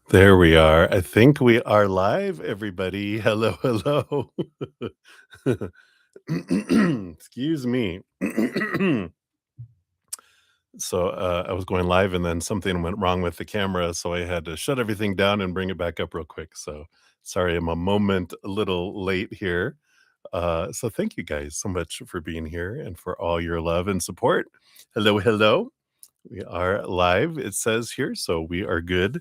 There we are. I think we are live, everybody. Hello, hello. Excuse me. I was going live and then something went wrong with the camera, so I had to shut everything down and bring it back up real quick. So sorry, I'm a moment a little late here. So thank you guys so much for being here and for all your love and support. Hello, hello. We are live, it says here, so we are good.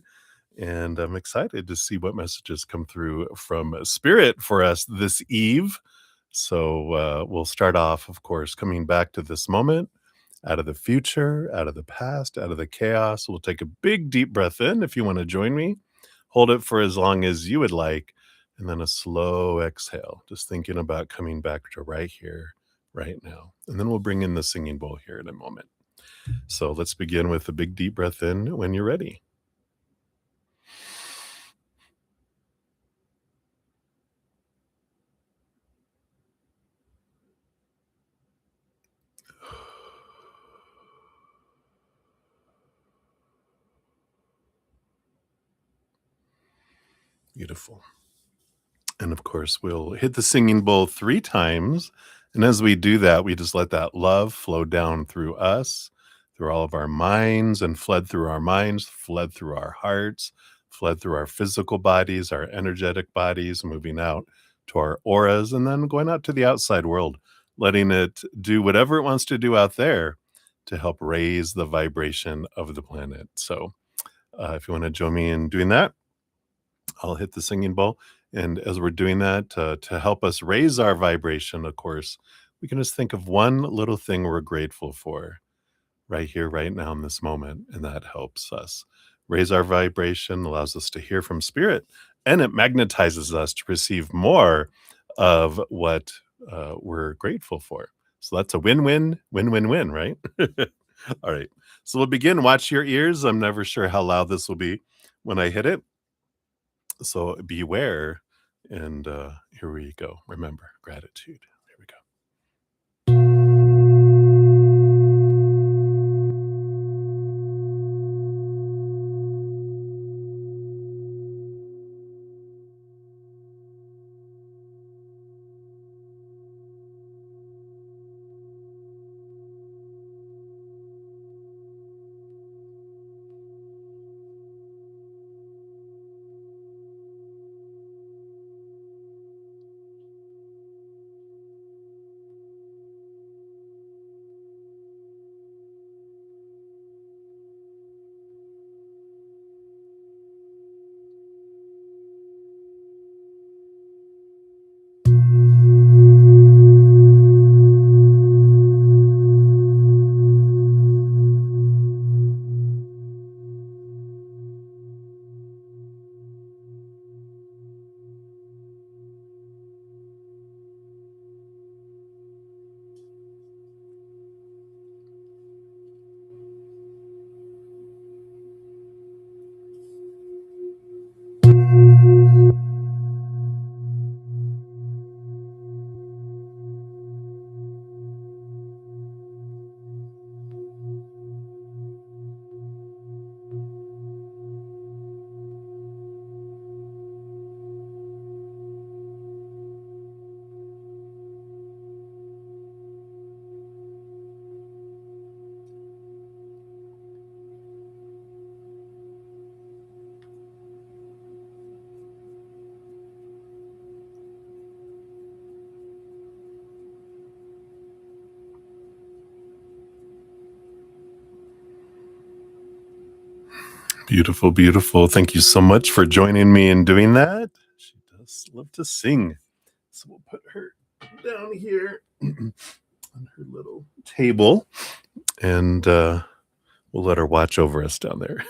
And I'm excited to see what messages come through from Spirit for us this eve. We'll start off, of course, coming back to this moment, out of the future, out of the past, out of the chaos. We'll take a big, deep breath in if you want to join me. Hold it for as long as you would like, and then a slow exhale, just thinking about coming back to right here, right now. And then we'll bring in the singing bowl here in a moment. So let's begin with a big, deep breath in when you're ready. Beautiful. And of course, we'll hit the singing bowl 3 times, and as we do that, we just let that love flow down through us, through all of our minds, and fled through our minds, fled through our hearts, fled through our physical bodies, our energetic bodies, moving out to our auras, and then going out to the outside world, letting it do whatever it wants to do out there to help raise the vibration of the planet. If you wanna join me in doing that, I'll hit the singing bowl. And as we're doing that, to help us raise our vibration, of course, we can just think of one little thing we're grateful for right here, right now, in this moment. And that helps us raise our vibration, allows us to hear from spirit, and it magnetizes us to receive more of what we're grateful for. So that's a win win, win win win, right? All right. So we'll begin. Watch your ears. I'm never sure how loud this will be when I hit it. So beware. And here we go. Remember gratitude. Here we go. Beautiful, beautiful. Thank you so much for joining me in doing that. She does love to sing. So we'll put her down here on her little table and we'll let her watch over us down there.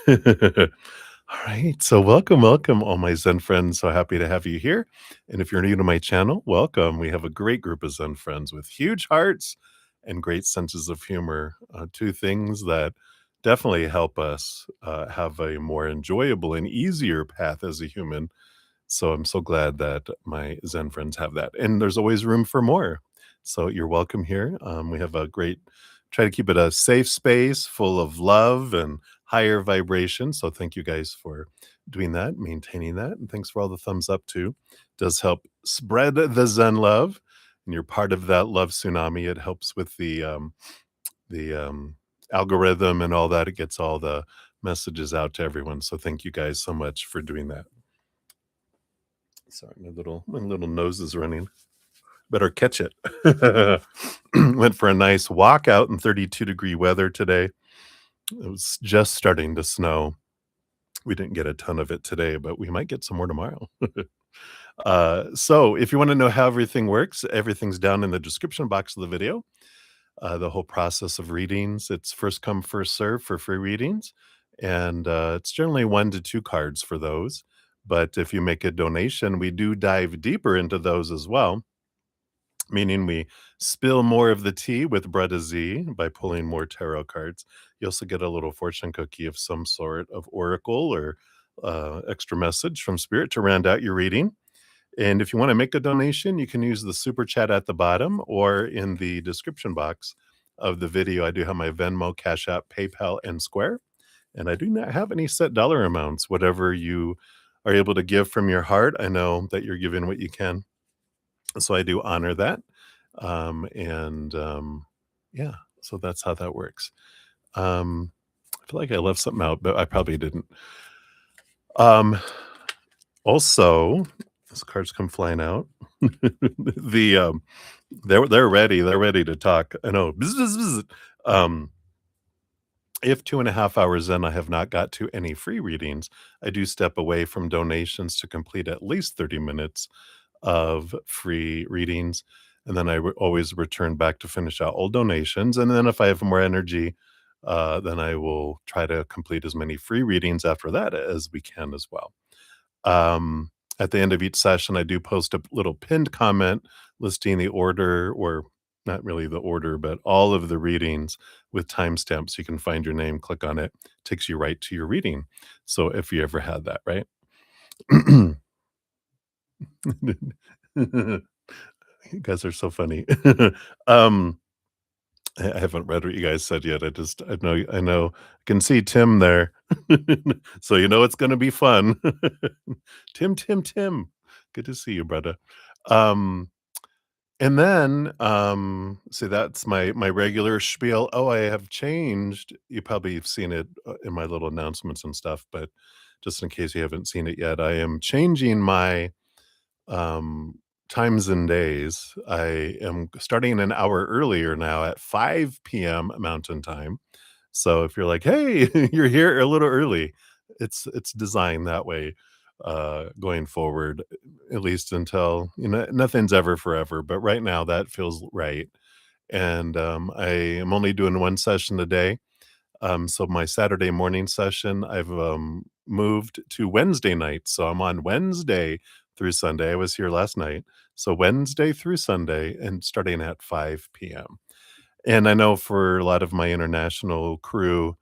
All right. So welcome, welcome, all my Zen friends. So happy to have you here. And if you're new to my channel, welcome. We have a great group of Zen friends with huge hearts and great senses of humor. Two things that definitely help us have a more enjoyable and easier path as a human. So I'm so glad that my Zen friends have that. And there's always room for more. So you're welcome here. We have a great, try to keep it a safe space full of love and higher vibration. So thank you guys for doing that, maintaining that. And thanks for all the thumbs up too. Does help spread the Zen love. And you're part of that love tsunami. It helps with the algorithm and all that. It gets all the messages out to everyone. So thank you guys so much for doing that. Sorry, my little nose is running. Better catch it. Went for a nice walk out in 32-degree weather today. It was just starting to snow. We didn't get a ton of it today, but we might get some more tomorrow. So if you want to know how everything works, everything's down in the description box of the video. The whole process of readings, it's first come, first serve for free readings. And it's generally 1 to 2 cards for those. But if you make a donation, we do dive deeper into those as well, meaning we spill more of the tea with Bretta Z by pulling more tarot cards. You also get a little fortune cookie of some sort of oracle or extra message from spirit to round out your reading. And if you want to make a donation, you can use the super chat at the bottom or in the description box of the video. I do have my Venmo, Cash App, PayPal, and Square. And I do not have any set dollar amounts. Whatever you are able to give from your heart, I know that you're giving what you can. So I do honor that. Yeah, so that's how that works. I feel like I left something out, but I probably didn't. Also, those cards come flying out. They're ready. They're ready to talk. I know. Bzz, bzz, bzz. If 2.5 hours in, I have not got to any free readings, I do step away from donations to complete at least 30 minutes of free readings. And then I always return back to finish out all donations. And then if I have more energy, then I will try to complete as many free readings after that as we can as well. At the end of each session, I do post a little pinned comment listing the order, or not really the order, but all of the readings with timestamps. You can find your name, click on it, takes you right to your reading. So if you ever had that, right? You guys are so funny. um, I haven't read what you guys said yet. I know, I can see Tim there. So you know it's gonna be fun. Tim. Good to see you, brother. Um, and then, see, that's my regular spiel. Oh, I have changed. You probably have seen it in my little announcements and stuff, but just in case you haven't seen it yet, I am changing my um, times and days. I am starting an hour earlier now at 5 p.m. Mountain Time. So if you're like, "Hey, you're here a little early," it's designed that way, going forward, at least until, nothing's ever forever, but right now that feels right. And I am only doing 1 session a day. So my Saturday morning session, I've moved to Wednesday night. So I'm on Wednesday through Sunday. I was here last night. So Wednesday through Sunday and starting at 5 p.m. And I know for a lot of my international crew,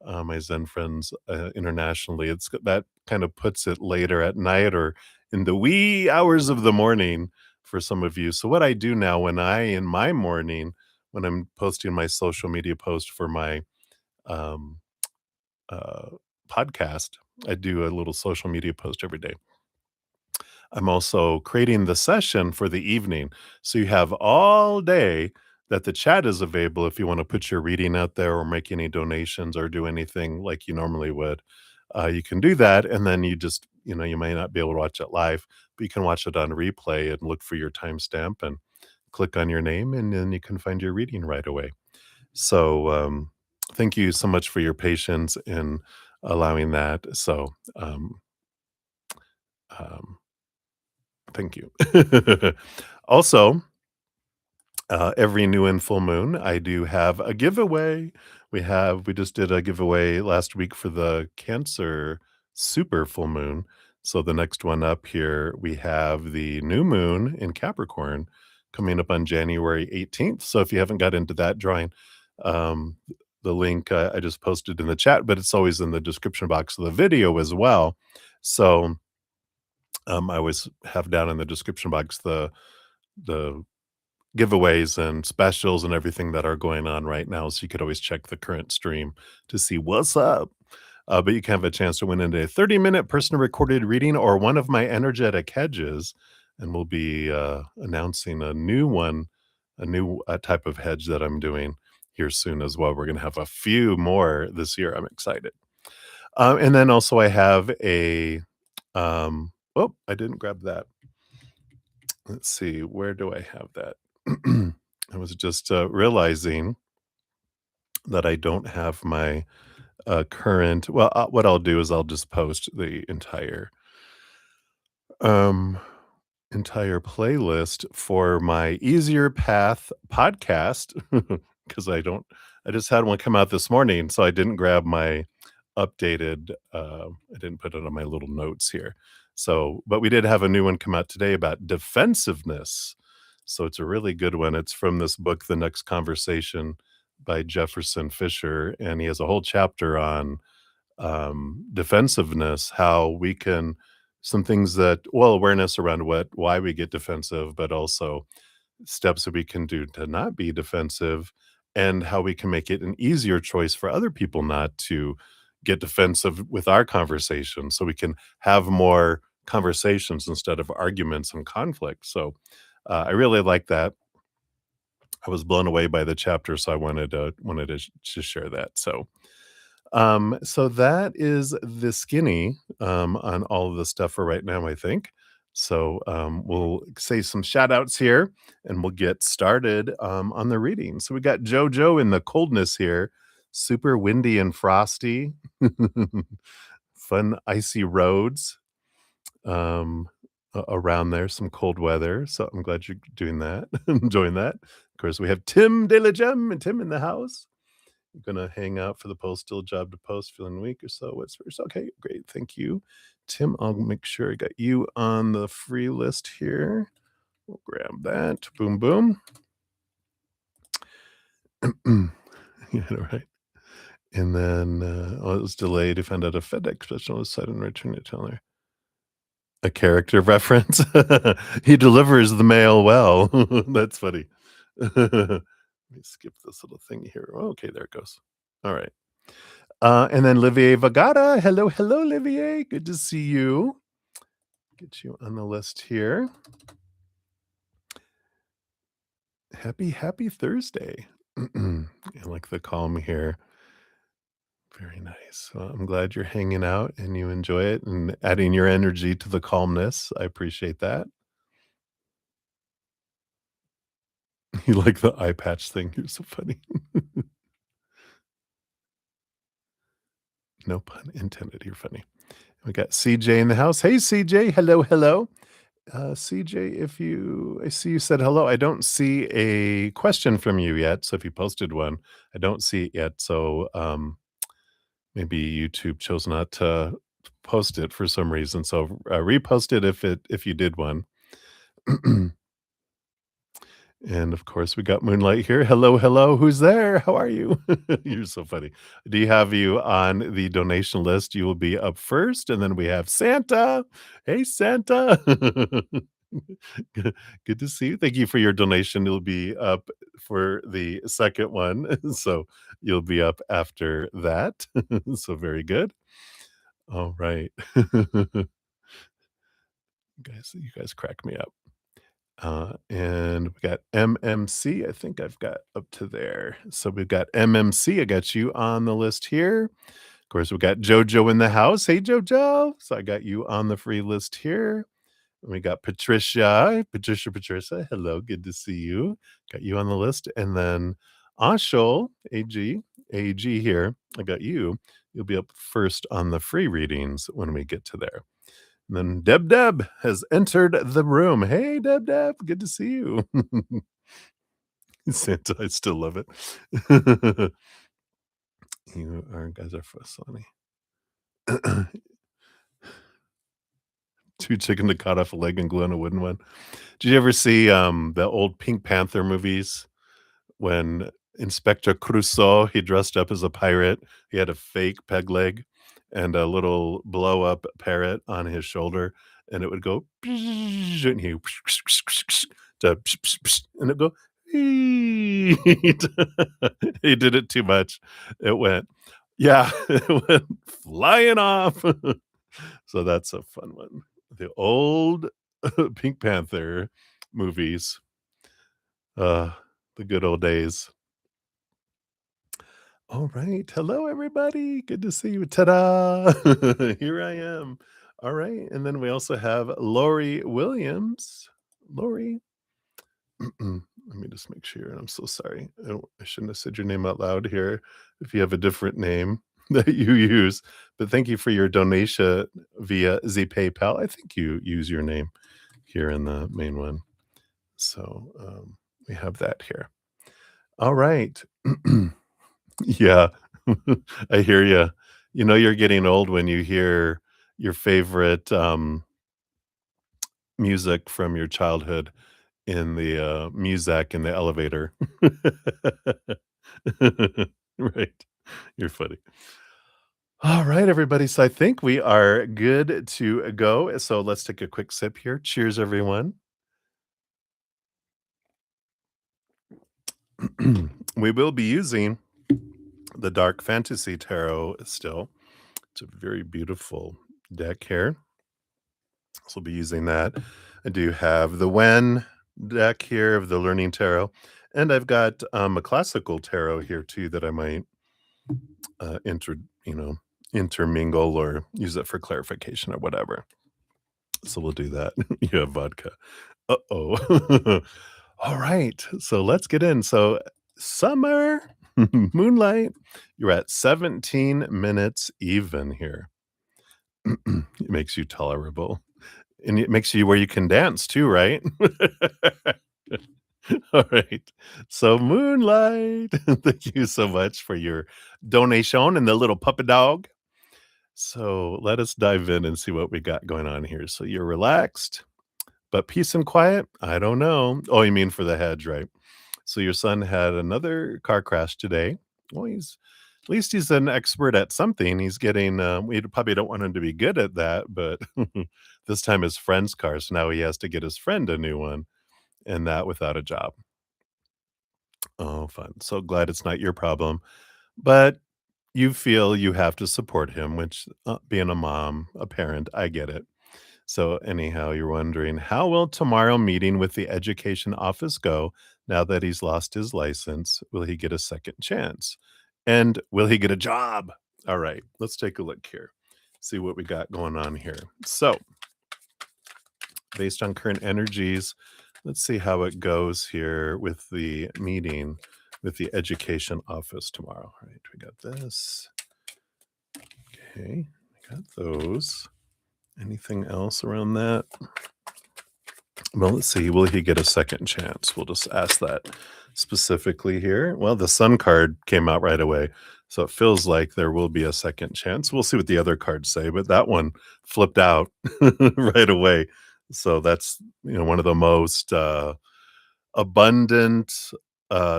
my Zen friends internationally, that kind of puts it later at night or in the wee hours of the morning for some of you. So what I do now in my morning, when I'm posting my social media post for my um, uh, podcast, I do a little social media post every day. I'm also creating the session for the evening. So you have all day that the chat is available if you want to put your reading out there or make any donations or do anything like you normally would. You can do that. And then you may not be able to watch it live, but you can watch it on replay and look for your timestamp and click on your name, and then you can find your reading right away. So, thank you so much for your patience in allowing that. So, um, thank you. Also, every new and full moon, I do have a giveaway. We just did a giveaway last week for the Cancer super full moon. So the next one up here, we have the new moon in Capricorn coming up on January 18th. So if you haven't got into that drawing, um, the link I just posted in the chat, but it's always in the description box of the video as well. So I always have down in the description box the giveaways and specials and everything that are going on right now. So you could always check the current stream to see what's up. But you can have a chance to win a 30-minute personal recorded reading or one of my energetic hedges. And we'll be announcing a new one, a new type of hedge that I'm doing here soon as well. We're going to have a few more this year. I'm excited. And then also I have oh, I didn't grab that. Let's see, where do I have that? I was just realizing that I don't have my current. Well, what I'll do is I'll just post the um, entire playlist for my Easier Path podcast because I just had one come out this morning, so I didn't grab my updated, I didn't put it on my little notes here. So, but we did have a new one come out today about defensiveness. So it's a really good one. It's from this book, The Next Conversation by Jefferson Fisher, and he has a whole chapter on defensiveness, how we can some things that well awareness around why we get defensive, but also steps that we can do to not be defensive, and how we can make it an easier choice for other people not to get defensive with our conversation, so we can have more conversations instead of arguments and conflict. So I really like that. I was blown away by the chapter, so I wanted to share that. So that is the skinny on all of the stuff for right now, I think. So we'll say some shout outs here and we'll get started on the reading. So we got JoJo in the coldness here, super windy and frosty, fun icy roads around there, some cold weather. So I'm glad you're doing that, enjoying that. Of course, we have Tim De La Gem and Tim in the house. Gonna hang out for the postal job to post, feeling weak or so. What's first? Okay, great. Thank you. Tim, I'll make sure I got you on the free list here. We'll grab that. Boom, boom. Yeah, right. And then it was delayed to find out a FedEx specialist said and return it to her. A character reference. He delivers the mail well. That's funny. Let me skip this little thing here. Okay, there it goes. All right. And then Livier Vagata. Hello, hello, Livier. Good to see you. Get you on the list here. Happy Thursday. I like the calm here. Very nice. Well, I'm glad you're hanging out and you enjoy it and adding your energy to the calmness. I appreciate that. You like the eye patch thing. You're so funny. No pun intended. You're funny. We got CJ in the house. Hey, CJ. Hello, hello. CJ, if you I see you said hello. I don't see a question from you yet. So if you posted one, I don't see it yet. So maybe YouTube chose not to post it for some reason. So repost it if you did one. And of course, we got Moonlight here. Hello, hello. Who's there? How are you? You're so funny. Do you have you on the donation list? You will be up first. And then we have Santa. Hey, Santa. Good to see you. Thank you for your donation. You'll be up for the second one. So you'll be up after that. So very good. All right. You guys crack me up. And we got MMC. I think I've got up to there. So we've got MMC. I got you on the list here. Of course, we got JoJo in the house. Hey, JoJo. So I got you on the free list here. And we got Patricia. Patricia. Hello. Good to see you. Got you on the list. And then Ashol, AG here. I got you. You'll be up first on the free readings when we get to there. And then Deb has entered the room. Hey, Deb, good to see you. Santa, I still love it. You are guys are funny. Two chicken to cut off a leg and glue on a wooden one. Did you ever see the old Pink Panther movies when Inspector Crusoe, he dressed up as a pirate, he had a fake peg leg and a little blow up parrot on his shoulder, and it would go and he psh, psh, psh, and it go, "Eeet." He did it too much. It went, yeah, it went flying off. So that's a fun one. The old Pink Panther movies, uh, the good old days. All right. Hello, everybody. Good to see you. Ta-da! Here I am. All right. And then we also have Lori Williams. Lori. Let me just make sure. I'm so sorry. I shouldn't have said your name out loud here if you have a different name that you use. But thank you for your donation via Z PayPal. I think you use your name here in the main one. So we have that here. All right. Yeah. I hear you. You know you're getting old when you hear your favorite, music from your childhood in the, Muzak in the elevator. Right. You're funny. Alright, everybody, so I think we are good to go, so let's take a quick sip here. Cheers, everyone. We will be using the Dark Fantasy Tarot still. It's a very beautiful deck here. So we'll be using that. I do have the Wen deck here of the Learning Tarot, and I've got, a classical tarot here too that I might, inter you know, intermingle or use it for clarification or whatever. So we'll do that. You have vodka. Uh-oh. All right, so let's get in. So summer, moonlight, you're at 17 minutes even here. It makes you tolerable. And it makes you where you can dance too, right? All right. So Moonlight, thank you so much for your donation and the little puppy dog. So let us dive in and see what we got going on here. So you're relaxed, but peace and quiet? I don't know. Oh, you mean for the hedge, right? So your son had another car crash today. Well, he's at least he's an expert at something. He's getting, we probably don't want him to be good at that, but this time his friend's car. So now he has to get his friend a new one and that without a job. Oh, fun. So glad it's not your problem. But you feel you have to support him, which being a mom, a parent, I get it. So, anyhow, you're wondering how will tomorrow meeting with the education office go now that he's lost his license? Will he get a second chance? And will he get a job? All right, let's take a look here, see what we got going on here. So, based on current energies, let's see how it goes here with the meeting with the education office tomorrow. All right, we got this. Okay, we got those. Anything else around that? Well, let's see. Will he get a second chance? We'll just ask that specifically here. Well, the Sun card came out right away. So it feels like there will be a second chance. We'll see what the other cards say, but that one flipped out right away. So that's, one of the most abundant,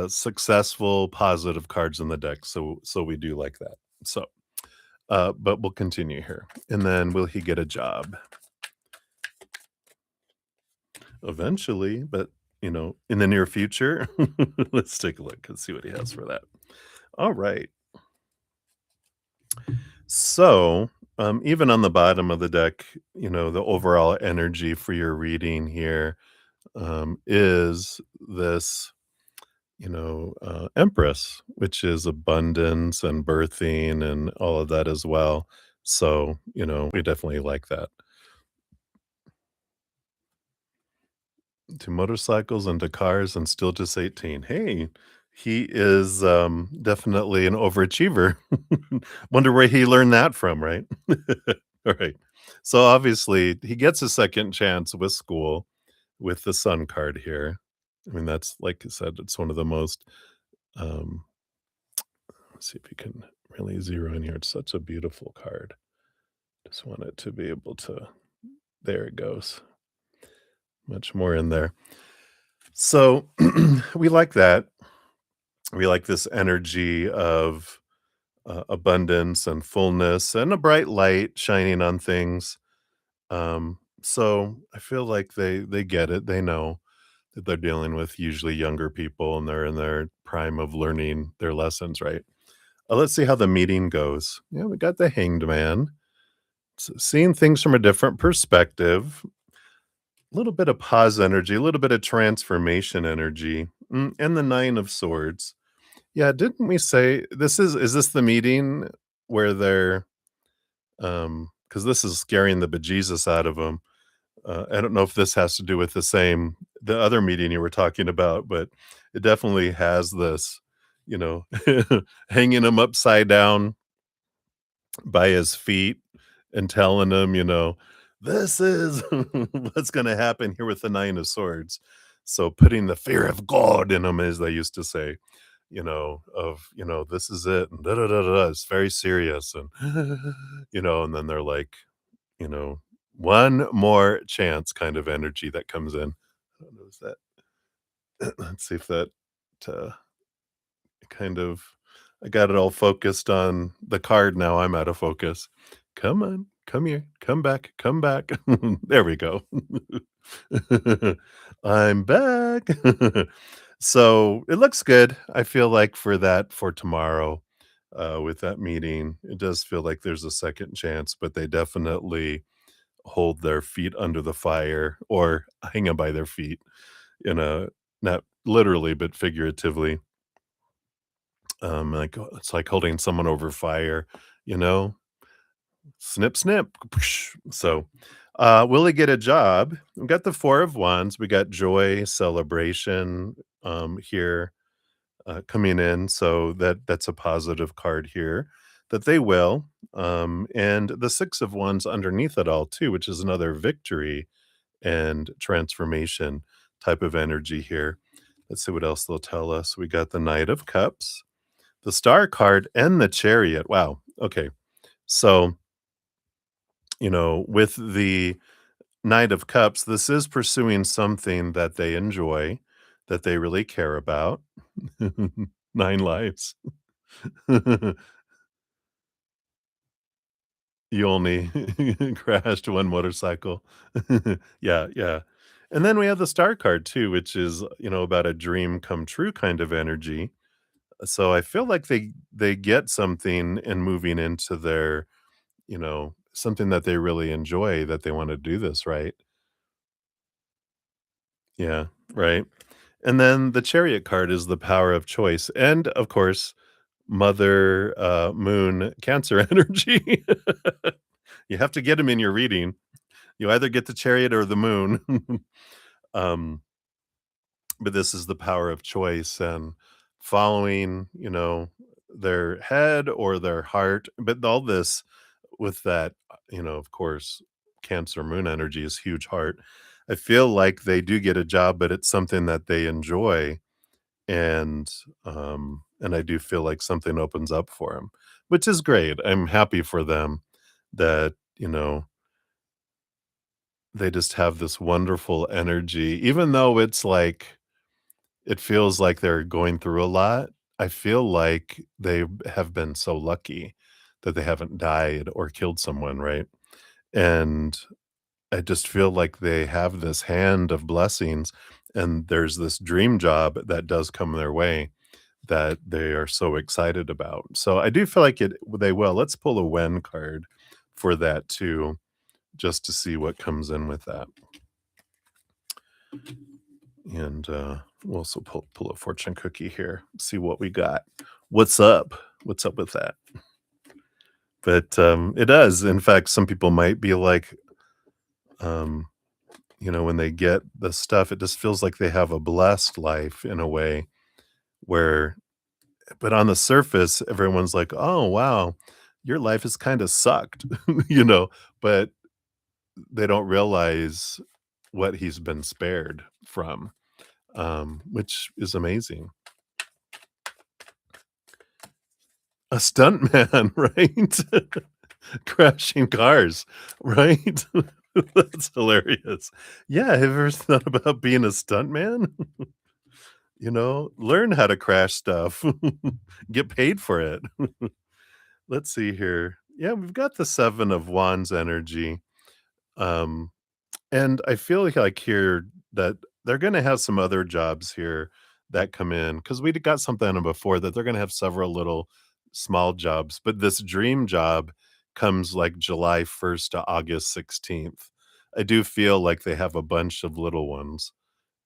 successful, positive cards in the deck. So we do like that. So but we'll continue here. And then will he get a job? Eventually, but, in the near future? Let's take a look and see what he has for that. All right. So, even on the bottom of the deck, the overall energy for your reading here, is this, Empress, which is abundance and birthing and all of that as well. So, we definitely like that. To motorcycles and to cars and still just 18. Hey, he is, definitely an overachiever. Wonder where he learned that from, right? Alright. So, obviously, he gets a second chance with school with the Sun card here. I mean, that's like I said, it's one of the most, um let's see if we can really zero in here. It's such a beautiful card. Just want it to be able to there it goes. Much more in there. So, we like that. We like this energy of, abundance and fullness and a bright light shining on things. So I feel like they get it, they know. that they're dealing with, usually younger people, and they're in their prime of learning their lessons, right? Let's see how the meeting goes. Yeah, we got the Hanged Man. Seeing things from a different perspective, a little bit of pause energy, a little bit of transformation energy, and the Nine of Swords. Yeah, didn't we say is this the meeting where they're, because this is scaring the bejesus out of them. I don't know if this has to do with the other meeting you were talking about, but it definitely has this, you know, hanging him upside down by his feet and telling him, "This is what's gonna happen here with the Nine of Swords." So putting the fear of God in him, as they used to say, "This is it, and da da da da, it's very serious," and, and then they're like, you know, one more chance kind of energy that comes in. I don't know, is that let's see if that, uh, kind of I got it all focused on the card now, I'm out of focus. "Come on, come here, come back, come back." There we go. I'm back. So, it looks good, I feel like for tomorrow, with that meeting, it does feel like there's a second chance, but they definitely hold their feet under the fire or hang 'em by their feet in a not literally, but figuratively. It's like holding someone over fire, you know? Snip, snip. So, will he get a job? We got the 4 of Wands, we got joy, celebration, here, coming in, so that's a positive card here, that they will, and the 6 of Wands underneath it all too, which is another victory and transformation type of energy here. Let's see what else they'll tell us. We got the Knight of Cups, the Star card, and the Chariot. Wow. Okay. So, with the Knight of Cups, this is pursuing something that they enjoy, that they really care about. 9 lives. You only crashed 1 motorcycle. Yeah, yeah. And then we have the Star card too, which is, about a dream come true kind of energy. So I feel like they get something in moving into their, something that they really enjoy, that they wanna do this, right? Yeah, right. And then the Chariot card is the power of choice, and, of course, Mother, Moon, Cancer energy. You have to get them in your reading. You either get the Chariot or the Moon. Um, but this is the power of choice and following, their head or their heart, but all this with that, of course, Cancer Moon energy is huge heart. I feel like they do get a job, but it's something that they enjoy, and I do feel like something opens up for them, which is great. I'm happy for them that, they just have this wonderful energy, even though it's like it feels like they're going through a lot. I feel like they have been so lucky that they haven't died or killed someone, right? And I just feel like they have this hand of blessings, and there's this dream job that does come their way that they are so excited about. So I do feel like they will. Let's pull a when card for that too, just to see what comes in with that. And we'll also pull a fortune cookie here, see what we got. What's up? What's up with that? But it does. In fact, some people might be like, um, when they get the stuff, it just feels like they have a blessed life in a way where, but on the surface, everyone's like, oh, wow, your life has kind of sucked, but they don't realize what he's been spared from, which is amazing. A stuntman, right? Crashing cars, right? That's hilarious. Yeah, have you ever thought about being a stuntman? Learn how to crash stuff. Get paid for it. Let's see here. Yeah, we've got the 7 of Wands energy, um, and I feel like here that they're gonna have some other jobs here that come in because we got something on 'em before that they're gonna have several little small jobs, but this dream job comes, like, July 1st to August 16th. I do feel like they have a bunch of little ones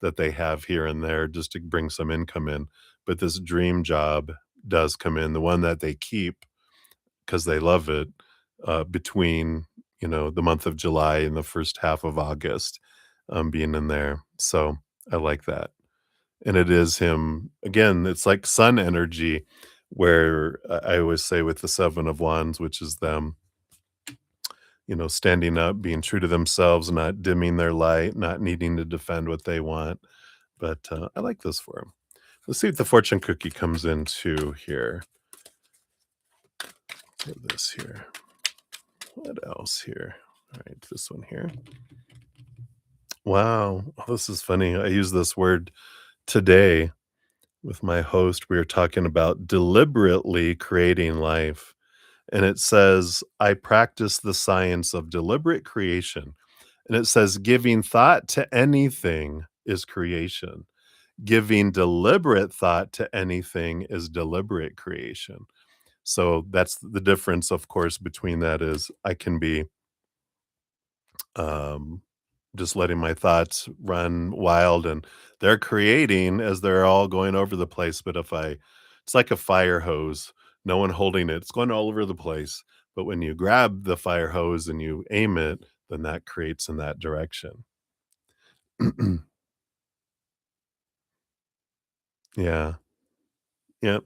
that they have here and there just to bring some income in, but this dream job does come in, the one that they keep because they love it, between, the month of July and the first half of August, being in there. So, I like that. And it is him again, it's like sun energy where I always say with the 7 of Wands, which is them, standing up, being true to themselves, not dimming their light, not needing to defend what they want. But, I like this for him. Let's see what the fortune cookie comes into here. For this here. What else here? All right, this one here. Wow. Oh, this is funny. I use this word today with my host. We were talking about deliberately creating life. And it says, I practice the science of deliberate creation. And it says, giving thought to anything is creation. Giving deliberate thought to anything is deliberate creation. So that's the difference, of course, between that is I can be um, just letting my thoughts run wild and they're creating as they're all going over the place. But it's like a fire hose, no one holding it, it's going all over the place. But when you grab the fire hose and you aim it, then that creates in that direction. Yeah. Yep.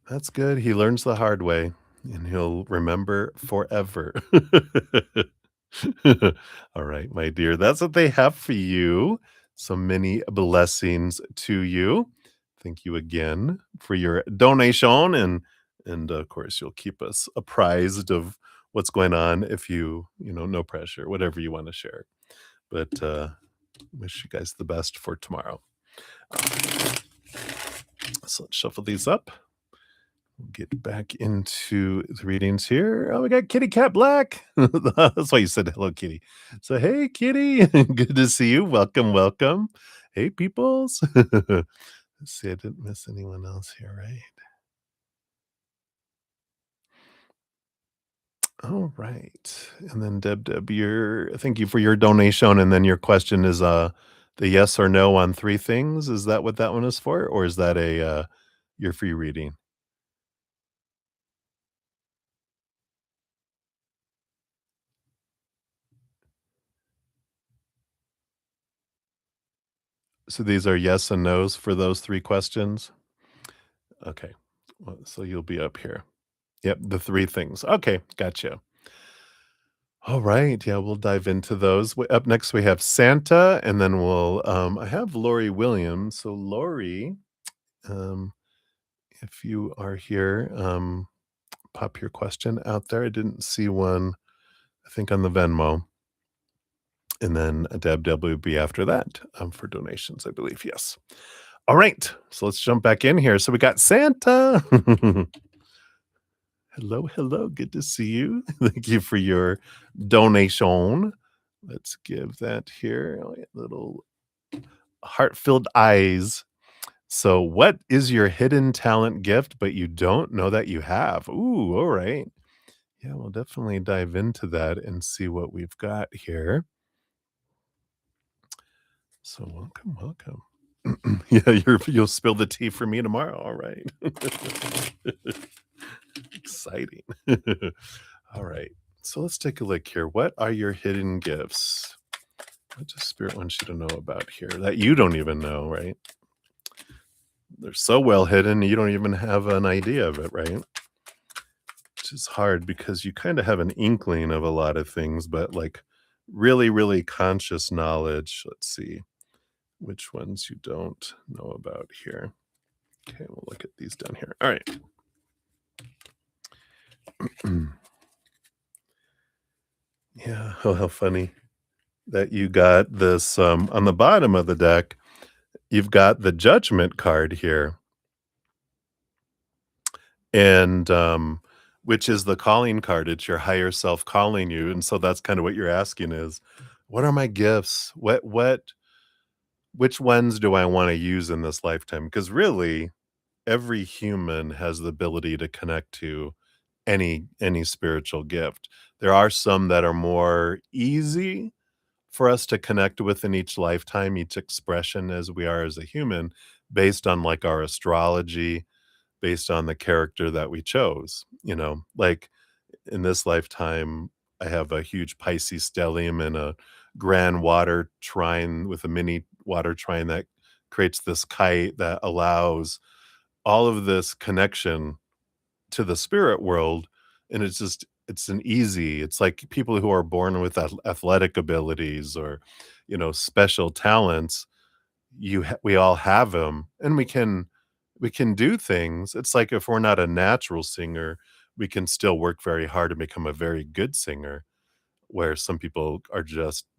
That's good. He learns the hard way and he'll remember forever. All right, my dear. That's what they have for you. So many blessings to you. Thank you again for your donation and of course you'll keep us apprised of what's going on if no pressure, whatever you want to share. But wish you guys the best for tomorrow. So let's shuffle these up. Get back into the readings here. Oh, we got Kitty Cat Black. That's why you said hello, Kitty. So, hey, Kitty. Good to see you. Welcome, welcome. Hey, peoples. Let's see, I didn't miss anyone else here, right? All right. And then Deb, thank you for your donation. And then your question is the yes or no on three things. Is that what that one is for? Or is that a your free reading? So these are yes and no's for those three questions? Okay. Well, so you'll be up here. Yep, the 3 things. Okay, gotcha. All right, yeah, we'll dive into those. Up next, we have Santa, and then I have Lori Williams. So Lori, um, if you are here, pop your question out there. I didn't see one, I think, on the Venmo. And then Deb will be after that, for donations, I believe, yes. All right, so let's jump back in here. So we got Santa. Hello, hello. Good to see you. Thank you for your donation. Let's give that here little heart-filled eyes. So, what is your hidden talent gift, but you don't know that you have? Ooh, all right. Yeah, we'll definitely dive into that and see what we've got here. So, welcome, welcome. Yeah, you'll spill the tea for me tomorrow. All right. Exciting. All right. So let's take a look here. What are your hidden gifts? What does Spirit want you to know about here that you don't even know, right? They're so well hidden, you don't even have an idea of it, right? Which is hard because you kind of have an inkling of a lot of things, but like really, really conscious knowledge. Let's see which ones you don't know about here. Okay, we'll look at these down here. All right. Yeah, oh, how funny that you got this on the bottom of the deck. You've got the Judgment card here, and which is the calling card. It's your higher self calling you, and so that's kind of what you're asking is, what are my gifts? What which ones do I want to use in this lifetime? Because really, every human has the ability to connect to any spiritual gift. There are some that are more easy for us to connect with in each lifetime, each expression as we are as a human, based on like our astrology, based on the character that we chose. Like in this lifetime, I have a huge Pisces stellium and a grand water trine with a mini water trine that creates this kite that allows all of this connection to the spirit world. And it's like people who are born with athletic abilities or special talents. We all have them, and we can do things. It's like if we're not a natural singer, we can still work very hard to become a very good singer, where some people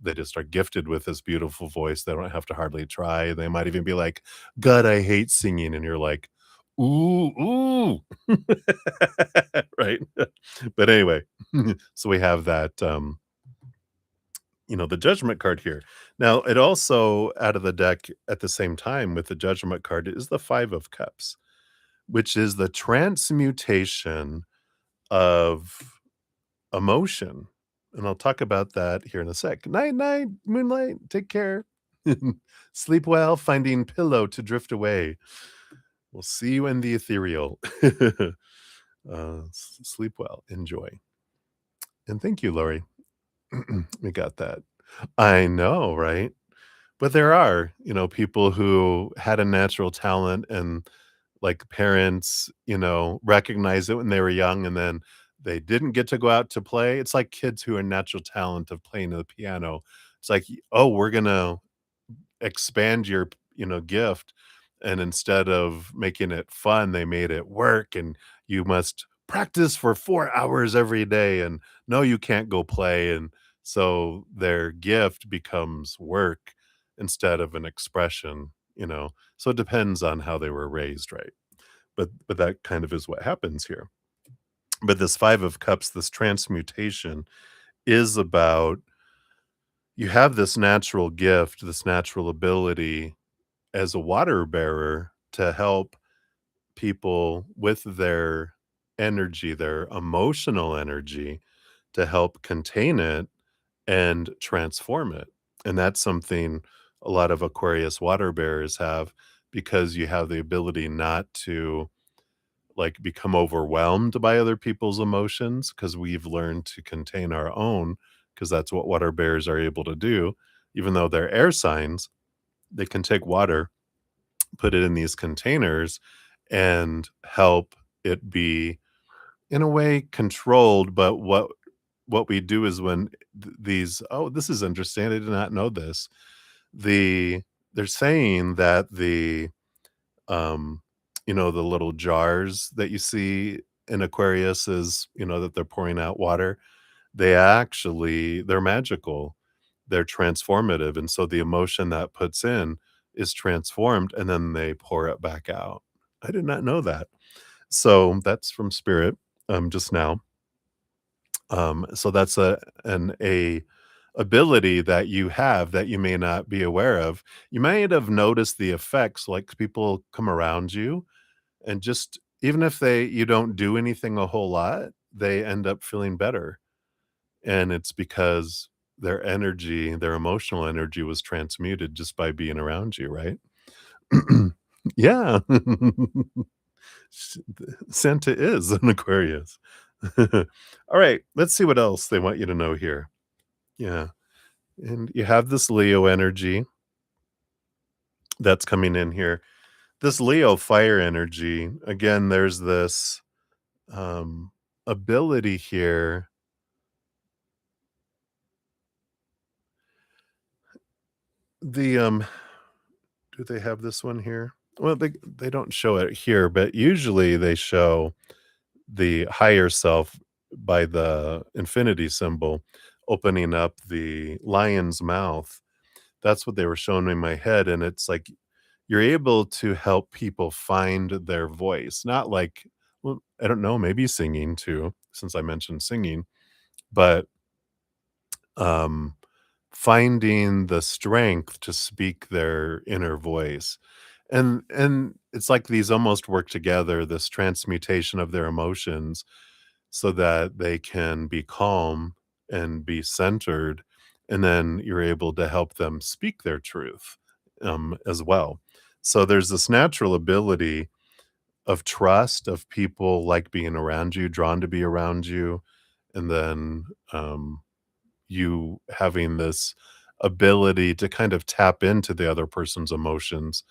they just are gifted with this beautiful voice. They don't have to hardly try. They might even be like, "God, I hate singing," and you're like, "Ooh, ooh." Right? But anyway, so we have that, the judgment card here. Now, it also out of the deck at the same time with the judgment card is the 5 of cups, which is the transmutation of emotion, and I'll talk about that here in a sec. Night, night, moonlight, take care. Sleep well, finding pillow to drift away. We'll see you in the ethereal. Sleep well, enjoy. And thank you, Lori. We got that. I know, right? But there are, people who had a natural talent and like parents, recognize it when they were young and then they didn't get to go out to play. It's like kids who are natural talent of playing the piano. It's like, oh, we're gonna expand your, gift. And instead of making it fun, they made it work and you must practice for 4 hours every day. And no, you can't go play. And so their gift becomes work instead of an expression. So it depends on how they were raised, right? But that kind of is what happens here. But this 5 of cups, this transmutation is about you have this natural gift, this natural ability as a water bearer to help people with their energy, their emotional energy, to help contain it and transform it. And that's something a lot of Aquarius water bearers have because you have the ability not to like become overwhelmed by other people's emotions because we've learned to contain our own because that's what water bears are able to do. Even though they're air signs, they can take water, put it in these containers, and help it be in a way controlled. But what we do is when these oh, this is interesting. I did not know this. They're saying that um the little jars that you see in Aquarius is, that they're pouring out water, they're magical. They're transformative, and so the emotion that puts in is transformed, and then they pour it back out. I did not know that. So that's from Spirit, just now. So that's a ability that you have that you may not be aware of. You might have noticed the effects, like people come around you and just even if you don't do anything a whole lot, they end up feeling better. And it's because their emotional energy was transmuted just by being around you, right? Yeah. S Santa is an Aquarius. Alright, let's see what else they want you to know here. Yeah, and you have this Leo energy that's coming in here. This Leo fire energy, again, there's this, um, ability here. The, do they have this one here? Well, they don't show it here, but usually they show the higher self by the infinity symbol opening up the lion's mouth. That's what they were showing me in my head, and it's like you're able to help people find their voice, not like well, I don't know, maybe singing too, since I mentioned singing, but, um, finding the strength to speak their inner voice. And it's like these almost work together, this transmutation of their emotions so that they can be calm and be centered, and then you're able to help them speak their truth, as well. So there's this natural ability of trust, of people like being around you, drawn to be around you, and then, you having this ability to kind of tap into the other person's emotions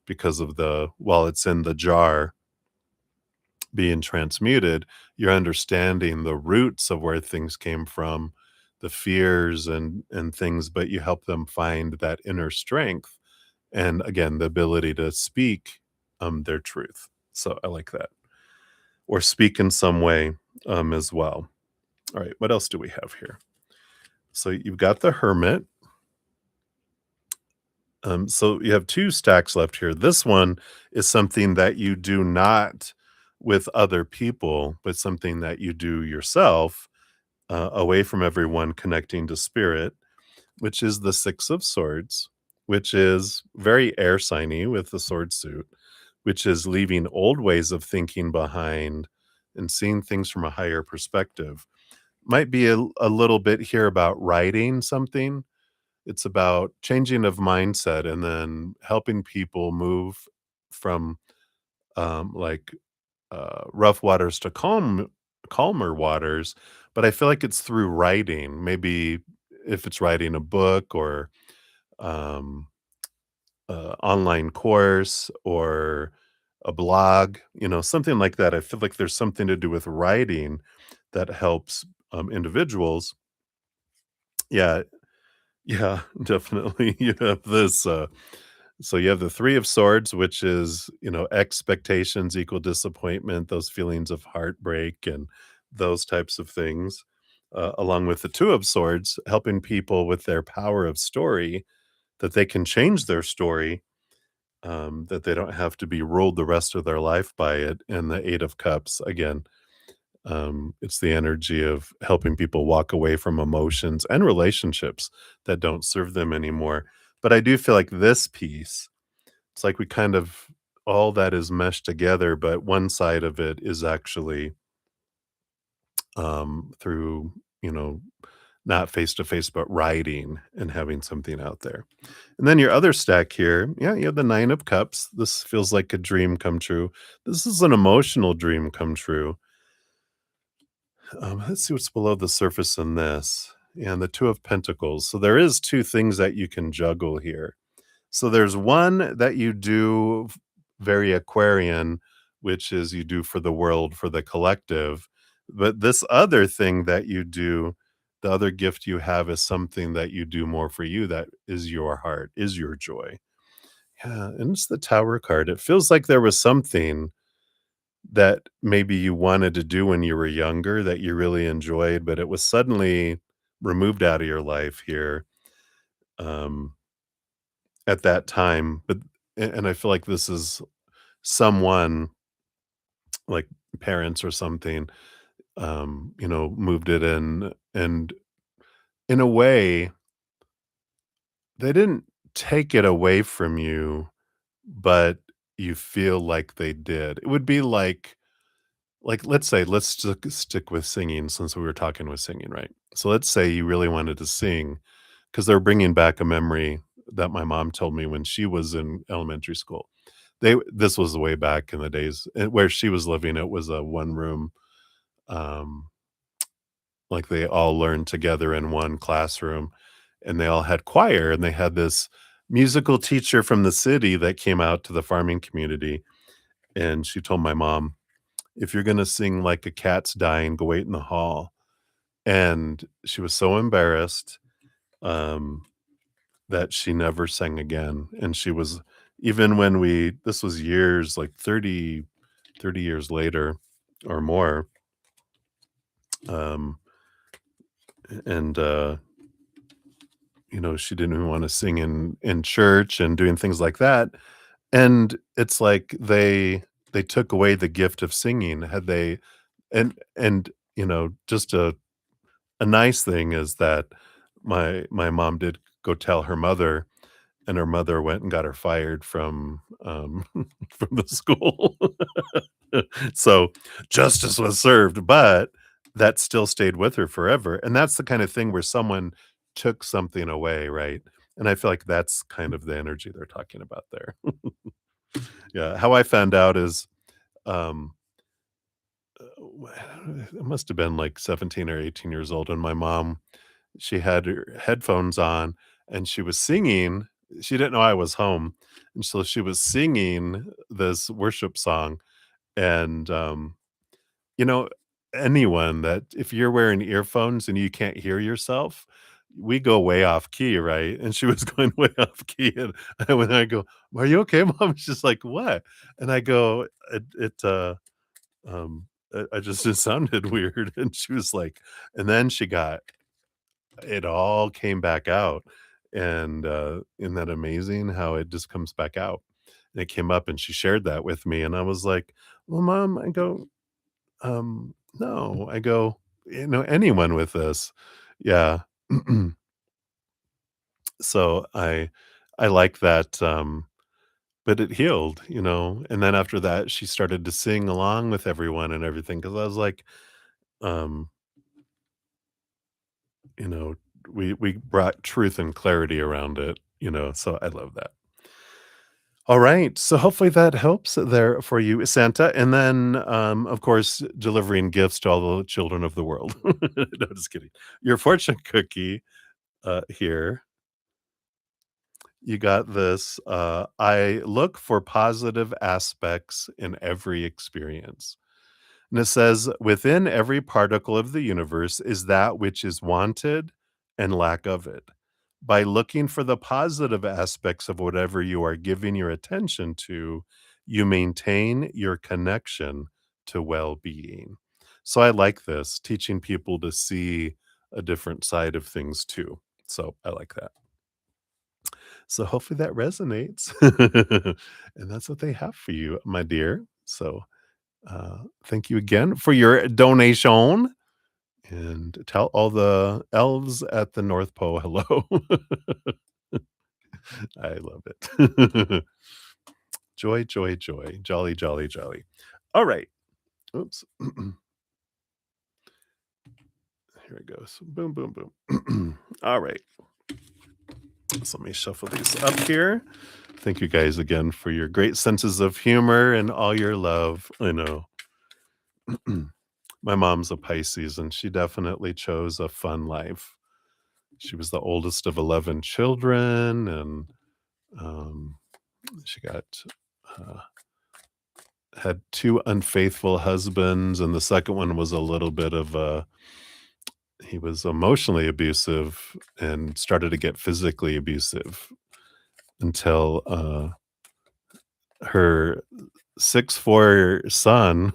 because of the while it's in the jar being transmuted, you're understanding the roots of where things came from, the fears and things, but you help them find that inner strength and again, the ability to speak, their truth. So I like that. Or speak in some way, as well. All right, what else do we have here? So you've got the hermit. So you have 2 stacks left here. This one is something that you do not with other people, but something that you do yourself, away from everyone, connecting to spirit, which is the 6 of swords, which is very air signy with the sword suit, which is leaving old ways of thinking behind and seeing things from a higher perspective. Might be a little bit here about writing something. It's about changing of mindset and then helping people move from, like, rough waters to calmer waters, but I feel like it's through writing. Maybe if it's writing a book or, um, online course or a blog, something like that. I feel like there's something to do with writing that helps, individuals. Yeah, yeah, definitely. You have this, so you have the 3 of swords, which is, expectations equal disappointment, those feelings of heartbreak and those types of things, along with the 2 of swords, helping people with their power of story, that they can change their story, that they don't have to be ruled the rest of their life by it, and the 8 of cups, again, it's the energy of helping people walk away from emotions and relationships that don't serve them anymore. But I do feel like this piece, it's like we kind of all that is meshed together, but one side of it is actually through, you know, not face to face, but writing and having something out there. And then your other stack here, yeah, you have the 9 of cups. This feels like a dream come true. This is an emotional dream come true. Let's see what's below the surface in this. And the 2 of pentacles. So there is 2 things that you can juggle here. So there's one that you do very Aquarian, which is you do for the world, for the collective. But this other thing that you do, the other gift you have is something that you do more for you, that is your heart, is your joy. Yeah, and it's the Tower card. It feels like there was something that maybe you wanted to do when you were younger that you really enjoyed, but it was suddenly removed out of your life here, um, at that time. But and I feel like this is someone, like parents or something, moved it in, and in a way, they didn't take it away from you, but you feel like they did. It would be like, let's say, let's stick with singing since we were talking with singing, right? So let's say you really wanted to sing because they're bringing back a memory that my mom told me when she was in elementary school. This was way back in the days where she was living. It was a one room, um, like they all learned together in one classroom, and they all had choir, and they had this musical teacher from the city that came out to the farming community, and she told my mom, "If you're gonna sing like a cat's dying, go wait in the hall." And she was so embarrassed, um, that she never sang again, and she was even when we this was years, like 30 years later or more, um, and, she didn't even wanna sing in church and doing things like that, and it's like they took away the gift of singing. Had they and just a nice thing is that my mom did go tell her mother, and her mother went and got her fired from from the school. So, justice was served, but that still stayed with her forever, and that's the kind of thing where someone took something away, right? And I feel like that's kind of the energy they're talking about there. Yeah, how I found out is, um, it must have been like 17 or 18 years old, and my mom, she had her headphones on, and she was singing. She didn't know I was home, and so she was singing this worship song, and, you know, anyone that if you're wearing earphones and you can't hear yourself, we go way off key, right? And she was going way off key, and when I go, "Are you okay, mom?" She's like, "What?" And I go, I just it sounded weird," and she was like, and then she got it all came back out, and, isn't that amazing how it just comes back out? And it came up, and she shared that with me, and I was like, "Well, mom," I go, no, I go, anyone with this. Yeah. So I like that, but it healed, and then after that, she started to sing along with everyone and everything because I was like, um, you know, we brought truth and clarity around it, so I love that. All right, so hopefully that helps there for you, Santa, and then, of course, delivering gifts to all the children of the world. No, just kidding. Your fortune cookie, here, you got this, "I look for positive aspects in every experience." And it says, "Within every particle of the universe is that which is wanted and lack of it. By looking for the positive aspects of whatever you are giving your attention to, you maintain your connection to well-being." So I like this, teaching people to see a different side of things too. So I like that. So hopefully that resonates. And that's what they have for you, my dear. So thank you again for your donation, and tell all the elves at the North Pole hello. I love it. Joy, joy, joy. Jolly, jolly, jolly. All right. Oops. Here it goes. Boom, boom, boom. All right. So let me shuffle these up here. Thank you guys again for your great senses of humor and all your love. I know. My mom's a Pisces, and she definitely chose a fun life. She was the oldest of 11 children, and um, she got uh, had two unfaithful husbands, and the second one was a little bit of a he was emotionally abusive and started to get physically abusive until her 6'4" son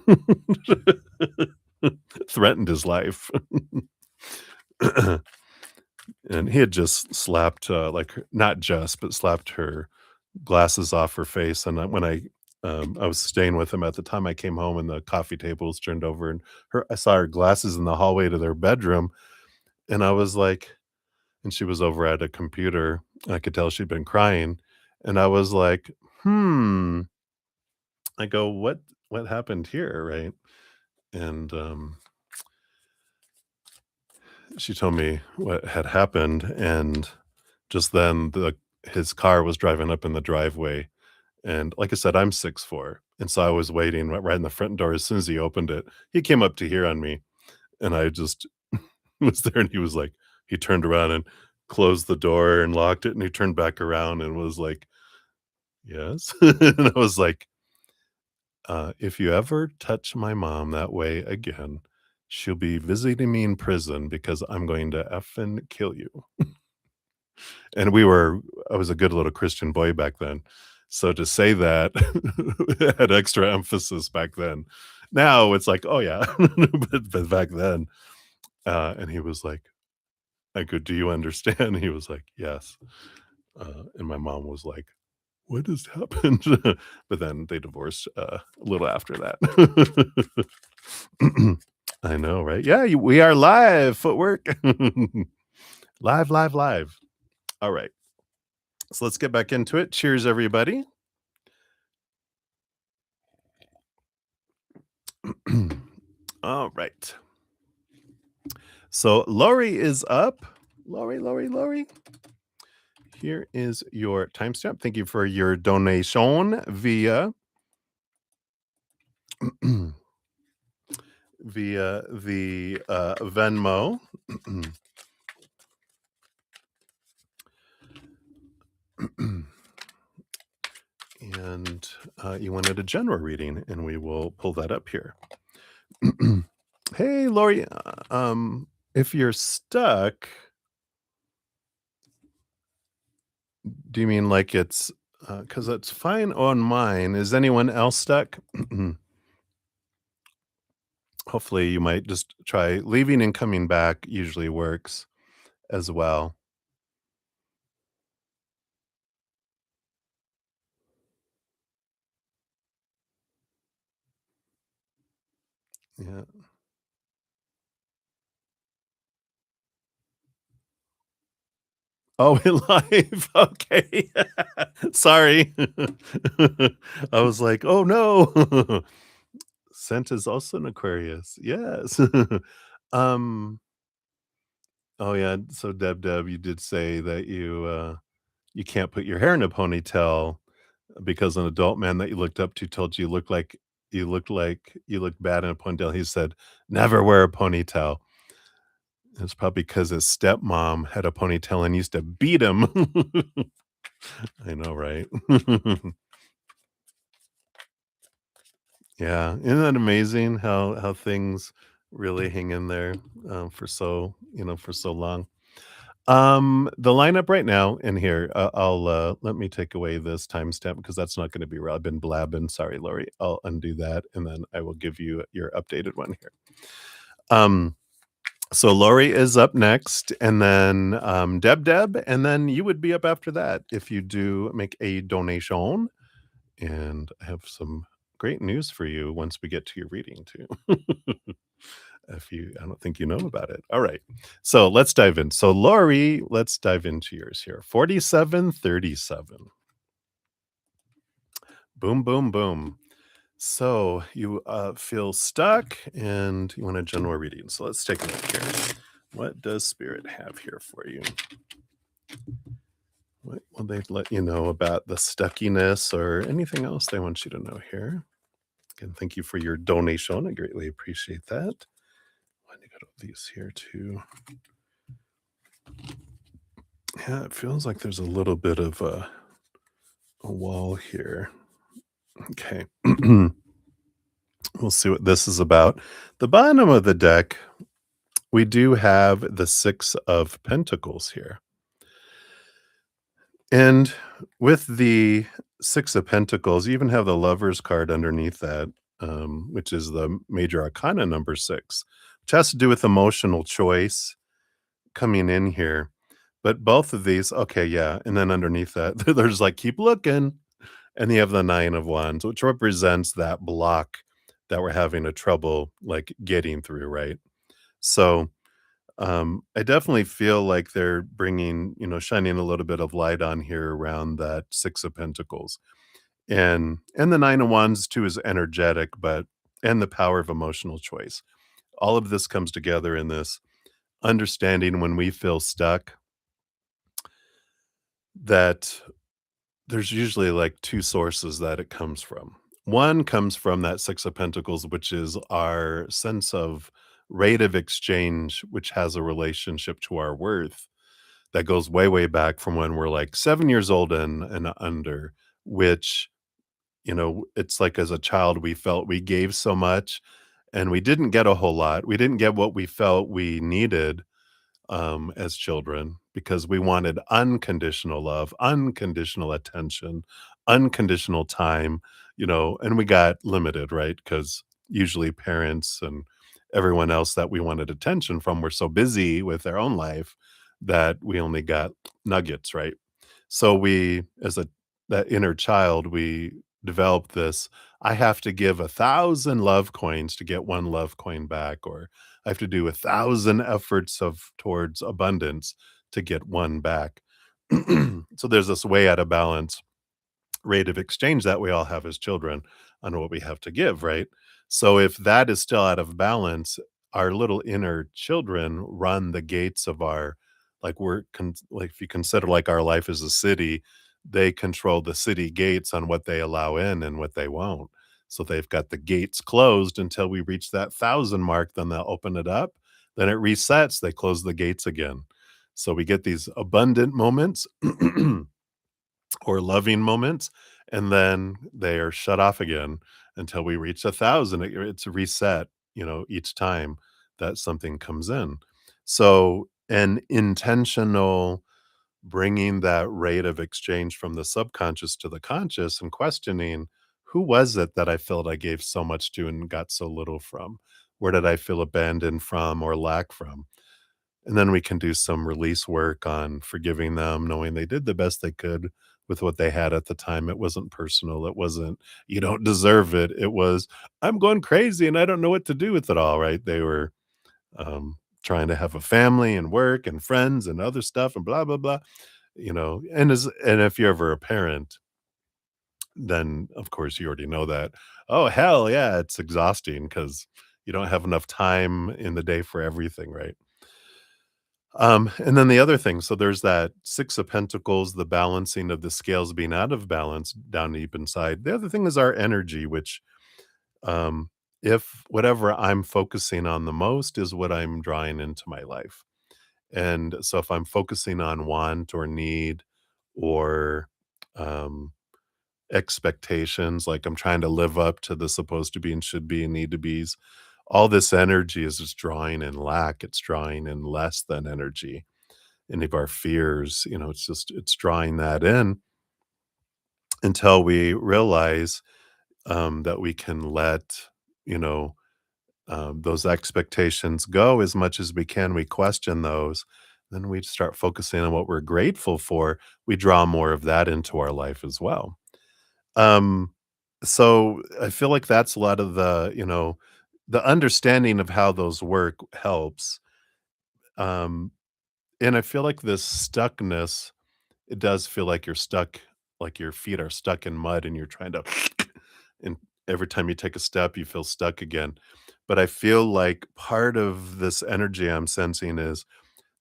threatened his life. And he had just slapped, like, not just, but slapped her glasses off her face, and when I was staying with him at the time, I came home and the coffee table was turned over, and her I saw her glasses in the hallway to their bedroom, and I was like and she was over at a computer, I could tell she'd been crying, and I was like, "Hmm." I go, "What happened here?" Right? And, she told me what had happened, and just then, his car was driving up in the driveway. And like I said, I'm 6'4", and so I was waiting right in the front door. As soon as he opened it, he came up to here on me, and I just was there, and he was like he turned around and closed the door and locked it, and he turned back around and was like, "Yes?" And I was like, if you ever touch my mom that way again, she'll be visiting me in prison because I'm going to effing kill you." And I was a good little Christian boy back then. So to say that had extra emphasis back then. Now it's like, "Oh, yeah." But back then, and he was like, I go, "Do you understand?" He was like, "Yes." And my mom was like, "What has happened?" But then they divorced, a little after that. I know, right? Yeah, we are live, footwork. Live, live, live. All right. So let's get back into it. Cheers, everybody. All right. So Lori is up. Lori. Here is your timestamp. Thank you for your donation via via the Venmo. And you wanted a genre reading, and we will pull that up here. Hey, Lori. If you're stuck, do you mean like it's because it's fine on mine? Is anyone else stuck? Hopefully, you might just try leaving and coming back, usually works as well. Yeah. Oh, in live. Okay. Sorry. I was like, "Oh, no." Scent is also an Aquarius. Yes. Um, oh, yeah. So, Deb, you did say that you can't put your hair in a ponytail because an adult man that you looked up to told you you looked bad in a ponytail. He said, "Never wear a ponytail." It's probably because his stepmom had a ponytail and used to beat him. I know, right? Yeah, isn't that amazing how things really hang in there, for so for so long? The lineup right now in here, I'll, let me take away this timestamp because that's not gonna be real. I've been blabbing, sorry, Lori. I'll undo that, and then I will give you your updated one here. Um, so Lori is up next, and then, Deb, and then you would be up after that if you do make a donation. And I have some great news for you once we get to your reading too. I don't think you know about it. All right. So let's dive in. So Lori, let's dive into yours here. 4737. Boom, boom, boom. So you feel stuck and you want a general reading. So let's take a look here. What does Spirit have here for you? What will they let you know about the stuckiness or anything else they want you to know here? Again, thank you for your donation. I greatly appreciate that. I need to go to these here too. Yeah, it feels like there's a little bit of a wall here. Okay. We'll see what this is about. The bottom of the deck, we do have the Six of Pentacles here. And with the Six of Pentacles, you even have the Lovers card underneath that, which is the major arcana number 6, which has to do with emotional choice coming in here. But both of these, okay, yeah. And then underneath that, there's like, keep looking. And you have the Nine of Wands, which represents that block that we're having a trouble like getting through, right? So I definitely feel like they're bringing, shining a little bit of light on here around that Six of Pentacles. And the Nine of Wands too is energetic, but and the power of emotional choice. All of this comes together in this understanding when we feel stuck that there's usually like 2 sources that it comes from. One comes from that Six of Pentacles, which is our sense of rate of exchange, which has a relationship to our worth that goes way, way back from when we're like 7 years old and under, which, it's like as a child, we felt we gave so much and we didn't get a whole lot. We didn't get what we felt we needed as children because we wanted unconditional love, unconditional attention, unconditional time, and we got limited, right? Because usually parents and everyone else that we wanted attention from were so busy with their own life that we only got nuggets, right? So we, as that inner child, we developed this. I have to give 1,000 love coins to get one love coin back, or I have to do 1,000 efforts of towards abundance to get one back. So there's this way out of balance rate of exchange that we all have as children on what we have to give, right? So if that is still out of balance, our little inner children run the gates of our like if you consider like our life as a city, they control the city gates on what they allow in and what they won't. So they've got the gates closed until we reach that 1,000 mark, then they'll open it up, then it resets, they close the gates again. So we get these abundant moments or loving moments, and then they are shut off again until we reach 1,000. It's a reset, each time that something comes in. So, an intentional bringing that rate of exchange from the subconscious to the conscious and questioning, who was it that I felt I gave so much to and got so little from? Where did I feel abandoned from or lack from? And then we can do some release work on forgiving them, knowing they did the best they could with what they had at the time. It wasn't personal. It wasn't, "You don't deserve it." It was, "I'm going crazy and I don't know what to do with it all," right? They were, trying to have a family and work and friends and other stuff and blah, blah, blah, and if you're ever a parent, then, of course, you already know that. Oh, hell yeah, it's exhausting because you don't have enough time in the day for everything, right? And then the other thing, so there's that 6 of Pentacles, the balancing of the scales being out of balance down deep inside. The other thing is our energy, which, um, if whatever I'm focusing on the most is what I'm drawing into my life. And so if I'm focusing on want or need or, um, expectations, like I'm trying to live up to the supposed to be and should be and need to be's, all this energy is just drawing in lack. It's drawing in less than energy. Any of our fears, it's drawing that in until we realize, that we can let, you know, those expectations go as much as we can. We question those. Then we start focusing on what we're grateful for. We draw more of that into our life as well. Um, so I feel like that's a lot of the understanding of how those work helps. Um, and I feel like this stuckness, it does feel like you're stuck, like your feet are stuck in mud and you're trying to and every time you take a step, you feel stuck again. But I feel like part of this energy I'm sensing is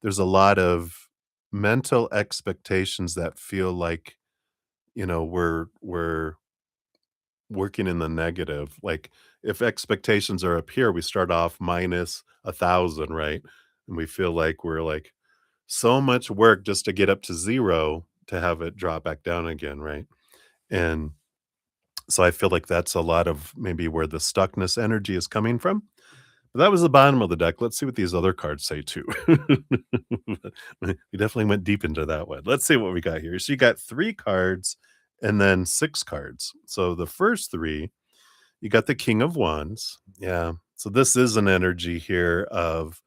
there's a lot of mental expectations that feel like, we're working in the negative. Like if expectations are up here, we start off minus 1,000, right? And we feel like we're like so much work just to get up to 0 to have it drop back down again, right? And so I feel like that's a lot of maybe where the stuckness energy is coming from. But that was the bottom of the deck. Let's see what these other cards say too. We definitely went deep into that one. Let's see what we got here. So you got 3 cards and then 6 cards. So the first 3, you got the King of Wands. Yeah. So this is an energy here of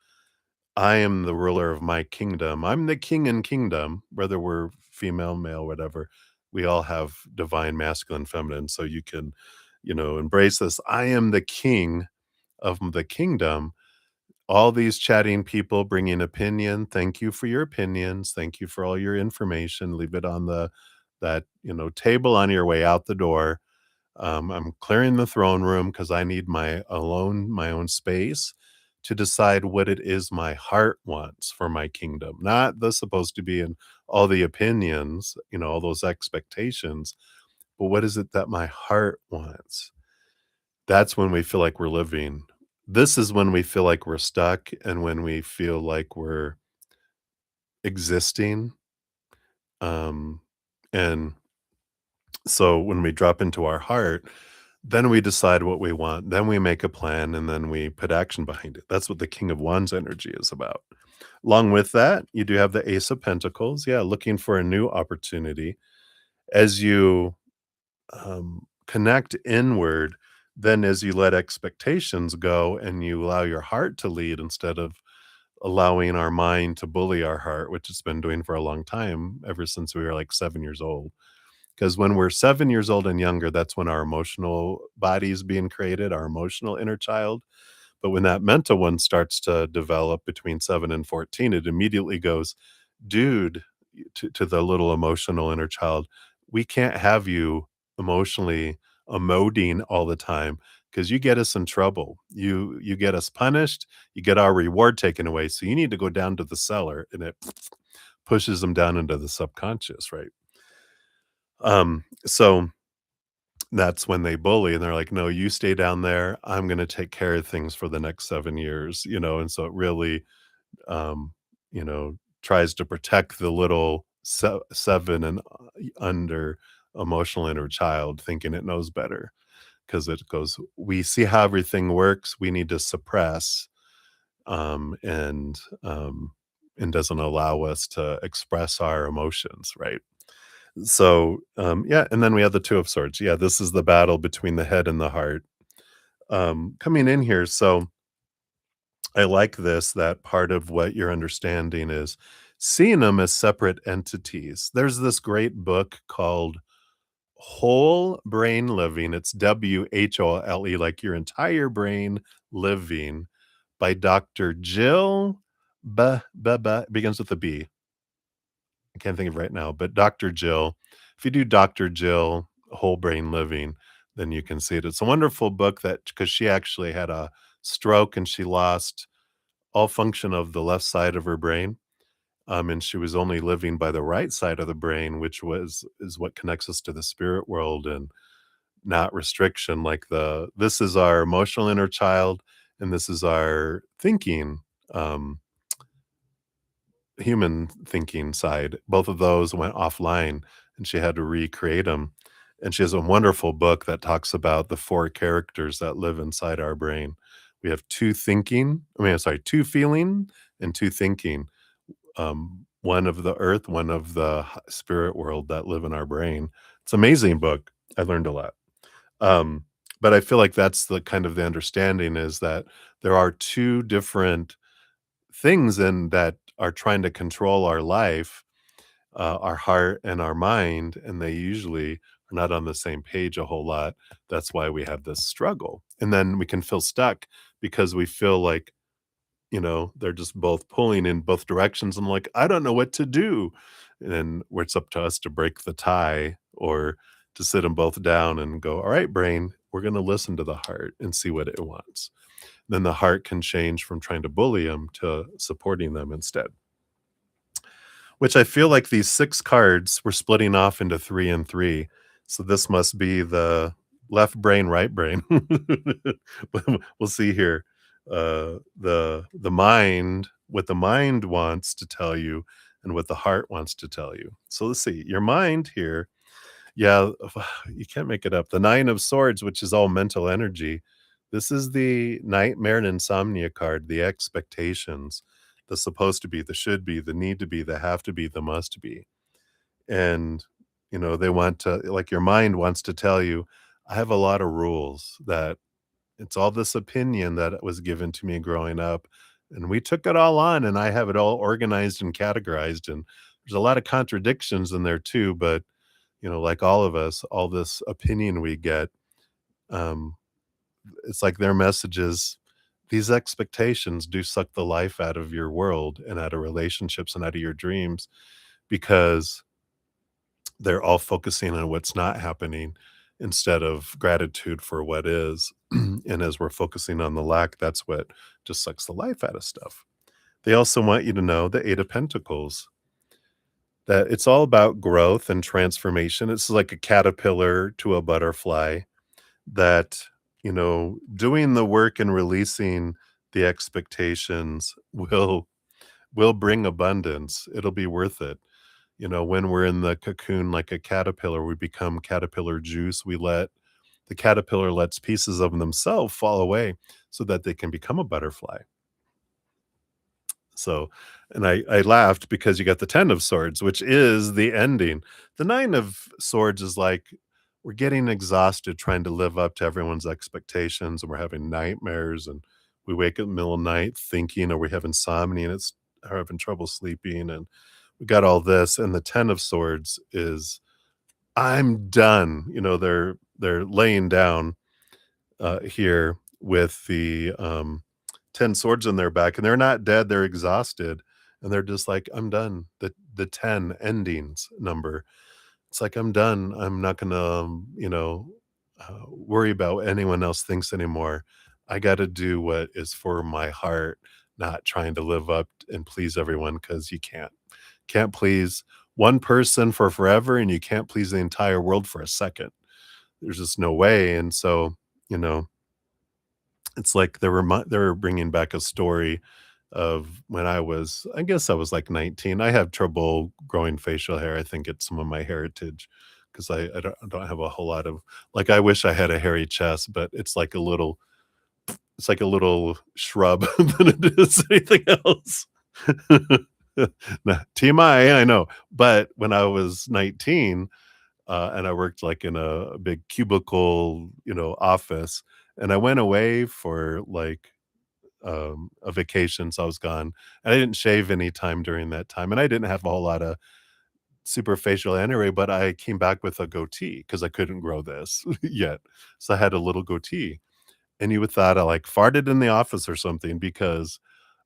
I am the ruler of my kingdom. I'm the king and kingdom, whether we're female, male, whatever. We all have divine masculine, feminine. So you can, embrace this. I am the king of the kingdom. All these chatting people bringing opinion. Thank you for your opinions. Thank you for all your information. Leave it on that table on your way out the door. I'm clearing the throne room because I need my own space to decide what it is my heart wants for my kingdom, not the supposed to be in all the opinions, all those expectations, but what is it that my heart wants? That's when we feel like we're living. This is when we feel like we're stuck and when we feel like we're existing. Um, and so when we drop into our heart, then we decide what we want, then we make a plan, and then we put action behind it. That's what the King of Wands energy is about. Along with that, you do have the Ace of Pentacles. Yeah, looking for a new opportunity. As you connect inward, then as you let expectations go and you allow your heart to lead instead of allowing our mind to bully our heart, which it's been doing for a long time, ever since we were like 7 years old. Because when we're 7 years old and younger, that's when our emotional body is being created, our emotional inner child. But when that mental one starts to develop between 7 and 14, it immediately goes, dude, to the little emotional inner child, we can't have you emotionally emoting all the time because you get us in trouble. You get us punished, you get our reward taken away. So you need to go down to the cellar, and it pushes them down into the subconscious, right? So that's when they bully and they're like, "No, you stay down there. I'm gonna take care of things for the next 7 years," and so it really, um, tries to protect the little 7 and under emotional inner child thinking it knows better because it goes, "We see how everything works, we need to suppress," um, and, um, and doesn't allow us to express our emotions, right? So, yeah, and then we have the 2 of Swords. Yeah, this is the battle between the head and the heart, coming in here. So I like this, that part of what you're understanding is seeing them as separate entities. There's this great book called Whole Brain Living. It's WHOLE, like your entire brain living, by Dr. Jill begins with a B. I can't think of it right now, but Dr. Jill. If you do Dr. Jill Whole Brain Living, then you can see it. It's a wonderful book that because she actually had a stroke and she lost all function of the left side of her brain. And she was only living by the right side of the brain, which is what connects us to the spirit world and not restriction. Like this is our emotional inner child, and this is our thinking, um, human thinking side. Both of those went offline, and she had to recreate them. And she has a wonderful book that talks about the 4 characters that live inside our brain. We have 2 thinking, I mean, sorry, 2 feeling and 2 thinking. One of the earth, one of the spirit world that live in our brain. It's an amazing book. I learned a lot. Um, but I feel like that's the kind of the understanding is that there are 2 different things in that are trying to control our life, our heart and our mind, and they usually are not on the same page a whole lot. That's why we have this struggle. And then we can feel stuck because we feel like, they're just both pulling in both directions. I'm like, I don't know what to do. And then where it's up to us to break the tie or to sit them both down and go, all right, brain, we're going to listen to the heart and see what it wants. Then the heart can change from trying to bully them to supporting them instead. Which I feel like these 6 cards were splitting off into 3 and 3. So this must be the left brain, right brain. But we'll see here. The mind, what the mind wants to tell you and what the heart wants to tell you. So let's see. Your mind here, yeah, you can't make it up. The 9 of Swords, which is all mental energy. This is the nightmare and insomnia card, the expectations, the supposed to be, the should be, the need to be, the have to be, the must be. And, they want to, like your mind wants to tell you, I have a lot of rules that it's all this opinion that was given to me growing up. And we took it all on, and I have it all organized and categorized. And there's a lot of contradictions in there too. But, like all of us, all this opinion we get, um, it's like their messages, these expectations do suck the life out of your world and out of relationships and out of your dreams because they're all focusing on what's not happening instead of gratitude for what is. And as we're focusing on the lack, that's what just sucks the life out of stuff. They also want you to know the 8 of Pentacles, that it's all about growth and transformation. It's like a caterpillar to a butterfly that, doing the work and releasing the expectations will bring abundance. It'll be worth it. When we're in the cocoon like a caterpillar, we become caterpillar juice. The caterpillar lets pieces of themselves fall away so that they can become a butterfly. So, and I laughed because you got the 10 of Swords, which is the ending. The 9 of Swords is like we're getting exhausted trying to live up to everyone's expectations, and we're having nightmares, and we wake up in the middle of the night thinking, or we have insomnia and it's are having trouble sleeping, and we got all this. And the 10 of Swords is I'm done. They're laying down here with the 10 swords in their back, and they're not dead, they're exhausted. and they're just like, "I'm done." The 10 endings number. It's like, "I'm done. I'm not gonna, worry about what anyone else thinks anymore. I gotta do what is for my heart, not trying to live up and please everyone because you can't. Can't please one person for forever, and you can't please the entire world for a second. There's just no way." And so, you know, it's like they were bringing back a story of when I guess I was like 19. I have trouble growing facial hair. I think it's some of my heritage because I don't have a whole lot of, like, I wish I had a hairy chest, but it's like a little shrub than it is anything else. Nah, TMI, I know. But when I was 19, and I worked like in a big cubicle, office, and I went away for like a vacation, so I was gone. And I didn't shave any time during that time, and I didn't have a whole lot of superficial anyway, but I came back with a goatee because I couldn't grow this yet. So I had a little goatee, and you would thought I like farted in the office or something because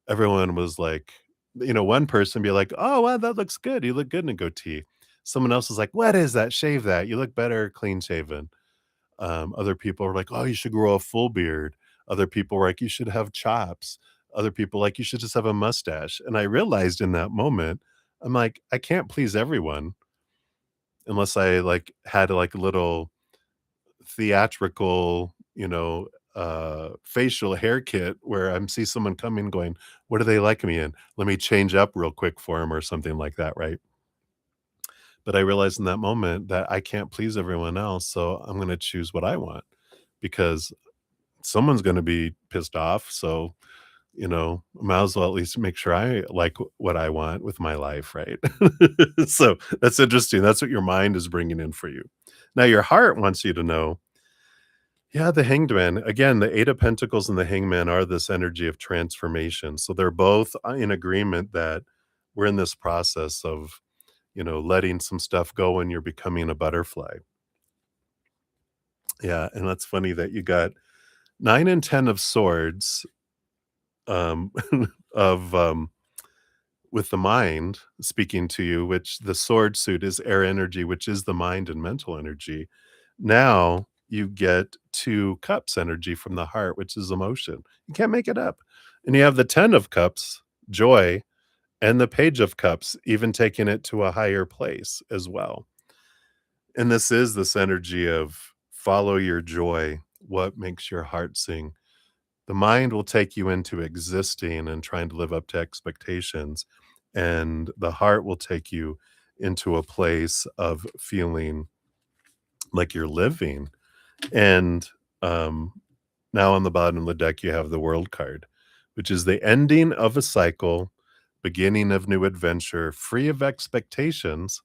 everyone was like, one person be like, "Oh, wow, that looks good. You look good in a goatee." Someone else was like, "What is that? Shave that. You look better clean shaven." Other people are like, "Oh, you should grow a full beard." Other people were like, "You should have chops." Other people like, "You should just have a mustache." And I realized in that moment, I'm like, I can't please everyone unless I like had like a little theatrical, facial hair kit where I'm see someone coming going, "What do they like me in? Let me change up real quick for them," or something like that, right? But I realized in that moment that I can't please everyone else, so I'm gonna choose what I want because someone's gonna be pissed off, so, might as well at least make sure I like what I want with my life, right? So, that's interesting, that's what your mind is bringing in for you. Now your heart wants you to know, yeah, the Hanged Man. Again, the Eight of Pentacles and the Hangman are this energy of transformation. So they're both in agreement that we're in this process of, letting some stuff go and you're becoming a butterfly. Yeah. And that's funny that you got 9 and 10 of swords, um, of, with the mind speaking to you, which the sword suit is air energy, which is the mind and mental energy. Now you get 2 cups energy from the heart, which is emotion. You can't make it up. And you have the 10 of cups, joy, and the page of cups, even taking it to a higher place as well. And this is this energy of follow your joy, what makes your heart sing. The mind will take you into existing and trying to live up to expectations, and the heart will take you into a place of feeling like you're living. And um, now on the bottom of the deck, you have the World card, which is the ending of a cycle, beginning of new adventure, free of expectations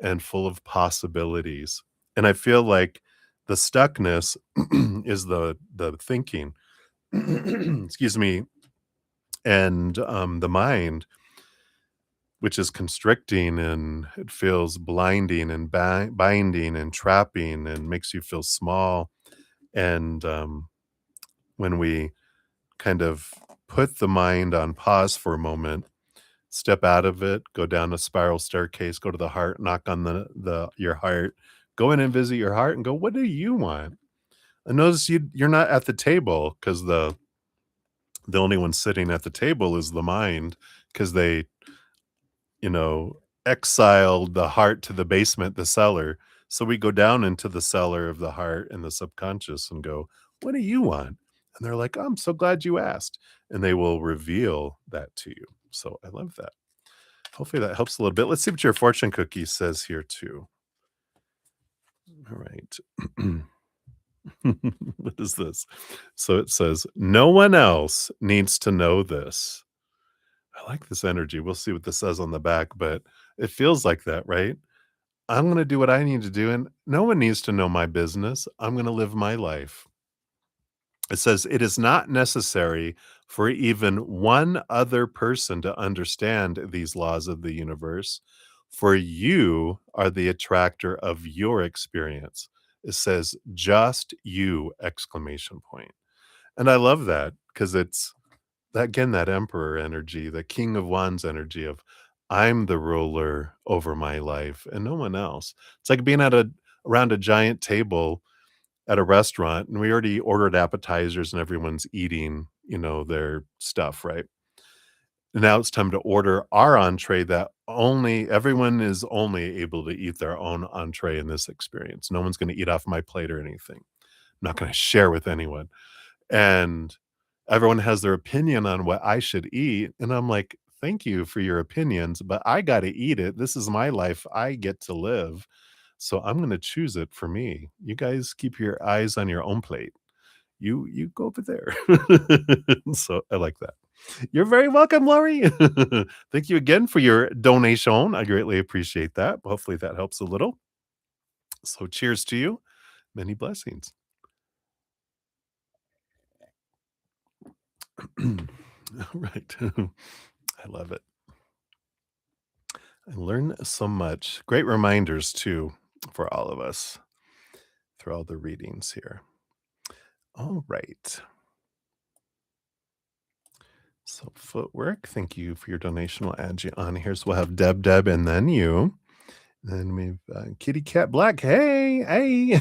and full of possibilities. And I feel like the stuckness is the thinking, excuse me, and the mind, which is constricting and it feels blinding and binding and trapping and makes you feel small. And when we kind of put the mind on pause for a moment, step out of it, go down a spiral staircase, go to the heart, knock on the your heart, go in and visit your heart and go, what do you want? And notice you're not at the table because the only one sitting at the table is the mind because they, exiled the heart to the basement, the cellar. So we go down into the cellar of the heart and the subconscious and go, what do you want? And they're like, oh, I'm so glad you asked. And they will reveal that to you. So I love that. Hopefully that helps a little bit. Let's see what your fortune cookie says here too. All right. What is this? So it says, no one else needs to know this. I like this energy. We'll see what this says on the back, but it feels like that, right? I'm going to do what I need to do, and no one needs to know my business. I'm going to live my life. It says, it is not necessary for even one other person to understand these laws of the universe, for you are the attractor of your experience. It says, just you, exclamation point. And I love that because it's that again, that emperor energy, the king of wands energy of I'm the ruler over my life and no one else. It's like being at a around a giant table at a restaurant and we already ordered appetizers and everyone's eating, their stuff, right? Now it's time to order our entree that only everyone is only able to eat their own entree in this experience. No one's gonna eat off my plate or anything. I'm not gonna share with anyone. And everyone has their opinion on what I should eat, and I'm like, "Thank you for your opinions, but I gotta eat it. This is my life I get to live, so I'm gonna choose it for me. You guys keep your eyes on your own plate. You go over there." So, I like that. You're very welcome, Lori. Thank you again for your donation. I greatly appreciate that. Hopefully, that helps a little. So cheers to you. Many blessings. Right. I love it. I learn so much. Great reminders too for all of us through all the readings here. All right. So footwork, thank you for your donation. We'll add you on here. So we'll have Deb, and then you. Then we've Kitty Cat Black. Hey, hey.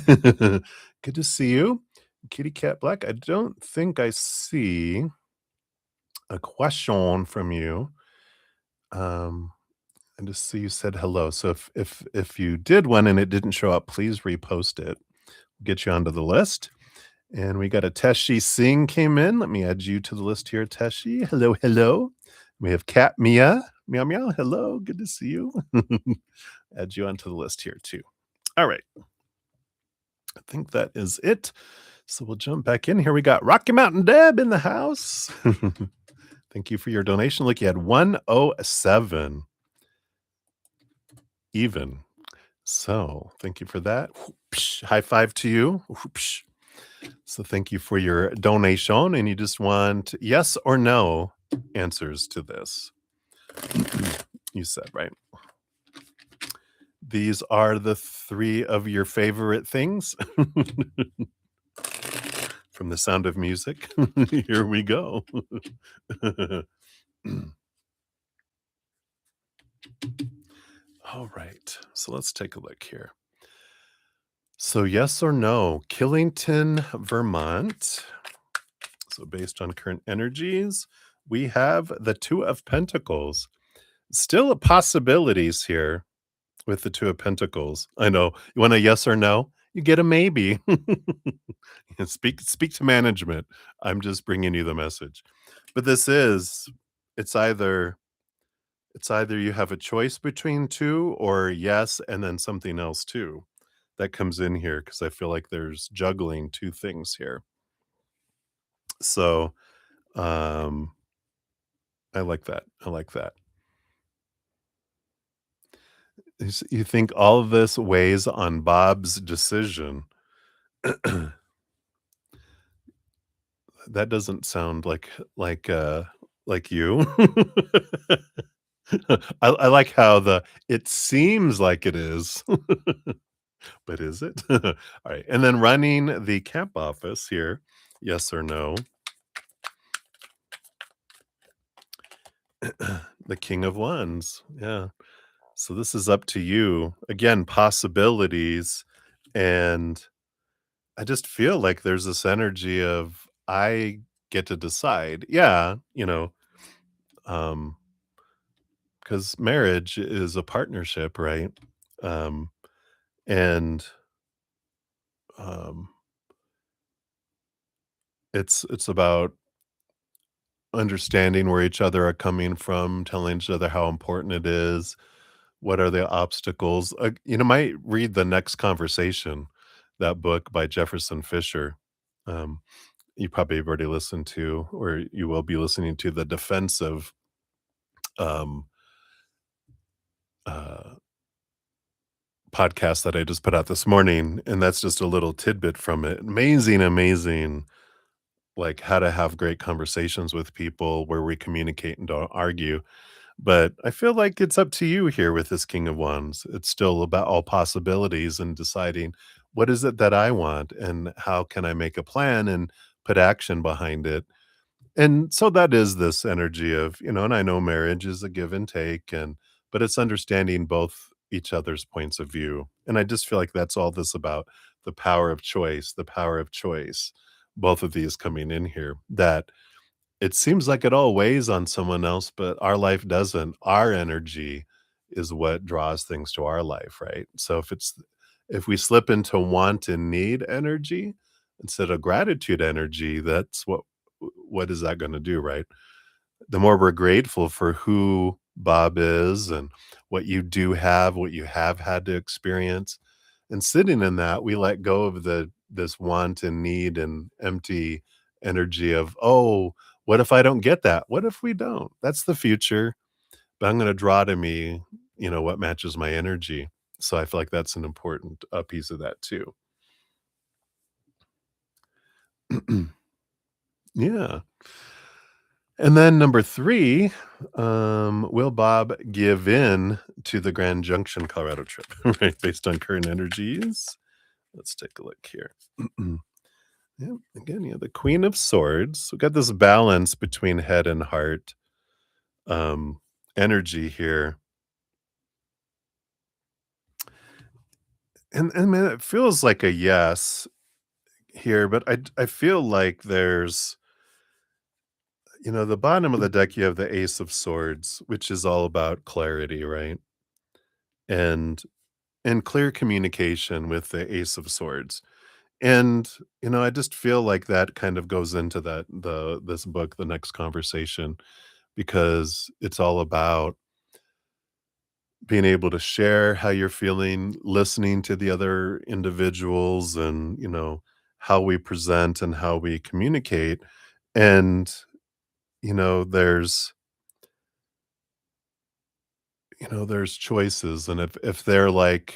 Good to see you. Kitty Cat Black. I don't think I see a question from you. And just see you said hello. So if you did one and it didn't show up, please repost it. Get you onto the list. And we got a Teshi Singh came in. Let me add you to the list here, Teshi. Hello, hello. We have Cat Mia. Meow meow. Hello. Good to see you. Add you onto the list here too. All right. I think that is it. So we'll jump back in here. We got Rocky Mountain Deb in the house. Thank you for your donation. Look, you had 107 even. So thank you for that. Whoopsh. High five to you. Whoopsh. So thank you for your donation. And you just want yes or no answers to this. You said, right? These are the three of your favorite things from The Sound of Music. Here we go. All right. So let's take a look here. So, yes or no, Killington, Vermont. So, based on current energies, we have the Two of Pentacles. Still possibilities here with the Two of Pentacles. I know. You want a yes or no? You get a maybe. Speak to management. I'm just bringing you the message. But it's either you have a choice between two or yes and then something else too that comes in here because I feel like there's juggling two things here. So, I like that. I like that. You think all of this weighs on Bob's decision. That doesn't sound like you. I like how it seems like it is, but is it? All right, and then running the camp office here, yes or no? The King of Wands, yeah. So this is up to you. Again, possibilities, and I just feel like there's this energy of I get to decide. Yeah, um, because marriage is a partnership, right? Um, and um, it's about understanding where each other are coming from, telling each other how important it is. What are the obstacles? Might read the next conversation, that book by Jefferson Fisher. Um, you probably have already listened to, or you will be listening to the defensive um, uh, podcast that I just put out this morning, and that's just a little tidbit from it. Amazing, amazing, like how to have great conversations with people where we communicate and don't argue. But I feel like it's up to you here with this King of Wands. It's still about all possibilities and deciding what is it that I want and how can I make a plan and put action behind it. And so that is this energy of, and I know marriage is a give and take, but it's understanding both each other's points of view. And I just feel like that's all this about, the power of choice, both of these coming in here, that it seems like it all weighs on someone else, but our life doesn't. Our energy is what draws things to our life, right? So if we slip into want and need energy instead of gratitude energy, that's what is that going to do, right? The more we're grateful for who Bob is and what you do have, what you have had to experience, and sitting in that, we let go of this want and need and empty energy of, oh, what if I don't get that? What if we don't? That's the future, but I'm going to draw to me, what matches my energy. So I feel like that's an important piece of that too. Yeah. And then number 3, will Bob give in to the Grand Junction, Colorado trip, right, based on current energies? Let's take a look here. Yeah, again, the Queen of Swords. We got this balance between head and heart, um, energy here. And man, it feels like a yes here, but I feel like there's, the bottom of the deck, you have the Ace of Swords, which is all about clarity, right? And clear communication with the Ace of Swords. And, I just feel like that kind of goes into this book, The Next Conversation, because it's all about being able to share how you're feeling, listening to the other individuals and, how we present and how we communicate. And, there's there's choices. And if they're like,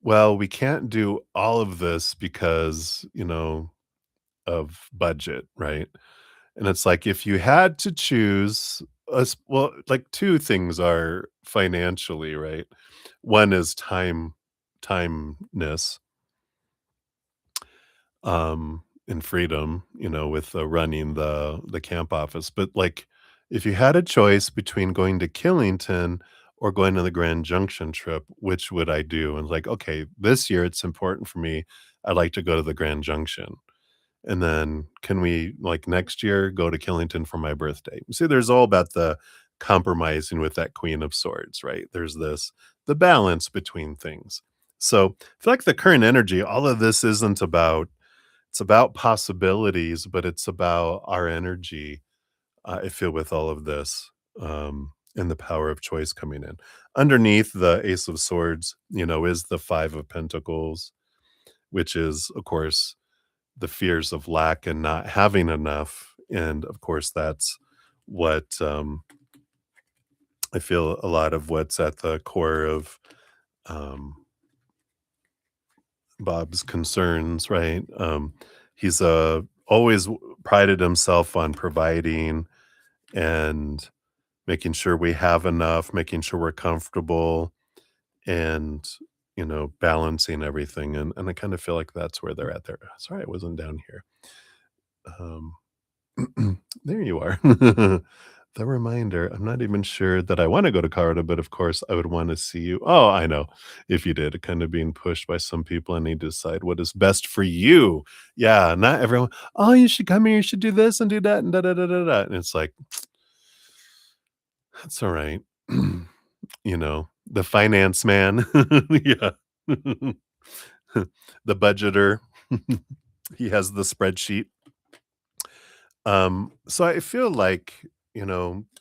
well, we can't do all of this because, of budget, right? And it's like if you had to choose us, well, like 2 things are financially, right? One is timeness, and freedom, with, running the camp office, but, like, if you had a choice between going to Killington or going to the Grand Junction trip, which would I do? And like, okay, this year it's important for me, I'd like to go to the Grand Junction. And then can we, like, next year go to Killington for my birthday? See, there's all about the compromising with that Queen of Swords, right? There's the balance between things. So I feel like the current energy, all of this isn't about, it's about possibilities, but it's about our energy, I feel, with all of this, and the power of choice coming in. Underneath the Ace of Swords, is the Five of Pentacles, which is, of course, the fears of lack and not having enough. And of course, that's what, I feel a lot of what's at the core of, um, Bob's concerns, right? He's always prided himself on providing and making sure we have enough, making sure we're comfortable, and balancing everything. And I kind of feel like that's where they're at there. Sorry, I wasn't down here. Um, there you are. The reminder. I'm not even sure that I want to go to Colorado, but of course I would want to see you. Oh, I know. If you did, kind of being pushed by some people, I need to decide what is best for you. Yeah, not everyone. Oh, you should come here. You should do this and do that and da da da da da. And it's like, that's all right. The finance man. Yeah. The budgeter. He has the spreadsheet. So I feel like,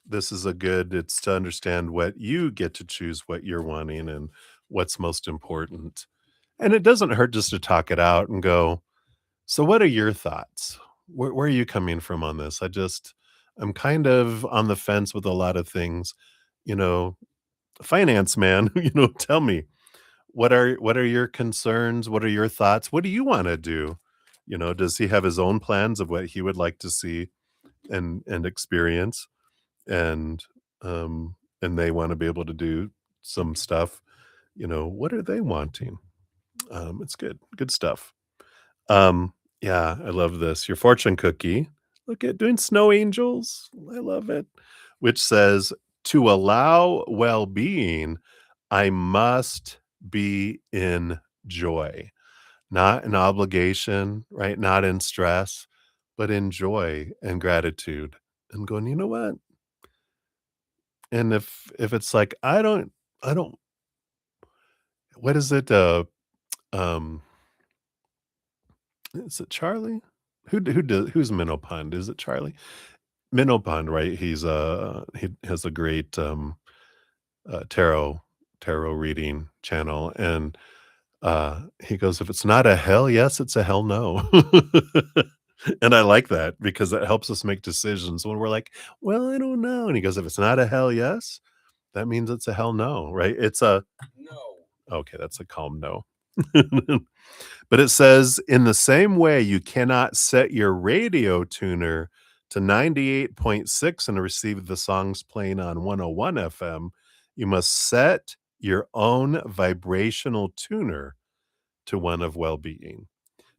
this is a good, it's to understand what you get to choose what you're wanting and what's most important. And it doesn't hurt just to talk it out and go, so what are your thoughts? Where are you coming from on this? I'm kind of on the fence with a lot of things, you know, finance man, tell me, what are your concerns? What are your thoughts? What do you want to do? Does he have his own plans of what he would like to see and experience? And and they want to be able to do some stuff. What are they wanting? It's good stuff. Yeah, I love this. Your fortune cookie. Look at doing snow angels. I love it. Which says, to allow well being, I must be in joy, not an obligation, right? Not in stress, but in joy and gratitude. And going, you know what? And if it's like, I don't, what is it? Um, is it Charlie? Who's Minnow Pond? Is it Charlie? Minnow Pond, right? He has a great tarot reading channel, and he goes, "If it's not a hell yes, it's a hell no." And I like that because it helps us make decisions when we're like, "Well, I don't know." And he goes, "If it's not a hell yes, that means it's a hell no," right? It's a no. Okay, that's a calm no. But it says, in the same way, you cannot set your radio tuner to 98.6 and receive the songs playing on 101 FM. You must set your own vibrational tuner to one of well being.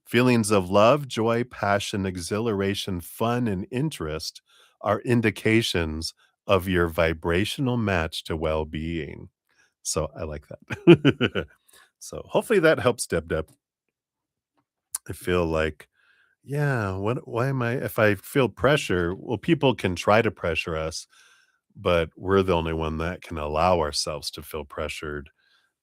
Feelings of love, joy, passion, exhilaration, fun, and interest are indications of your vibrational match to well being. So I like that. So hopefully that helps, Deb. I feel like, yeah, what why am I if I feel pressure, well, people can try to pressure us, but we're the only one that can allow ourselves to feel pressured,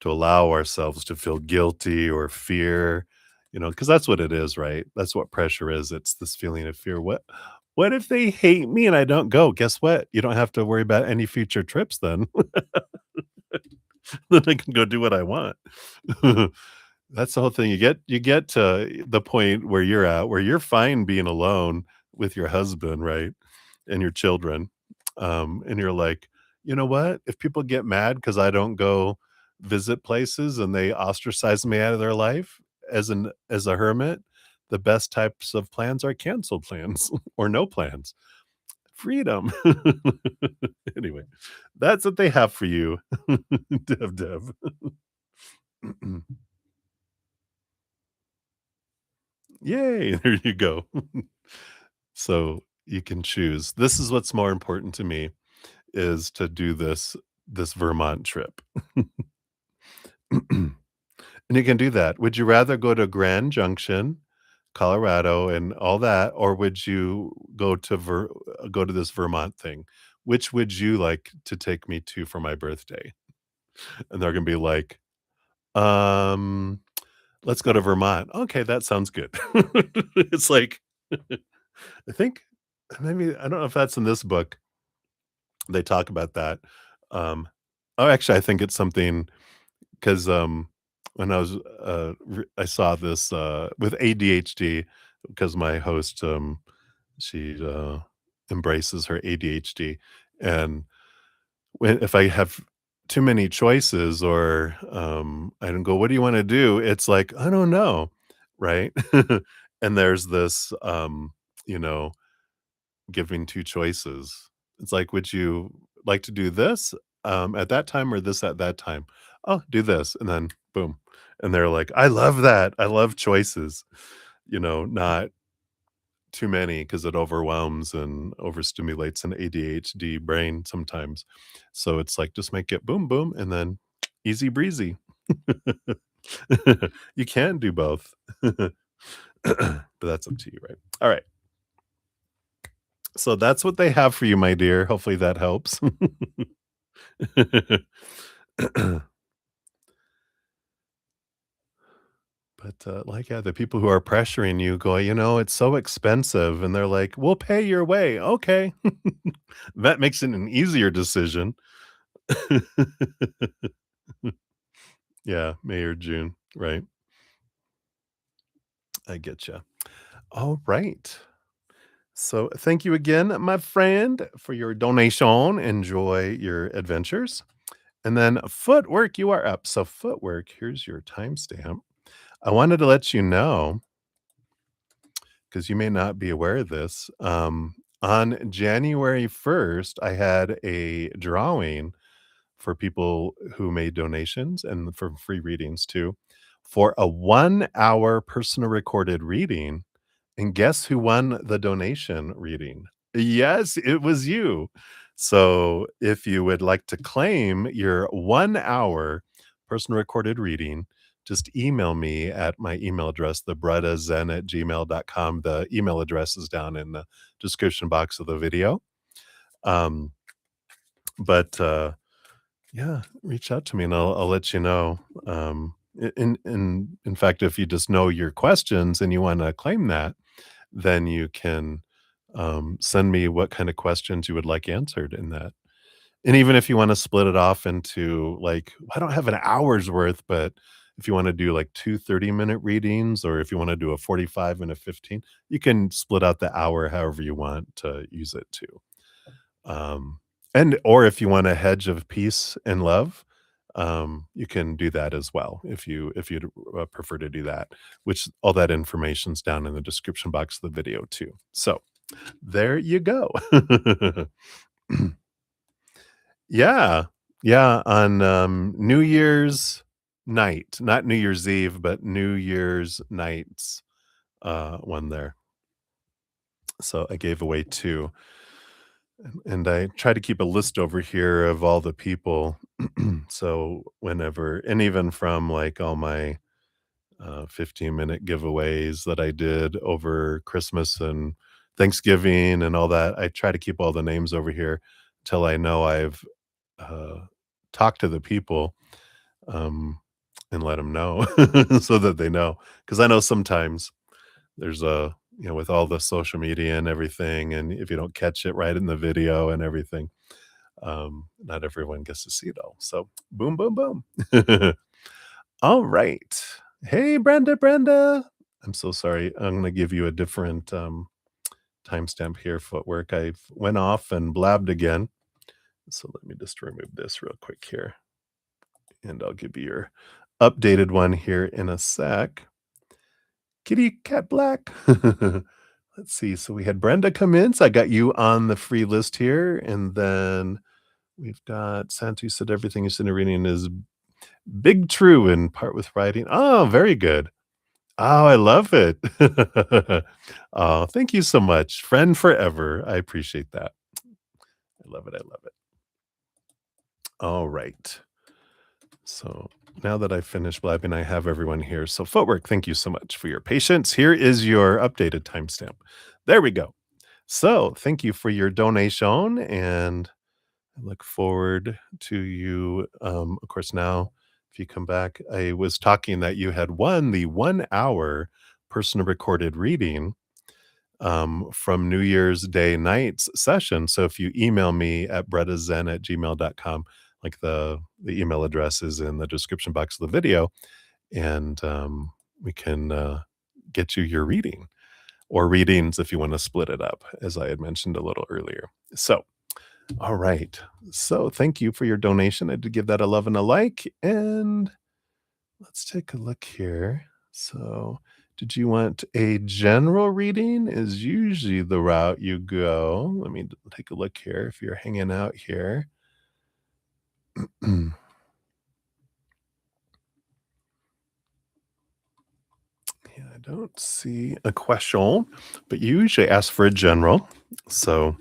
to allow ourselves to feel guilty or fear, because that's what it is, right? That's what pressure is. It's this feeling of fear. What if they hate me and I don't go? Guess what? You don't have to worry about any future trips then. Then I can go do what I want. That's the whole thing. You get to the point where you're at, where you're fine being alone with your husband, right, and your children, and you're like, "You know what? If people get mad because I don't go visit places and they ostracize me out of their life as a hermit, the best types of plans are canceled plans or no plans. Freedom." Anyway, that's what they have for you, Deb. Yay, there you go. So, you can choose. This is what's more important to me, is to do this Vermont trip. And you can do that. Would you rather go to Grand Junction, Colorado, and all that, or would you go to this Vermont thing? Which would you like to take me to for my birthday? And they're gonna be like, "Um, let's go to Vermont." "Okay, that sounds good." It's like I think maybe I don't know if that's in this book, they talk about that. Um, oh, actually, I think it's something 'cause, when I was, I saw this, with ADHD, because my host, she, embraces her ADHD, and if I have too many choices or, I don't go, "What do you wanna do?" It's like, "I don't know," right? And there's this, you know, giving 2 choices. It's like, "Would you like to do this, at that time or this at that time?" "Oh, do this," and then boom. And they're like, "I love that. I love choices." Not too many because it overwhelms and overstimulates an ADHD brain sometimes. So it's like, just make it boom, boom, and then easy breezy. You can do both. But that's up to you, right? Alright. So that's what they have for you, my dear. Hopefully that helps. But, like, yeah, the people who are pressuring you go, "It's so expensive," and they're like, "We'll pay your way." "Okay." That makes it an easier decision. Yeah, May or June, right. I get you. All right. So, thank you again, my friend, for your donation. Enjoy your adventures. And then footwork, you are up. So, footwork, here's your timestamp. I wanted to let you know, because you may not be aware of this. On January 1st, I had a drawing for people who made donations and for free readings too, for a 1 hour personal recorded reading And guess who won the donation reading? Yes, it was you. So if you would like to claim your 1 hour personal recorded reading, just email me at my email address, thebrettazen@gmail.com. The email address is down in the description box of the video. Um, but yeah, reach out to me and I'll let you know. In fact, if you just know your questions and you want to claim that, then you can send me what kind of questions you would like answered in that. And even if you want to split it off into like, I don't have an hour's worth, but if you want to do like 2 30-minute readings, or if you want to do a 45 and a 15, you can split out the hour however you want to use it to. Um, and or if you want a hedge of peace and love, you can do that as well if you'd prefer to do that, which all that information's down in the description box of the video too. So there you go. Yeah. Yeah, on, New Year's night, not New Year's Eve, but New Year's night's, one there. So I gave away 2, and I try to keep a list over here of all the people. So whenever and even from, like, all my, 15-minute giveaways that I did over Christmas and Thanksgiving and all that, I try to keep all the names over here till I know I've, uh, talked to the people, um, and let them know so that they know. Because I know sometimes there's a with all the social media and everything, and if you don't catch it right in the video and everything, not everyone gets to see it all. So boom, boom, boom. All right. Hey, Brenda. I'm so sorry. I'm gonna give you a different, timestamp here, footwork. I've went off and blabbed again. So let me just remove this real quick here, and I'll give you your updated one here in a sec. Kitty Cat Black. Let's see. So we had Brenda come in. So I got you on the free list here. And then we've got Santu said everything is in a reading is big true and part with writing. Oh, very good. Oh, I love it. Oh, thank you so much. Friend forever. I appreciate that. I love it. I love it. All right. So now that I've finished blabbing, I have everyone here. So, Footwork, thank you so much for your patience. Here is your updated timestamp. There we go. So, thank you for your donation, and I look forward to you. Of course, now if you come back, I was talking that you had won the 1 hour personal recorded reading from New Year's Day night's session. So if you email me at brettazen@gmail.com, like the email address is in the description box of the video, and we can get you your reading or readings if you want to split it up, as I had mentioned a little earlier. So, all right. So thank you for your donation. I did give that a love and a like. And let's take a look here. So, did you want a general reading? Is usually the route you go. Let me take a look here if you're hanging out here. Yeah, I don't see a question, but you usually ask for a general. So,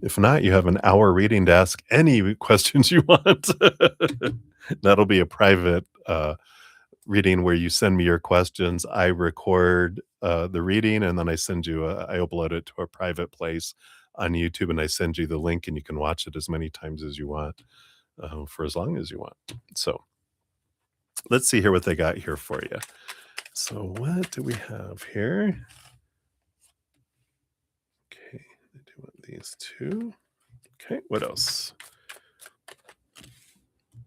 if not, you have an hour reading to ask any questions you want. That'll be a private reading where you send me your questions. I record the reading and then I upload it to a private place on YouTube and I send you the link and you can watch it as many times as you want for as long as you want. So let's see here what they got here for you. So what do we have here? Okay, I do want these two. Okay, what else?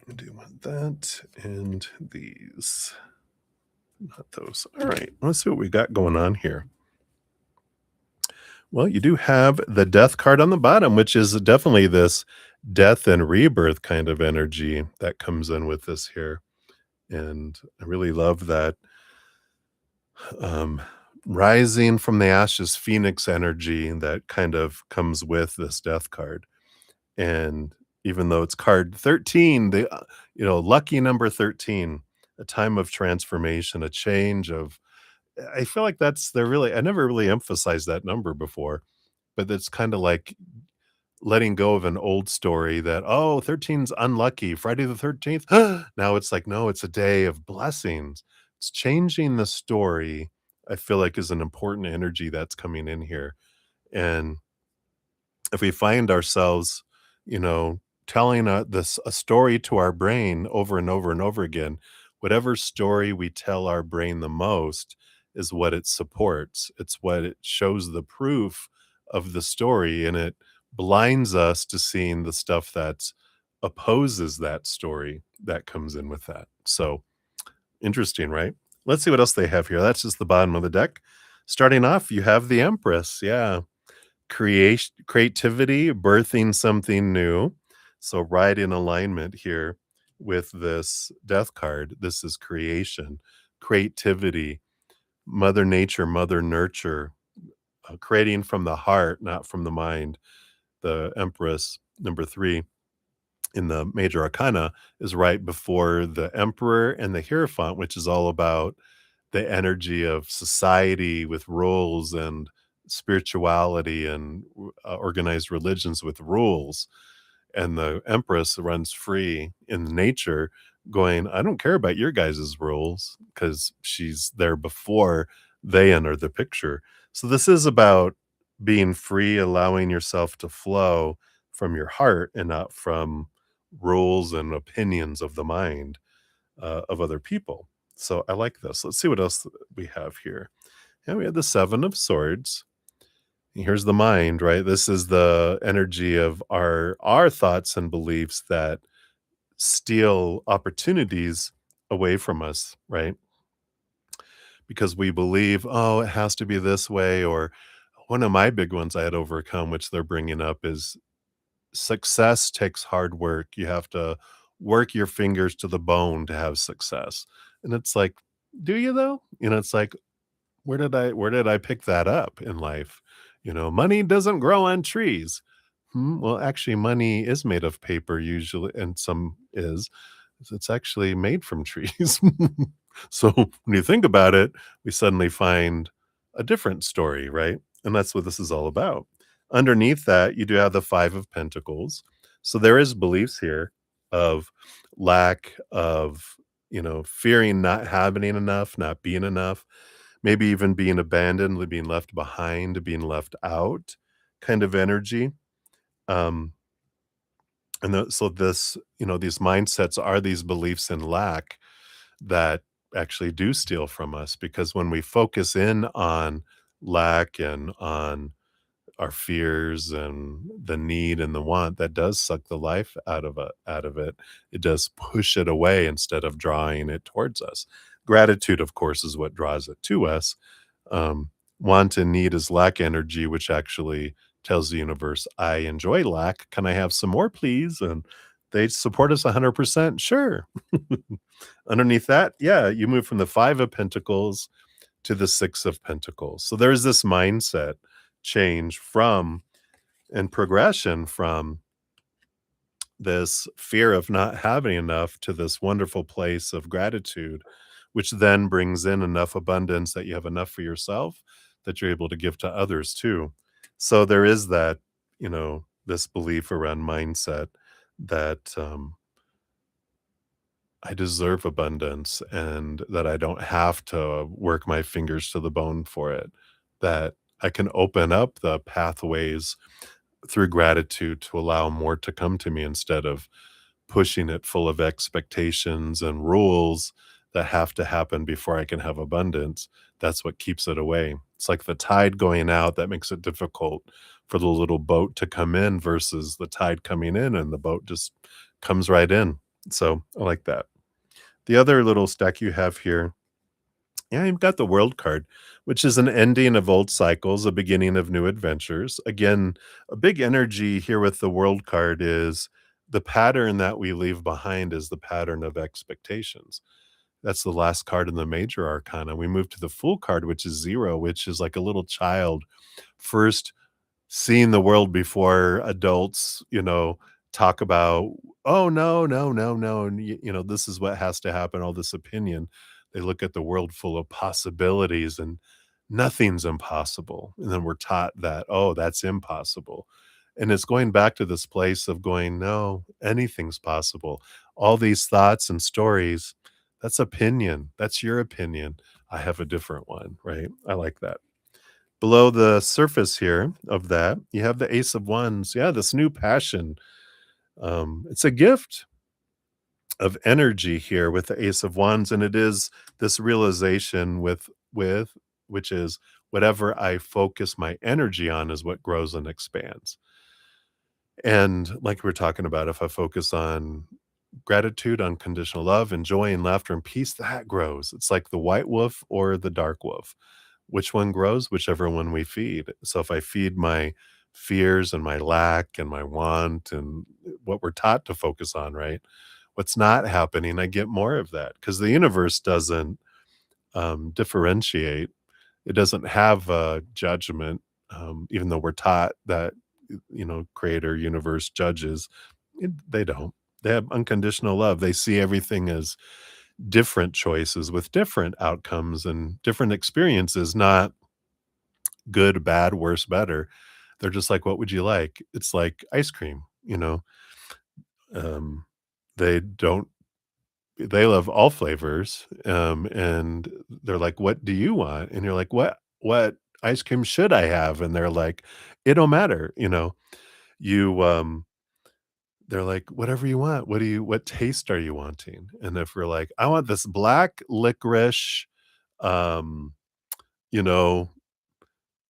I do want that and these. Not those. All right, let's see what we got going on here. Well, you do have the death card on the bottom, which is definitely this death and rebirth kind of energy that comes in with this here. And I really love that um, rising from the ashes phoenix energy that kind of comes with this death card. And even though it's card 13, lucky number 13, a time of transformation, a change of I feel like they're really I never really emphasized that number before, but it's kinda like letting go of an old story that, "Oh, 13's unlucky, Friday the 13th." Now it's like, no, it's a day of blessings. It's changing the story, I feel like is an important energy that's coming in here, and if we find ourselves, you know, telling a story to our brain over and over and over again, whatever story we tell our brain the most is what it supports. It's what it shows the proof of the story, and it blinds us to seeing the stuff that opposes that story that comes in with that. So interesting, right? Let's see what else they have here. That's just the bottom of the deck. Starting off, you have the Empress. Yeah, creativity, birthing something new. So right in alignment here with this death card, this is creation, creativity, mother nature, mother nurture, creating from the heart, not from the mind. The Empress, number 3 in the major arcana, is right before the Emperor and the Hierophant, which is all about the energy of society with rules and spirituality and organized religions with rules. And the Empress runs free in nature, going, I don't care about your guys' rules because she's there before they enter the picture. So this is about being free, allowing yourself to flow from your heart and not from rules and opinions of the mind of other people. So I like this. Let's see what else we have here. Yeah, we have the Seven of Swords. Here's the mind, right? This is the energy of our thoughts and beliefs that steal opportunities away from us, right? Because we believe, oh, it has to be this way. Or one of my big ones I had overcome, which they're bringing up, is success takes hard work. You have to work your fingers to the bone to have success. And it's like, do you though? It's like, where did I pick that up in life? Money doesn't grow on trees. Well, actually, money is made of paper usually, and some is. It's actually made from trees. So when you think about it, we suddenly find a different story, right? And that's what this is all about. Underneath that, you do have the Five of Pentacles. So there is beliefs here of lack of, fearing not having enough, not being enough, maybe even being abandoned, being left behind, being left out kind of energy. Um, so this, these mindsets are these beliefs in lack that actually do steal from us because when we focus in on lack and on our fears and the need and the want, that does suck the life out of it. It does push it away instead of drawing it towards us. Gratitude, of course, is what draws it to us. um, Want and need is lack energy, which actually tells the universe, I enjoy lack. Can I have some more, please? And they support us 100%. Sure. Underneath that, yeah, you move from the Five of Pentacles to the Six of Pentacles. So there's this mindset change from and progression from this fear of not having enough to this wonderful place of gratitude, which then brings in enough abundance that you have enough for yourself that you're able to give to others too. So there is that, this belief around mindset that I deserve abundance and that I don't have to work my fingers to the bone for it, that I can open up the pathways through gratitude to allow more to come to me instead of pushing it full of expectations and rules that have to happen before I can have abundance. That's what keeps it away. It's like the tide going out that makes it difficult for the little boat to come in versus the tide coming in and the boat just comes right in. So I like that. The other little stack you have here, yeah, you've got the World card, which is an ending of old cycles, a beginning of new adventures. Again, a big energy here with the World card is the pattern that we leave behind is the pattern of expectations. That's the last card in the major arcana. We move to the Fool card, which is 0, which is like a little child first seeing the world before adults, talk about, oh, no, no, no, no, and this is what has to happen, all this opinion. They look at the world full of possibilities and nothing's impossible. And then we're taught that, oh, that's impossible. And it's going back to this place of going, no, anything's possible. All these thoughts and stories, that's opinion. That's your opinion. I have a different one, right? I like that. Below the surface here of that, you have the Ace of Wands. Yeah, this new passion. It's a gift of energy here with the Ace of Wands, and it is this realization with which is whatever I focus my energy on is what grows and expands. And like we are talking about, if I focus on gratitude, unconditional love, and joy and laughter and peace, that grows. It's like the white wolf or the dark wolf. Which one grows? Whichever one we feed. So if I feed my fears and my lack and my want and what we're taught to focus on, right? What's not happening, I get more of that because the universe doesn't differentiate. It doesn't have a judgment, even though we're taught that, creator, universe judges. They don't. They have unconditional love. They see everything as different choices with different outcomes and different experiences, not good, bad, worse, better. They're just like, what would you like? It's like ice cream, Um, they don't they love all flavors, and they're like, "What do you want?" And you're like, "What ice cream should I have?" And they're like, "It don't matter," You, they're like, "Whatever you want. What taste are you wanting?" And if we're like, "I want this black licorice, um, you know,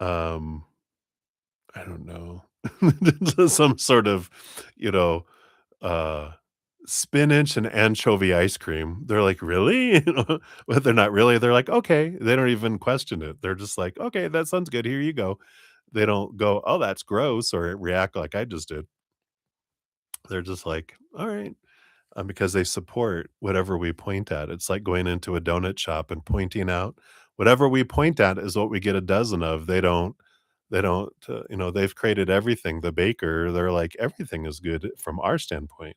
um, I don't know, some sort of, you know, uh, spinach and anchovy ice cream." They're like, "Really?" But they're not really. They're like, "Okay." They don't even question it. They're just like, "Okay, that sounds good. Here you go." They don't go, "Oh, that's gross," or react like I just did. They're just like, "Alright." Because they support whatever we point at. It's like going into a donut shop and pointing out whatever we point at is what we get a dozen of. They don't, they've created everything. The baker, they're like, everything is good from our standpoint,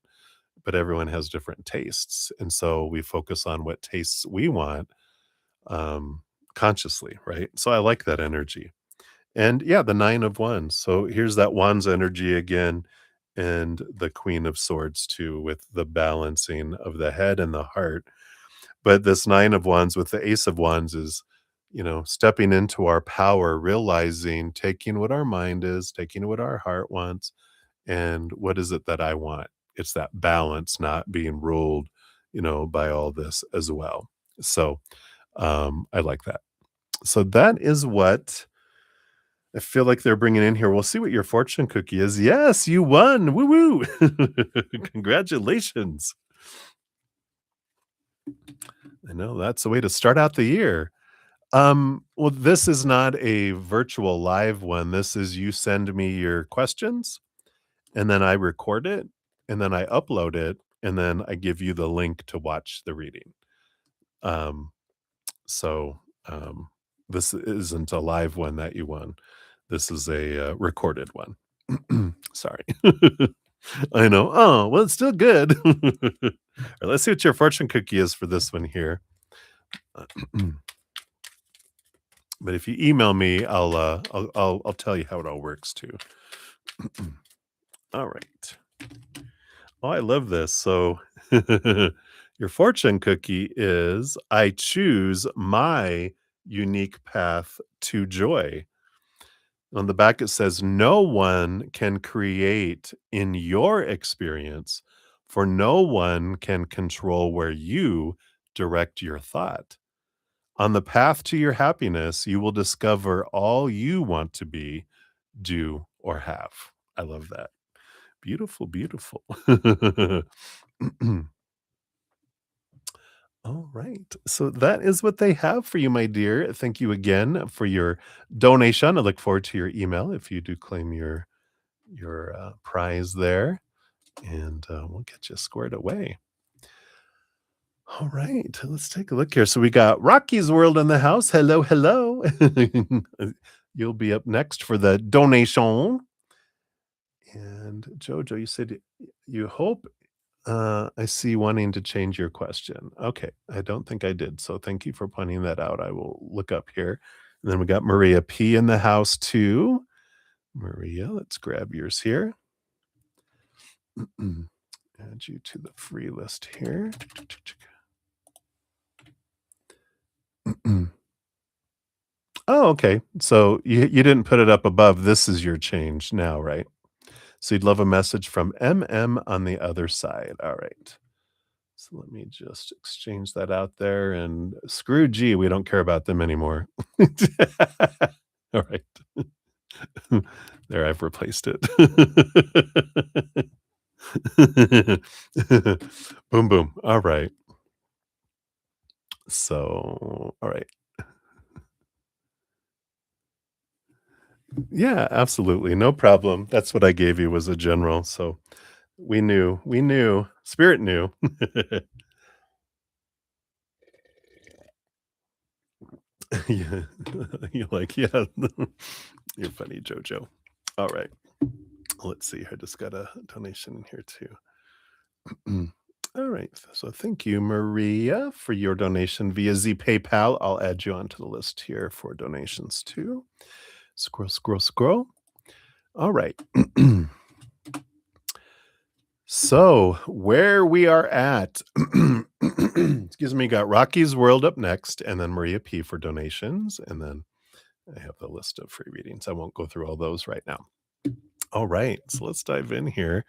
but everyone has different tastes. And so we focus on what tastes we want um, consciously, right? So I like that energy. And yeah, the 9 of Wands. So here's that Wands energy again, and the Queen of Swords too, with the balancing of the head and the heart. But this 9 of Wands with the Ace of Wands is, stepping into our power, realizing, taking what our mind is, taking what our heart wants, and what is it that I want? It's that balance, not being ruled, by all this as well. So I like that. So that is what I feel like they're bringing in here. We'll see what your fortune cookie is. Yes, you won. Woo woo. Congratulations. I know that's the way to start out the year. Well, this is not a virtual live one. This is you send me your questions and then I record it and then I upload it and then I give you the link to watch the reading. Um, so this isn't a live one that you won. This is a recorded one. Sorry. I know. Oh, well, it's still good. Let's see what your fortune cookie is for this one here. But if you email me, I'll tell you how it all works too. All right. Oh, I love this. So your fortune cookie is I choose my unique path to joy. On the back, it says, no one can create in your experience, for no one can control where you direct your thought. On the path to your happiness, you will discover all you want to be, do, or have. I love that. Beautiful, beautiful. All right. So that is what they have for you, my dear. Thank you again for your donation. I look forward to your email if you do claim your prize there, and we'll get you squared away. All right, let's take a look here. So we got Rocky's World in the house. Hello, hello. You'll be up next for the donation. And Jojo, you said you hope I see wanting to change your question. Okay, I don't think I did, so thank you for pointing that out. I will look up here. And then we got Maria P in the house too. Maria, let's grab yours here. Add you to the free list here. Oh, okay. So you didn't put it up above. This is your change now, right? So you'd love a message from MM on the other side. All right. So let me just exchange that out there and screw G. We don't care about them anymore. All right. There, I've replaced it. Boom, boom. All right. So, all right. Yeah, absolutely. No problem. That's what I gave you was a general. So we knew, spirit knew. Yeah. You're like, yeah, you're funny, Jojo. All right. Let's see. I just got a donation in here too. All right. So thank you, Maria, for your donation via Z PayPal. I'll add you onto the list here for donations too. Scroll, scroll, scroll. All right. So, where we are at, excuse me, got Rocky's World up next, and then Maria P for donations, and then I have the list of free readings. I won't go through all those right now. All right, so let's dive in here.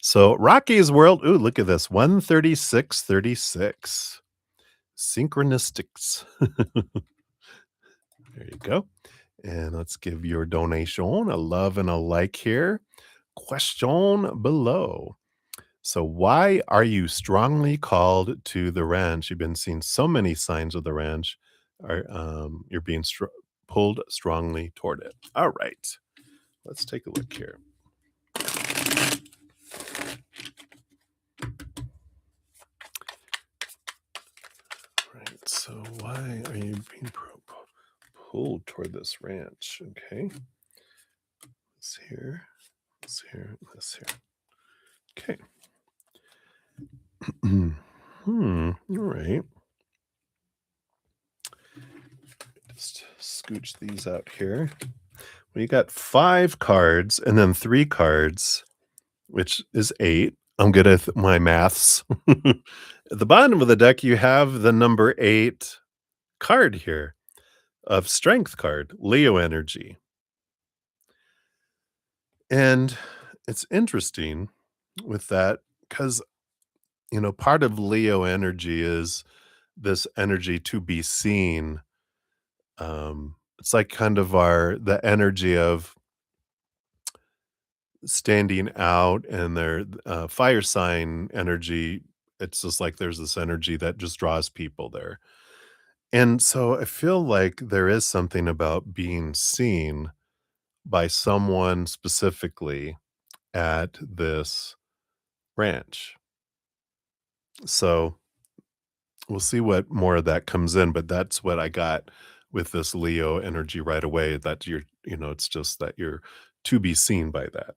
So, Rocky's World, ooh, look at this 13636. Synchronistics. There you go. And let's give your donation a love and a like here. Question below. So, why are you strongly called to the ranch? You've been seeing so many signs of the ranch. You're being pulled strongly toward it. All right, let's take a look here. Right. So, why are you being pulled toward this ranch? Okay. This here. This here. This here. Okay. All right. Just scooch these out here. Well, you got 5 cards and then 3 cards, which is 8. I'm good at my maths. At the bottom of the deck, you have the number 8 card here of strength card, Leo energy. And it's interesting with that because, part of Leo energy is this energy to be seen. It's like kind of the energy of standing out and their fire sign energy. It's just like there's this energy that just draws people there. And so I feel like there is something about being seen by someone specifically at this ranch. So we'll see what more of that comes in, but that's what I got with this Leo energy right away, that it's just that you're to be seen by that.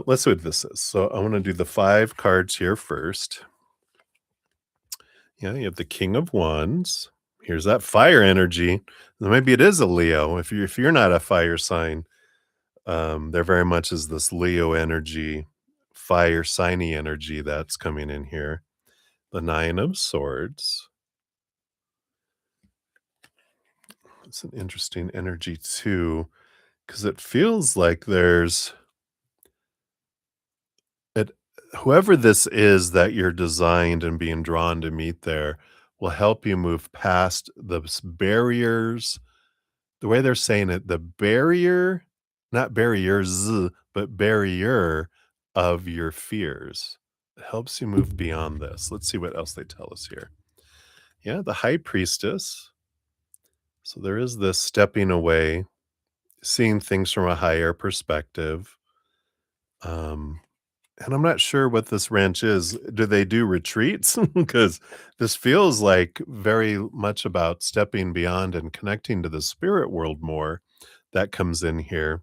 Let's see what this is. So I want to do the 5 cards here first. Yeah, you have the King of Wands. Here's that fire energy. Maybe it is a Leo. If you're not a fire sign, there very much is this Leo energy, fire signy energy that's coming in here. The 9 of Swords. It's an interesting energy too, because it feels like there's it whoever this is that you're designed and being drawn to meet there will help you move past those barriers. The way they're saying it, the barrier, not barriers, but barrier of your fears. It helps you move beyond this. Let's see what else they tell us here. Yeah, the High Priestess. So there is this stepping away, seeing things from a higher perspective. Um, and I'm not sure what this ranch is. Do they do retreats? Because this feels like very much about stepping beyond and connecting to the spirit world more. That comes in here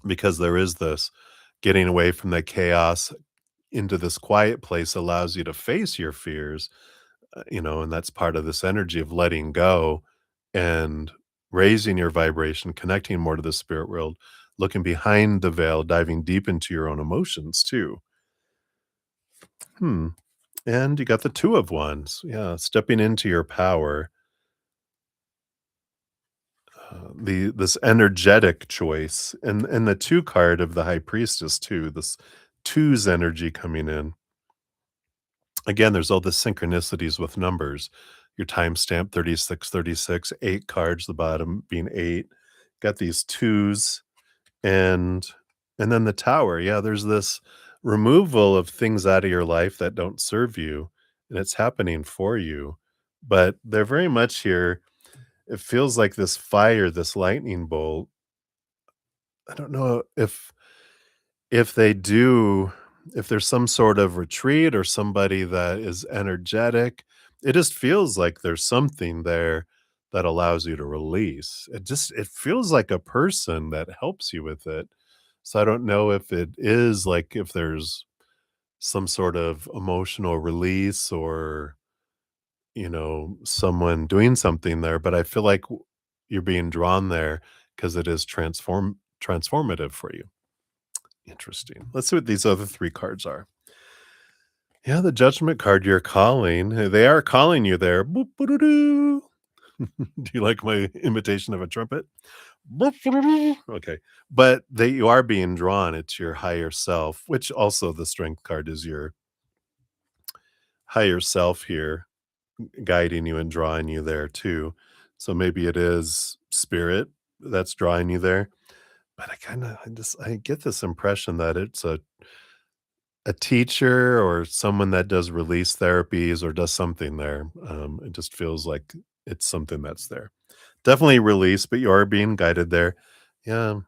because there is this getting away from the chaos, into this quiet place allows you to face your fears, and that's part of this energy of letting go and raising your vibration, connecting more to the spirit world, looking behind the veil, diving deep into your own emotions too. Hmm. And you got the Two of Wands. Yeah, stepping into your power. The this energetic choice, and the two card of the High Priestess too. This two's energy coming in. Again, there's all the synchronicities with numbers. Your timestamp 3636, 8 cards, the bottom being 8. Got these twos and and then the Tower. Yeah, there's this removal of things out of your life that don't serve you, and it's happening for you. But they're very much here. It feels like this fire, this lightning bolt. I don't know if they do if there's some sort of retreat or somebody that is energetic, it just feels like there's something there that allows you to release. It feels like a person that helps you with it. So I don't know if it is like if there's some sort of emotional release or, someone doing something there, but I feel like you're being drawn there because it is transformative for you. Interesting. Let's see what these other 3 cards are. Yeah, the Judgment card, you're calling. They are calling you there. Boop, doo. Do you like my imitation of a trumpet? Boop, doo. Okay. But you are being drawn. It's your higher self, which also the Strength card is your higher self here, guiding you and drawing you there too. So maybe it is spirit that's drawing you there. But I get this impression that it's a teacher or someone that does release therapies or does something there. It just feels like it's something that's there. Definitely release, but you are being guided there. Yeah.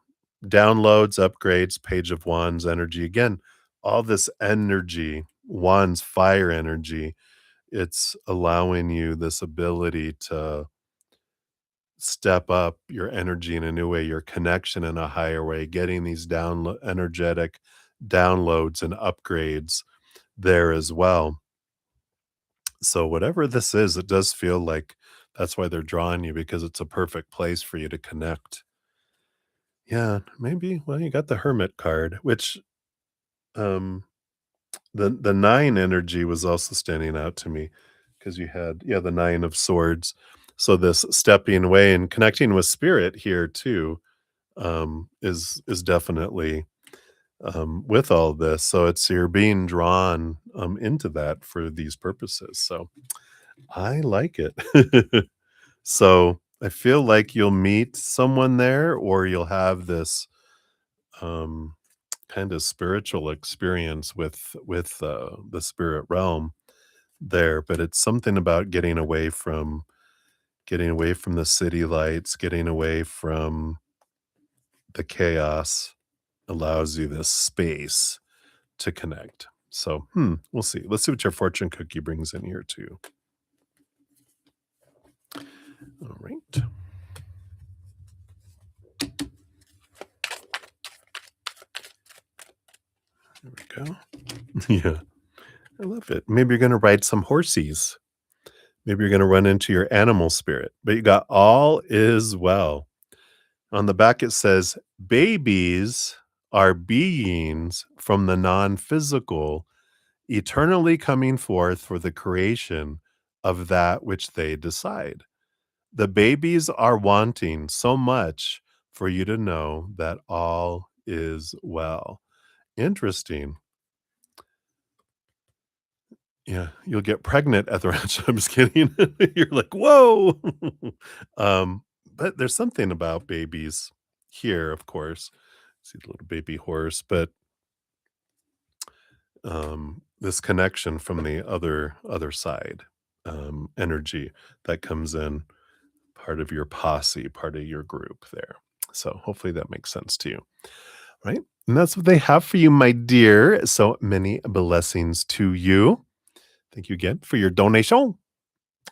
Downloads, upgrades, Page of Wands energy. Again, all this energy, Wands fire energy, it's allowing you this ability to step up your energy in a new way, your connection in a higher way, getting these energetic downloads and upgrades there as well. So whatever this is, it does feel like that's why they're drawing you because it's a perfect place for you to connect. Yeah, maybe. Well, you got the Hermit card, which um the 9 energy was also standing out to me because you had the 9 of swords. So this stepping away and connecting with spirit here too is definitely with all this. So it's you're being drawn into that for these purposes. So I like it. So I feel like you'll meet someone there or you'll have this um, kind of spiritual experience with the spirit realm there, but it's something about getting away from the city lights, getting away from the chaos allows you this space to connect. So, we'll see. Let's see what your fortune cookie brings in here too. All right. There we go. Yeah, I love it. Maybe you're going to ride some horsies. Maybe you're going to run into your animal spirit, but you got all is well. On the back, it says, babies are beings from the non physical, eternally coming forth for the creation of that which they decide. The babies are wanting so much for you to know that all is well. Interesting. Yeah, you'll get pregnant at the ranch. I'm just kidding. You're like, "Whoa." Um, but there's something about babies here, of course. See the little baby horse, but, this connection from the other side, energy that comes in, part of your posse, part of your group there. So hopefully that makes sense to you, right? And that's what they have for you, my dear. So many blessings to you. Thank you again for your donation.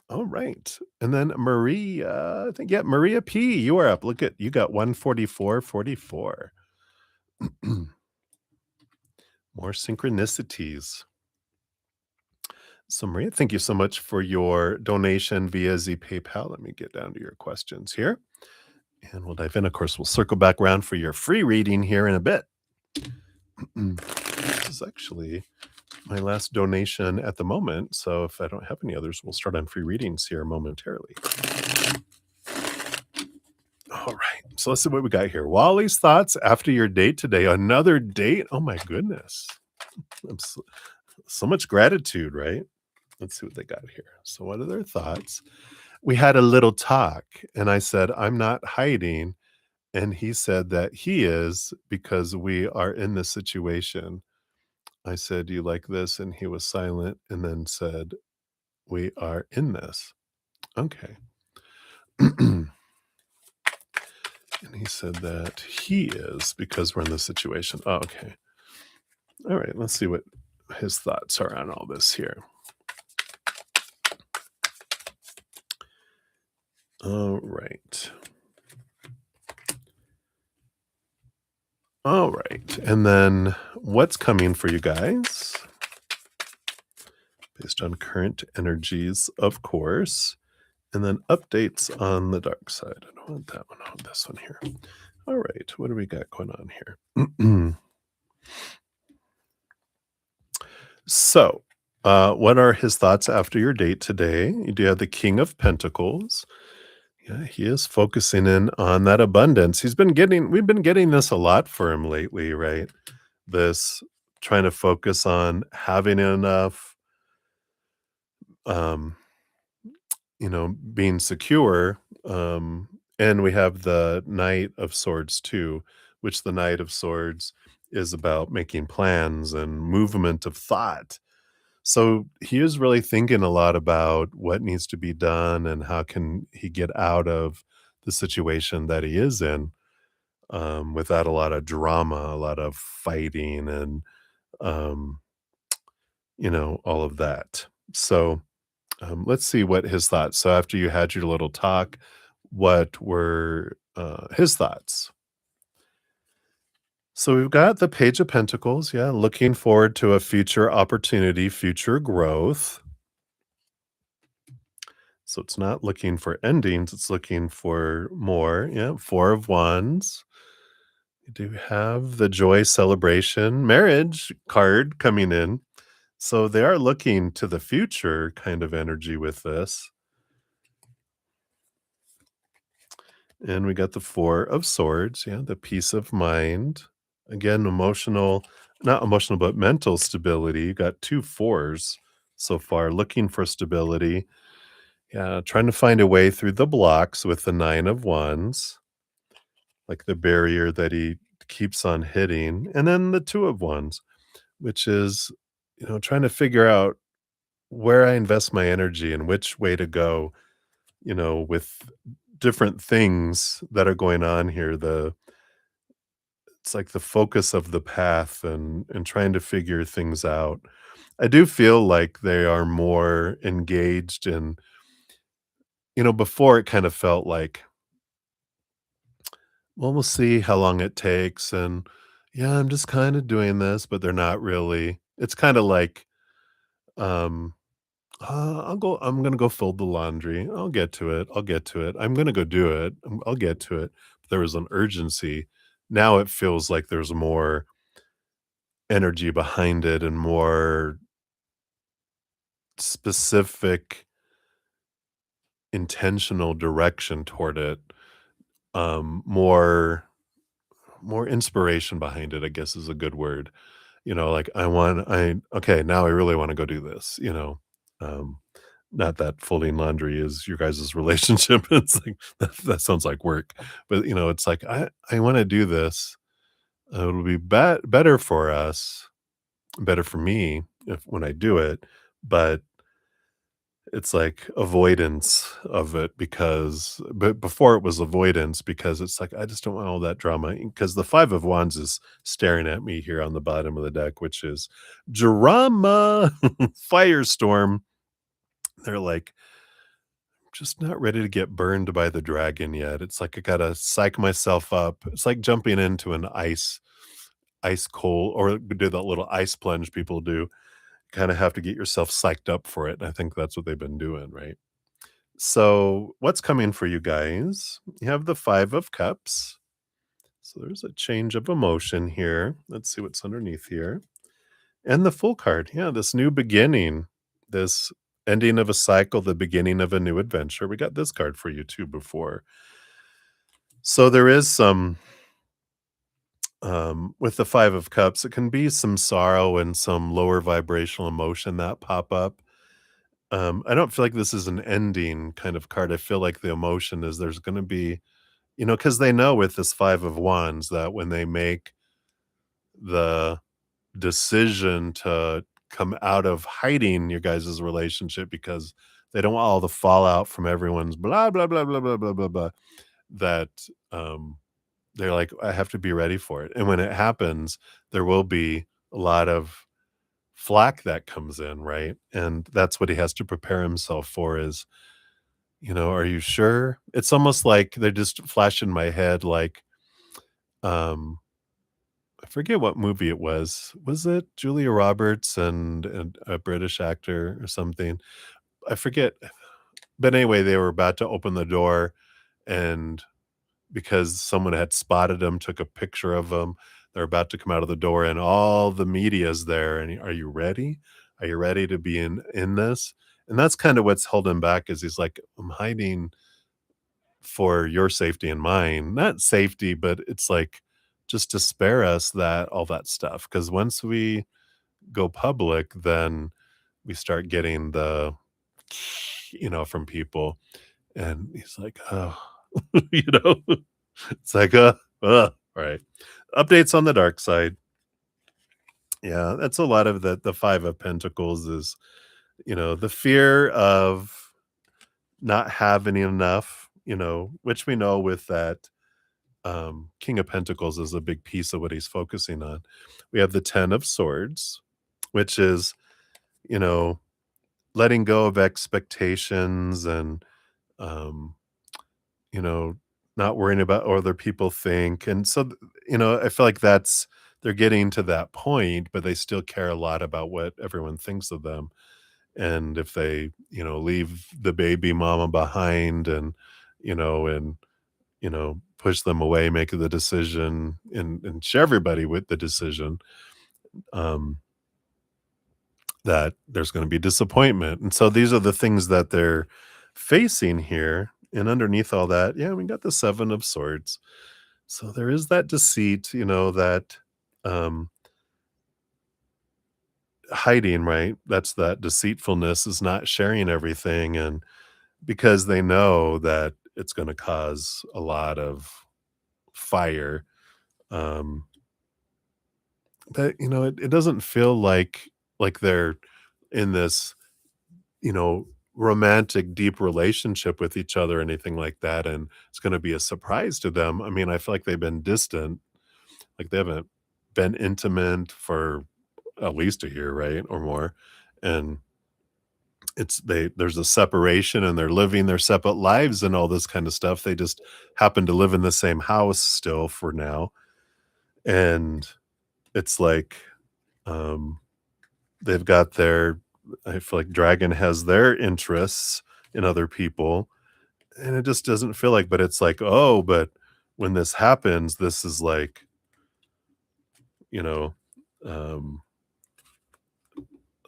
All right. And then Maria, I think, yeah, Maria P, you are up. Look at you got 144.44. More synchronicities. So, Maria, thank you so much for your donation via Z PayPal. Let me get down to your questions here and we'll dive in. Of course, we'll circle back around for your free reading here in a bit. This is actually my last donation at the moment. So, if I don't have any others, we'll start on free readings here momentarily. All right. So, let's see what we got here. Wally's thoughts after your date today. Another date? Oh, my goodness. I'm so much gratitude, right? Let's see what they got here. So, what are their thoughts? We had a little talk, and I said, I'm not hiding. And he said that he is because we are in this situation. I said, "Do you like this?" And he was silent and then said, "We are in this." Okay. And he said that he is because we're in this situation. Oh, okay. All right. Let's see what his thoughts are on all this here. All right. All right. And then what's coming for you guys? Based on current energies, of course. And then updates on the dark side. I don't want that one. I want this one here. All right. What do we got going on here? So, what are his thoughts after your date today? You do have the King of Pentacles. Yeah, he is focusing in on that abundance. We've been getting this a lot for him lately, right? This trying to focus on having enough, um, being secure. And we have the Knight of Swords too, which the Knight of Swords is about making plans and movement of thought. So he is really thinking a lot about what needs to be done and how can he get out of the situation that he is in, without a lot of drama, a lot of fighting, and um, all of that. So let's see what his thoughts. So after you had your little talk, what were his thoughts? So we've got the Page of Pentacles. Yeah, looking forward to a future opportunity, future growth. So it's not looking for endings, it's looking for more. Yeah, Four of Wands. We do have the joy celebration marriage card coming in. So they are looking to the future kind of energy with this. And we got the Four of Swords. Yeah, the peace of mind. Again, not emotional, but mental stability. You got two fours so far, looking for stability. Yeah, trying to find a way through the blocks with the Nine of Wands, like the barrier that he keeps on hitting. And then the Two of Wands, which is, trying to figure out where I invest my energy and which way to go, with different things that are going on here. It's like the focus of the path and trying to figure things out. I do feel like they are more engaged in, before it kind of felt like, well, we'll see how long it takes. And yeah, I'm just kind of doing this, but they're not really. It's kind of like, um, I'm going to go fold the laundry. I'll get to it. I'll get to it. I'm going to go do it. I'll get to it. There was an urgency. Now it feels like there's more energy behind it and more specific intentional direction toward it. More inspiration behind it, I guess is a good word. Like okay, now I really want to go do this, Um, not that folding laundry is your guys' relationship. It's like that sounds like work. But it's like I want to do this. It'll be better for us, better for me if when I do it, but it's like avoidance of it but before it was avoidance because it's like, I just don't want all that drama. Because the Five of Wands is staring at me here on the bottom of the deck, which is drama, firestorm. They're like, just not ready to get burned by the dragon yet. It's like I gotta psych myself up. It's like jumping into an ice cold or do that little ice plunge people do. Kinda have to get yourself psyched up for it, and I think that's what they've been doing, right? So, what's coming for you guys? You have the 5 of cups. So there's a change of emotion here. Let's see what's underneath here. And the Fool card. Yeah, this new beginning, this ending of a cycle, the beginning of a new adventure. We got this card for you too before. So there is some with the 5 of cups, it can be some sorrow and some lower vibrational emotion that pop up. I don't feel like this is an ending kind of card. I feel like the emotion is there's going to be, because they know with this 5 of wands that when they make the decision to come out of hiding your guys' relationship because they don't want all the fallout from everyone's blah blah blah blah blah blah blah blah, that um they're like, I have to be ready for it. And when it happens, there will be a lot of flack that comes in, right? And that's what he has to prepare himself for is, are you sure? It's almost like they just flash in my head like um I forget what movie it was. Was it Julia Roberts and a British actor or something? I forget. But anyway, they were about to open the door, and because someone had spotted them, took a picture of them, they're about to come out of the door, and all the media's there. And are you ready? Are you ready to be in this? And that's kind of what's holding back. Is he's like, I'm hiding for your safety and mine. Not safety, but it's like just to spare us that all that stuff. Because once we go public, then we start getting the, from people. And he's like, oh, you know, it's like, all right. Updates on the dark side. Yeah, that's a lot of the 5 of pentacles is, the fear of not having enough, which we know with that King of Pentacles is a big piece of what he's focusing on. We have the 10 of Swords, which is, you know, letting go of expectations and, um, you know, not worrying about what other people think. And so, I feel like they're getting to that point, but they still care a lot about what everyone thinks of them. And if they, leave the baby mama behind and, and push them away, make the decision, and share everybody with the decision, um, that there's gonna be disappointment, and so these are the things that they're facing here, and underneath all that, yeah, we got the 7 of Swords. So there is that deceit, that, um, hiding, right? That's that deceitfulness is not sharing everything, and because they know that it's gonna cause a lot of fire, um but, it doesn't feel like they're in this, romantic, deep relationship with each other or anything like that, and it's gonna be a surprise to them. I mean, I feel like they've been distant, like, they haven't been intimate for at least a year, right, or more, and there's a separation, and they're living their separate lives and all this kind of stuff. They just happen to live in the same house still for now, and it's like, um they've got their I feel like Dragon has their interests in other people, and it just doesn't feel like but it's like, "Oh, but when this happens, this is like," you know, um,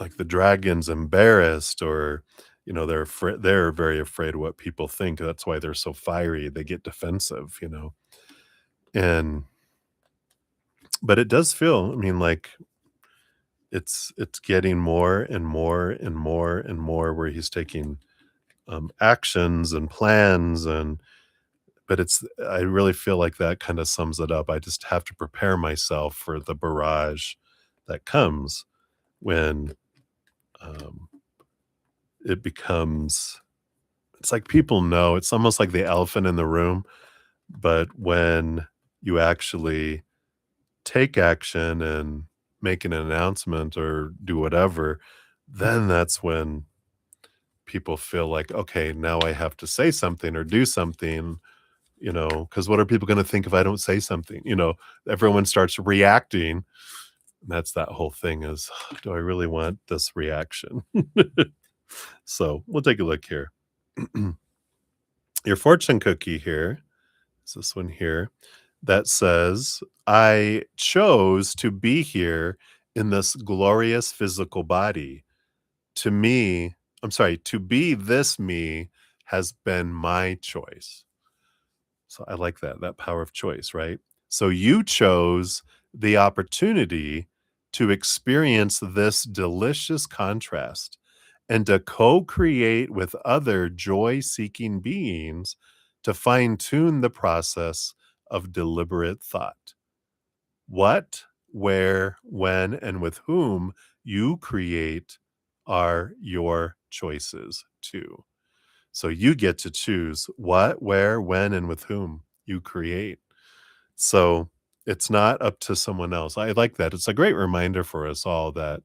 like the dragon's embarrassed or, they're very afraid of what people think. That's why they're so fiery. They get defensive. And but it does feel, I mean, like it's getting more and more and more and more where he's taking actions and plans but I really feel like that kind of sums it up. I just have to prepare myself for the barrage that comes when um, it becomes it's like people know it's almost like the elephant in the room, but when you actually take action and make an announcement or do whatever, then that's when people feel like, okay, now I have to say something or do something because what are people going to think if I don't say something? Everyone starts reacting. And that's that whole thing is, do I really want this reaction? So we'll take a look here. Your fortune cookie here is this one here that says, I chose to be here in this glorious physical body. To me, I'm sorry, to be this me has been my choice. So I like that power of choice, right? So you chose the opportunity to experience this delicious contrast and to co create with other joy seeking beings to fine tune the process of deliberate thought. What, where, when, and with whom you create are your choices too. So you get to choose what, where, when, and with whom you create. So it's not up to someone else. I like that. It's a great reminder for us all that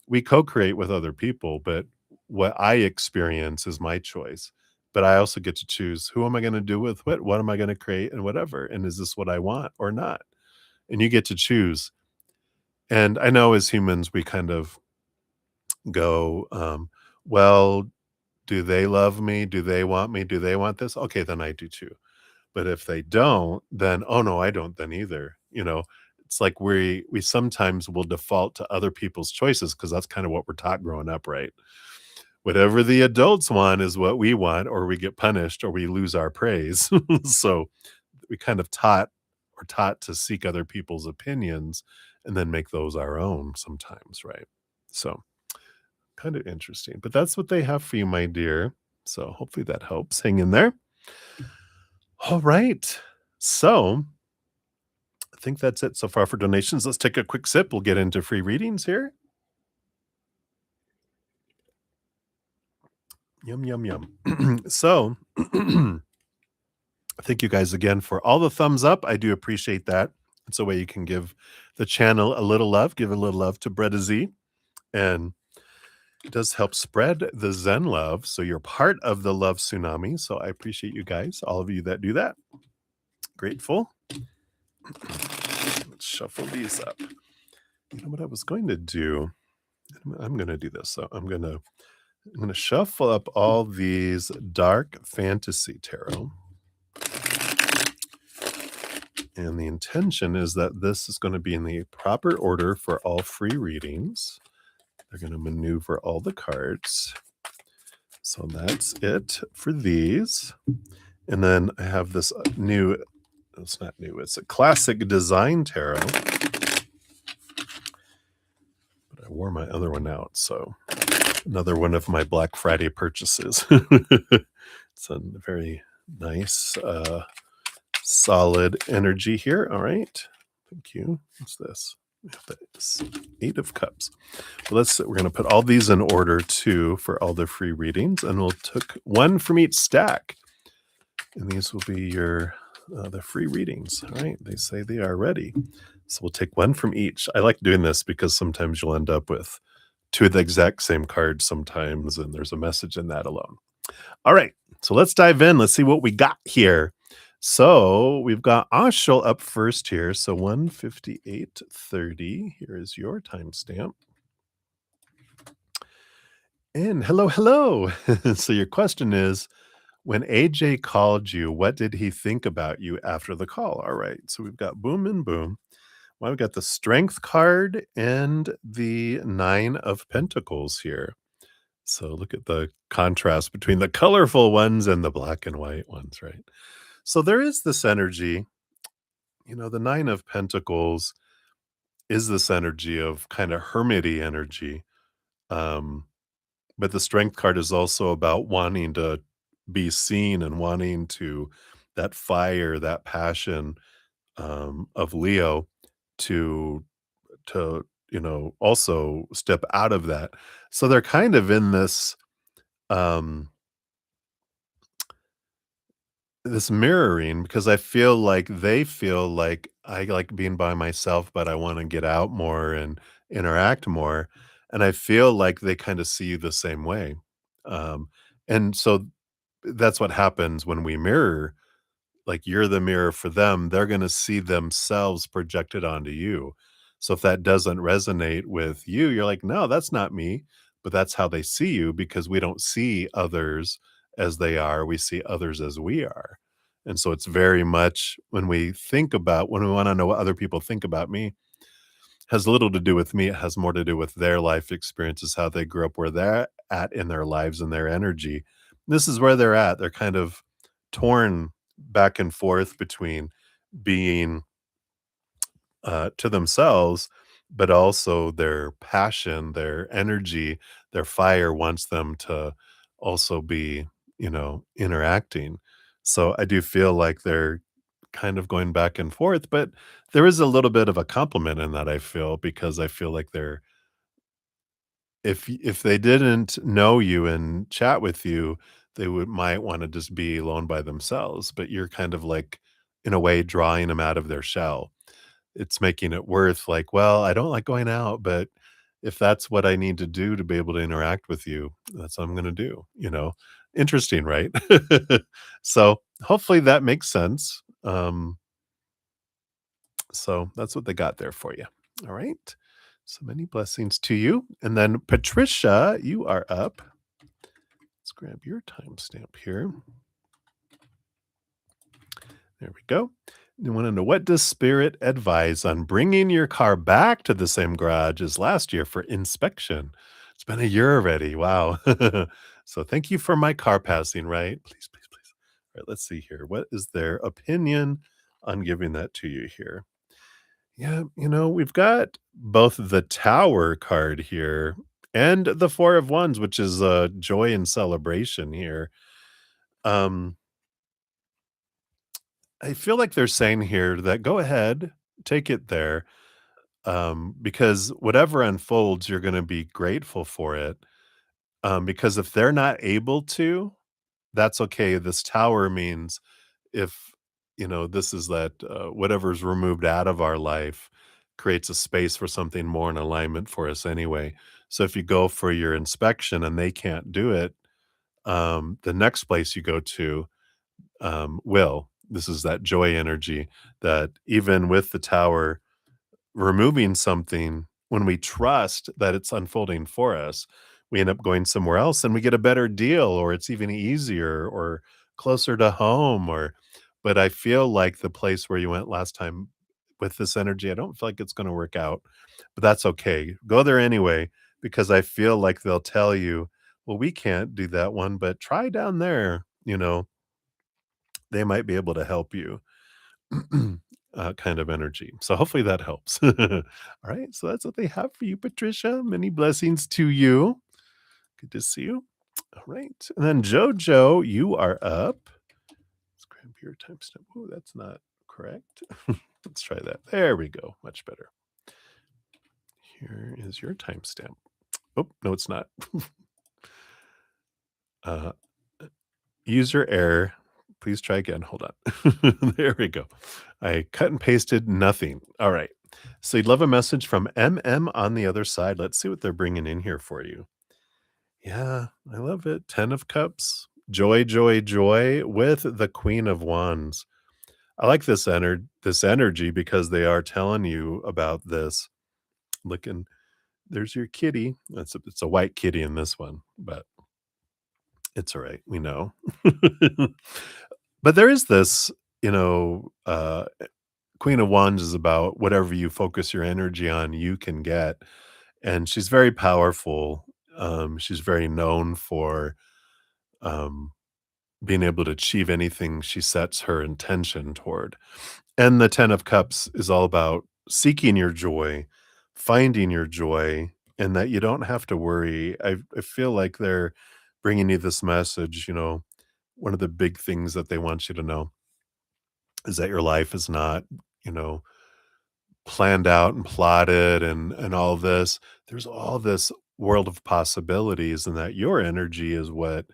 we co-create with other people, but what I experience is my choice. But I also get to choose who am I going to do with what am I going to create and whatever. And is this what I want or not? And you get to choose. And I know as humans, we kind of go, well, do they love me? Do they want me? Do they want this? Okay, then I do too. But if they don't, then, oh no, I don't then either. It's like we sometimes will default to other people's choices because that's kind of what we're taught growing up, right? Whatever the adults want is what we want, or we get punished or we lose our praise. So we kind of taught to seek other people's opinions and then make those our own sometimes, right? So kind of interesting. But that's what they have for you, my dear. So hopefully that helps. Hang in there. All right. So I think that's it so far for donations. Let's take a quick sip. We'll get into free readings here. Yum, yum, yum. So thank you guys again for all the thumbs up. I do appreciate that. It's a way you can give the channel a little love, give a little love to Bretta Z. And it does help spread the Zen love. So you're part of the love tsunami. So I appreciate you guys, all of you that do that. Grateful. Let's shuffle these up. You know what I was going to do? I'm going to do this. So I'm going to shuffle up all these dark fantasy tarot. And the intention is that this is going to be in the proper order for all free readings. They're going to maneuver all the cards. So that's it for these. And then I have this new, it's not new, it's a classic design tarot. But I wore my other one out. So another one of my Black Friday purchases. It's a very nice, solid energy here. All right. Thank you. What's this? This 8 of Cups. Well, we're going to put all these in order too for all the free readings, and we'll take one from each stack. And these will be your the free readings. All right. They say they are ready. So we'll take one from each. I like doing this because sometimes you'll end up with 2 of the exact same cards sometimes, and there's a message in that alone. All right. So let's dive in. Let's see what we got here. So we've got Ashel up first here. So 1:58:30. Here is your timestamp. And hello. So your question is, when AJ called you, what did he think about you after the call? All right. So we've got boom and boom. Well, we've got the Strength card and the 9 of Pentacles here. So look at the contrast between the colorful ones and the black and white ones, right? So there is this energy, the 9 of Pentacles is this energy of kind of hermity energy. But the Strength card is also about wanting to be seen and wanting to that fire, that passion of Leo to also step out of that. So they're kind of in um this mirroring because I feel like they feel like I like being by myself, but I want to get out more and interact more. And I feel like they kind of see you the same way. Um, and so that's what happens when we mirror. like you're the mirror for them, they're gonna see themselves projected onto you. So if that doesn't resonate with you, you're like, "No, that's not me." But that's how they see you because we don't see others as they are, we see others as we are. And so it's very much when we wanna know what other people think about me, has little to do with me, it has more to do with their life experiences, how they grew up, where they're at in their lives and their energy. This is where they're at. They're kind of torn back and forth between being, to themselves, but also their passion, their energy, their fire wants them to also be, interacting. So I do feel like they're kind of going back and forth, but there is a little bit of a compliment in that I feel because I feel like they're if they didn't know you and chat with you, they would might wanna just be alone by themselves, but you're kind of like, in a way, drawing them out of their shell. It's making it worth like, "Well, I don't like going out, but if that's what I need to do to be able to interact with you, that's what I'm gonna do," you know? Interesting, right? So, hopefully that makes sense. So that's what they got there for you. All right. So many blessings to you. And then Patricia, you are up. Let's grab your timestamp here. There we go. You want to know, what does Spirit advise on bringing your car back to the same garage as last year for inspection? It's been a year already. Wow. So thank you for my car passing, right? Please, please, please. All right, let's see here. What is their opinion on giving that to you here? Yeah, we've got both the Tower card here and the Four of Wands, which is joy and celebration here. Um, I feel like they're saying here that go ahead, take it there, because whatever unfolds, you're going to be grateful for it. Because if they're not able to, that's okay. This Tower means if this is that whatever's removed out of our life creates a space for something more in alignment for us anyway. So if you go for your inspection and they can't do it, the next place you go to will. This is that joy energy that even with the Tower removing something, when we trust that it's unfolding for us, we end up going somewhere else and we get a better deal, or it's even easier or closer to home. Or but I feel like the place where you went last time with this energy, I don't feel like it's going to work out, but that's okay. Go there anyway, because I feel like they'll tell you, well, we can't do that one, but try down there. They might be able to help you. Kind of energy. So hopefully that helps. All right. So that's what they have for you, Patricia. Many blessings to you. Good to see you. All right. And then Jojo, you are up. Let's grab your timestamp. Oh, that's not correct. Let's try that. There we go. Much better. Here is your timestamp. Oh, no, it's not. uh, User error. Please try again. Hold on. There we go. I cut and pasted nothing. All right. So you'd love a message from MM on the other side. Let's see what they're bringing in here for you. Yeah, I love it. 10 of Cups. Joy, joy, joy with the Queen of Wands. I like this energy because they are telling you about this. Looking, there's your kitty. It's a white kitty in this one, but it's all right. We know. But there is this, you know, uh, Queen of Wands is about whatever you focus your energy on, you can get. And she's very powerful. She's very known for um, being able to achieve anything she sets her intention toward. And the 10 of Cups is all about seeking your joy, finding your joy, and that you don't have to worry. I feel like they're bringing you this message. One of the big things that they want you to know is that your life is not, you know, planned out and plotted and all this. There's all this world of possibilities, and that your energy is what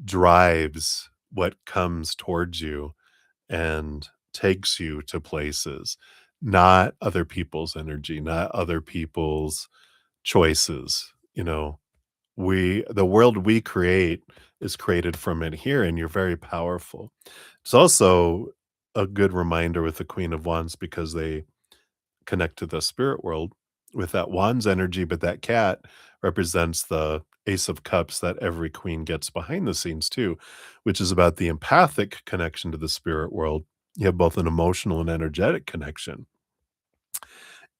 drives what comes towards you and takes you to places, not other people's energy, not other people's choices. The world we create is created from it here, and you're very powerful. It's also a good reminder with the Queen of Wands because they connect to the spirit world with that Wands energy, but that cat represents the Ace of Cups that every queen gets behind the scenes too, which is about the empathic connection to the spirit world. You have both an emotional and energetic connection.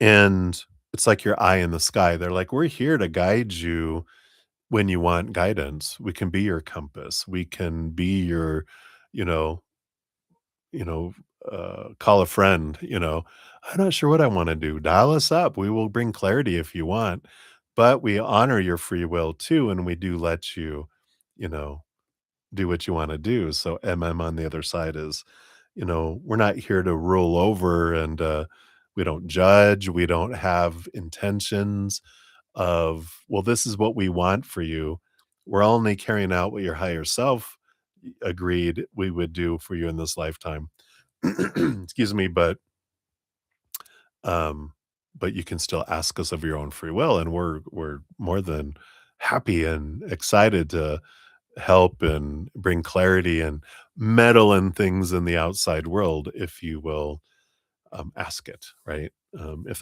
And it's like your eye in the sky. They're like, we're here to guide you when you want guidance. We can be your compass. We can be your, you know, you know, call a friend, I'm not sure what I want to do. Dial us up. We will bring clarity if you want, but we honor your free will too. And we do let you, you know, do what you want to do. So on the other side is, we're not here to rule over and we don't judge. We don't have intentions of, well, this is what we want for you. We're only carrying out what your higher self agreed we would do for you in this lifetime. Excuse me, um, but you can still ask us of your own free will, and we're more than happy and excited to help and bring clarity and meddle in things in the outside world if you will ask it, right? If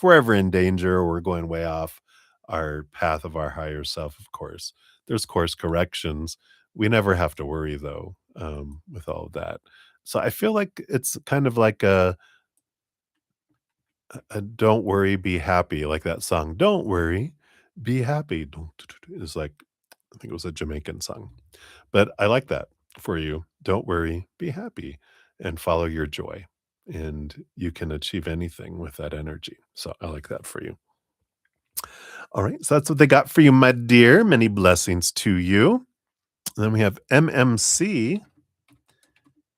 we're ever in danger or we're going way off our path of our higher self, of course, there's course corrections. We never have to worry though, with all of that. So I feel like it's kind of like a "Don't worry, be happy," like that song, "Don't worry, be happy." It's like I think it was a Jamaican song, but I like that for you. Don't worry, be happy, and follow your joy, and you can achieve anything with that energy. So I like that for you. All right, so that's what they got for you, my dear. Many blessings to you. Then we have MMC.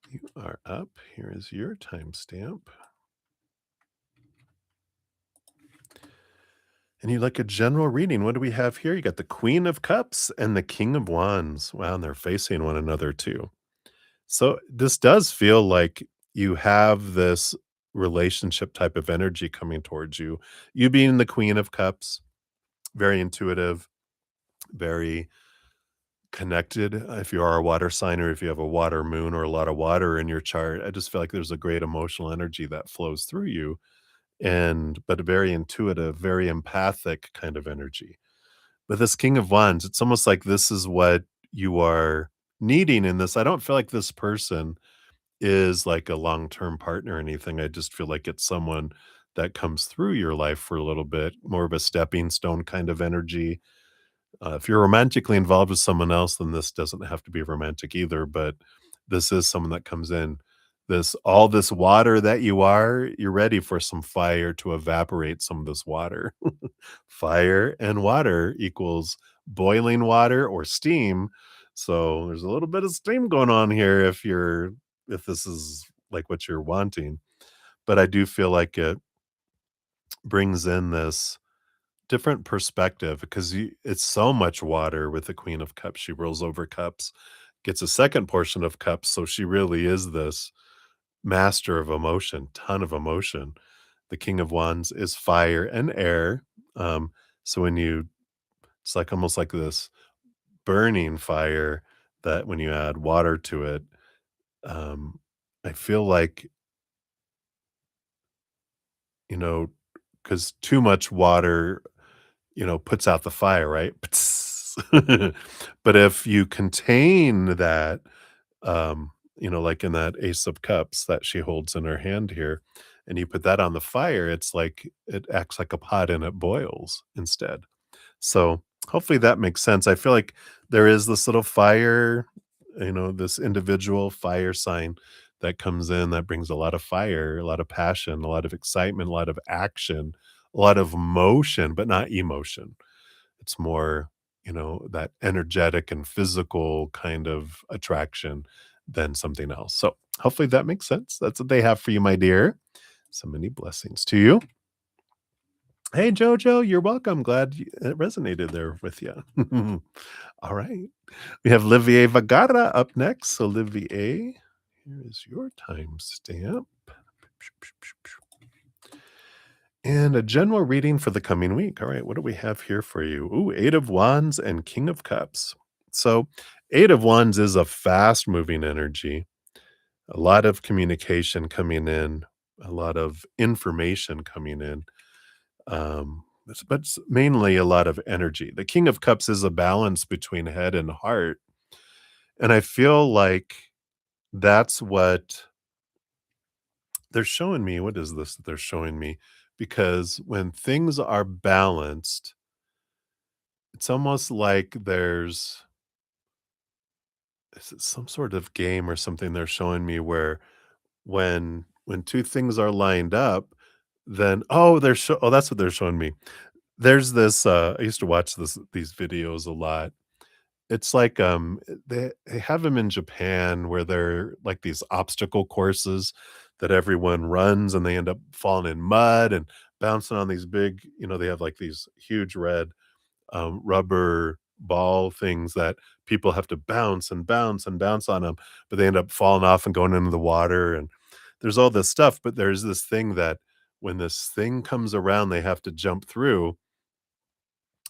You are up. Here is your timestamp. And you like a general reading. What do we have here? You got the Queen of Cups and the King of Wands. Wow, and they're facing one another too. So this does feel like you have this relationship type of energy coming towards you. You being the Queen of Cups, very intuitive, very connected. If you are a water sign or if you have a water moon or a lot of water in your chart, I just feel like there's a great emotional energy that flows through you and but a very intuitive, very empathic kind of energy. With this King of Wands, it's almost like this is what you are needing in this. I don't feel like this person is like a long-term partner or anything. I just feel like it's someone that comes through your life for a little bit, more of a stepping stone kind of energy. If you're romantically involved with someone else, then this doesn't have to be romantic either, but this is someone that comes in. This water that you are, you're ready for some fire to evaporate some of this water. Fire and water equals boiling water or steam. So there's a little bit of steam going on here if this is like what you're wanting. But I do feel like it brings in this different perspective because it's so much water with the Queen of Cups. She rolls over cups, gets a second portion of cups. So she really is this master of emotion, ton of emotion. The King of Wands is fire and air. Um, so it's like almost like this burning fire that when you add water to it, um, I feel like, you know, because too much water, puts out the fire, right? But if you contain that, like in that Ace of Cups that she holds in her hand here, and you put that on the fire, it's like it acts like a pot and it boils instead. So hopefully that makes sense. I feel like there is this little fire, this individual fire sign that comes in that brings a lot of fire, a lot of passion, a lot of excitement, a lot of action, a lot of motion, but not emotion. It's more, that energetic and physical kind of attraction than something else. So hopefully that makes sense. That's what they have for you, my dear. So many blessings to you. Hey, Jojo, you're welcome. Glad it resonated there with you. All right. We have Olivier Vagara up next. So, Olivier, here is your timestamp. And a general reading for the coming week. All right, what do we have here for you? Ooh, Eight of Wands and King of Cups. So, Eight of Wands is a fast moving energy, a lot of communication coming in, a lot of information coming in, but mainly a lot of energy. The King of Cups is a balance between head and heart. And I feel like that's what they're showing me. What is this that they're showing me? Because when things are balanced, it's almost like there's is it some sort of game or something they're showing me where when 2 things are lined up, then that's what they're showing me. There's this, I used to watch these videos a lot. It's like, they have them in Japan where they're like these obstacle courses that everyone runs, and they end up falling in mud and bouncing on these big they have, like, these huge red, rubber ball things that people have to bounce and bounce and bounce on them, but they end up falling off and going into the water, and there's all this stuff, but there's this thing that when this thing comes around, they have to jump through,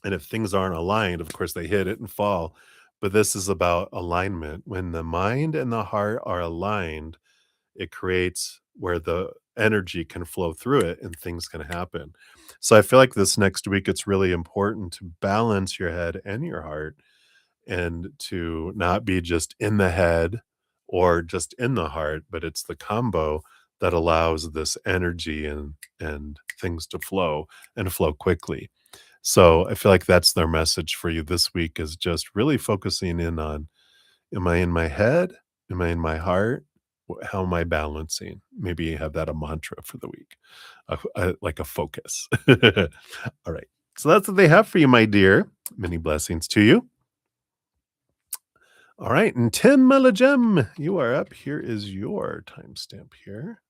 and if things aren't aligned, of course, they hit it and fall. But this is about alignment. When the mind and the heart are aligned, it creates where the energy can flow through it and things can happen. So I feel like this next week, it's really important to balance your head and your heart and to not be just in the head or just in the heart, but it's the combo that allows this energy and things to flow and flow quickly. So I feel like that's their message for you this week is just really focusing in on, am I in my head? Am I in my heart? How am I balancing? Maybe you have that a mantra for the week, like a focus. All right. So that's what they have for you, my dear. Many blessings to you. All right. And Tim Melagem, you are up. Here is your timestamp here.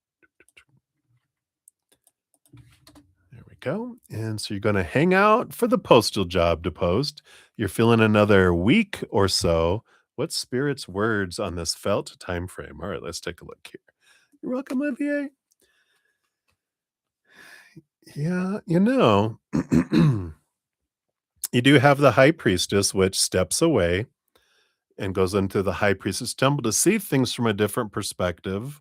There we go. And so you're going to hang out for the postal job to post. You're feeling another week or so. What's Spirit's words on this felt time frame? All right, let's take a look here. You're welcome, Olivier. Yeah, you do have the high priestess, which steps away and goes into the high priestess temple to see things from a different perspective,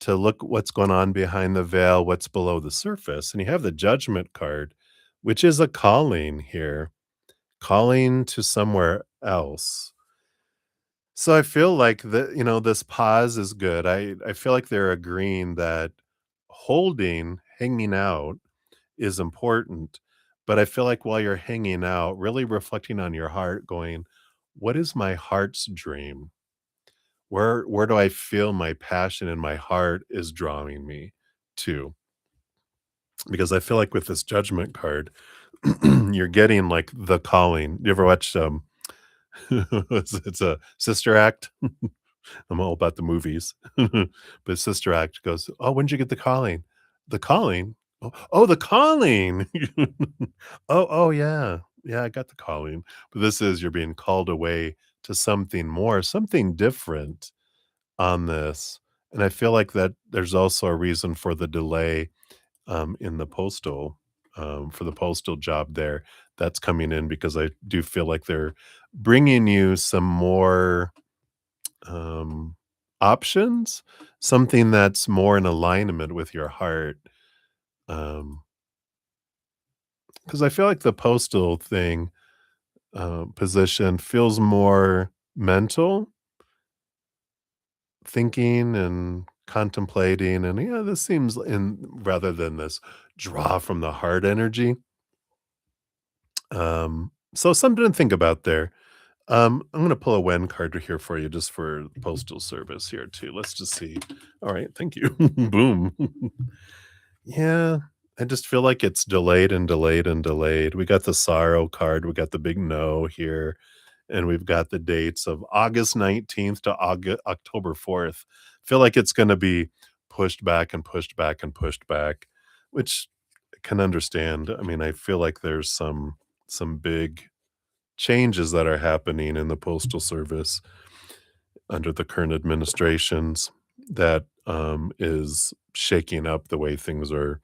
to look what's going on behind the veil, what's below the surface. And you have the judgment card, which is a calling here, calling to somewhere else. So I feel like this pause is good. I feel like they're agreeing that hanging out is important. But I feel like while you're hanging out, really reflecting on your heart, going, what is my heart's dream? Where do I feel my passion and my heart is drawing me to? Because I feel like with this judgment card, you're getting like the calling. You ever watch it's a Sister Act? I'm all about the movies. But Sister Act goes, "Oh, when did you get the calling?" "The calling? Oh, the calling!" Oh, yeah. Yeah, I got the calling. But this is you're being called away to something more, something different on this. And I feel like that there's also a reason for the delay, in the for the postal job there that's coming in because I do feel like they're bringing you some more um, options, something that's more in alignment with your heart. Um, because I feel like the postal thing position feels more mental, thinking and contemplating, and yeah, this seems in rather than this draw from the heart energy. So something to think about there. I'm gonna pull a when card here for you just for postal service here too. Let's just see. All right, thank you. Boom. Yeah, I just feel like it's delayed and delayed and delayed. We got the sorrow card, we got the big no here, and we've got the dates of August 19th to October 4th. Feel like it's gonna be pushed back and pushed back and pushed back, which I can understand. I mean, I feel like there's some big changes that are happening in the postal service under the current administrations that is shaking up the way things are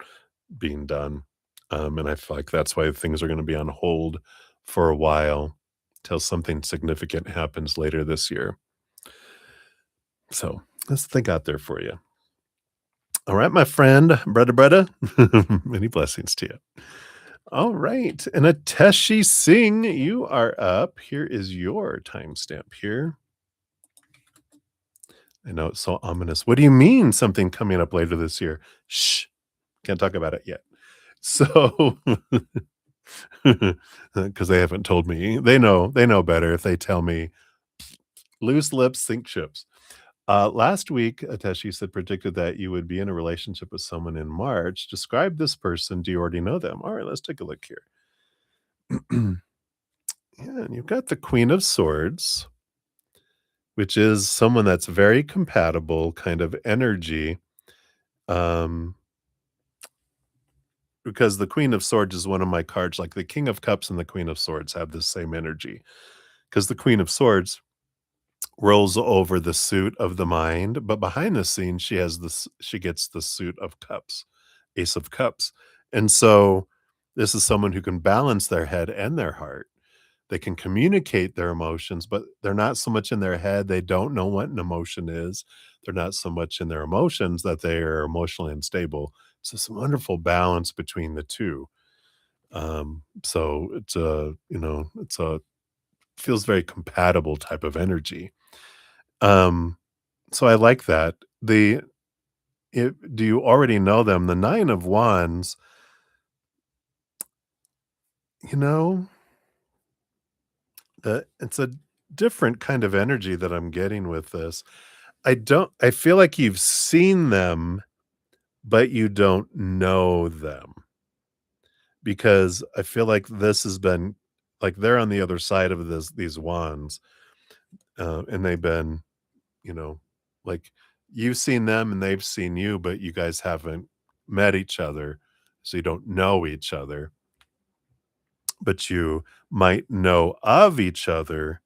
being done. And I feel like that's why things are going to be on hold for a while till something significant happens later this year. So that's what they got there for you. All right, my friend, brother. Many blessings to you. All right. And Ateshi Singh, you are up. Here is your timestamp here. I know it's so ominous. What do you mean something coming up later this year? Shh, can't talk about it yet. So, because they haven't told me, they know better if they tell me loose lips sink ships. Last week, Ateshi said predicted that you would be in a relationship with someone in March. Describe this person. Do you already know them? All right, let's take a look here. Yeah, and you've got the Queen of Swords, which is someone that's very compatible kind of energy. Um, because the Queen of Swords is one of my cards, like the King of Cups and the Queen of Swords have the same energy. Because the Queen of Swords rolls over the suit of the mind, but behind the scenes, she gets the suit of cups, Ace of Cups. And so this is someone who can balance their head and their heart. They can communicate their emotions, but they're not so much in their head. They don't know what an emotion is. They're not so much in their emotions that they are emotionally unstable. It's this wonderful balance between the two. So it's it's a feels very compatible type of energy. Um, so I like that. Do you already know them? The 9 of Wands, you know, it's a different kind of energy that I'm getting with this. I feel like you've seen them, but you don't know them because I feel like this has been like they're on the other side of these wands, and they've been, you know, like you've seen them and they've seen you, but you guys haven't met each other, so you don't know each other, but you might know of each other,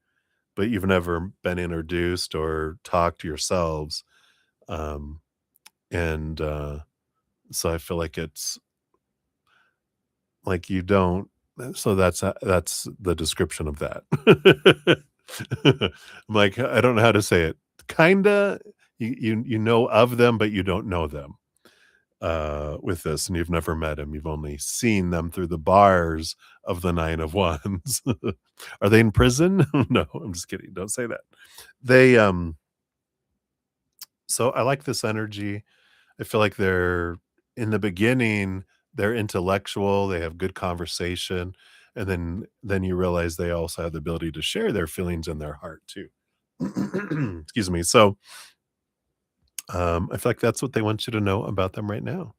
but you've never been introduced or talked yourselves. Um, and So I feel like it's like you don't so that's the description of that. I'm like, I don't know how to say it. Kinda, you know of them, but you don't know them, with this, and you've never met them. You've only seen them through the bars of the 9 of Wands. Are they in prison? No, I'm just kidding. Don't say that. They, so I like this energy. I feel like they're in the beginning, they're intellectual, they have good conversation, and then you realize they also have the ability to share their feelings in their heart too. Excuse me. So, I feel like that's what they want you to know about them right now.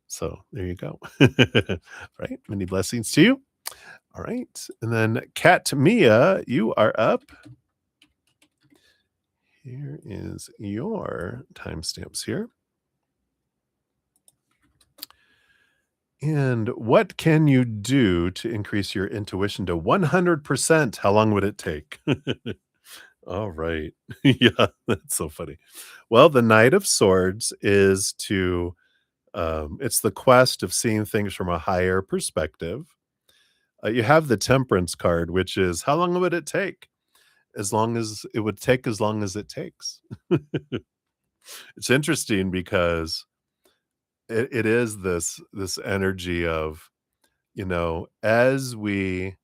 So there you go. Right. Many blessings to you. All right. And then Kat Mia, you are up. Here is your timestamps here. And what can you do to increase your intuition to 100%? How long would it take? All right. Yeah, that's so funny. Well, the Knight of Swords is it's the quest of seeing things from a higher perspective. You have the Temperance card, which is how long would it take? As long as it would take as long as it takes. It's interesting because it is this energy of, as we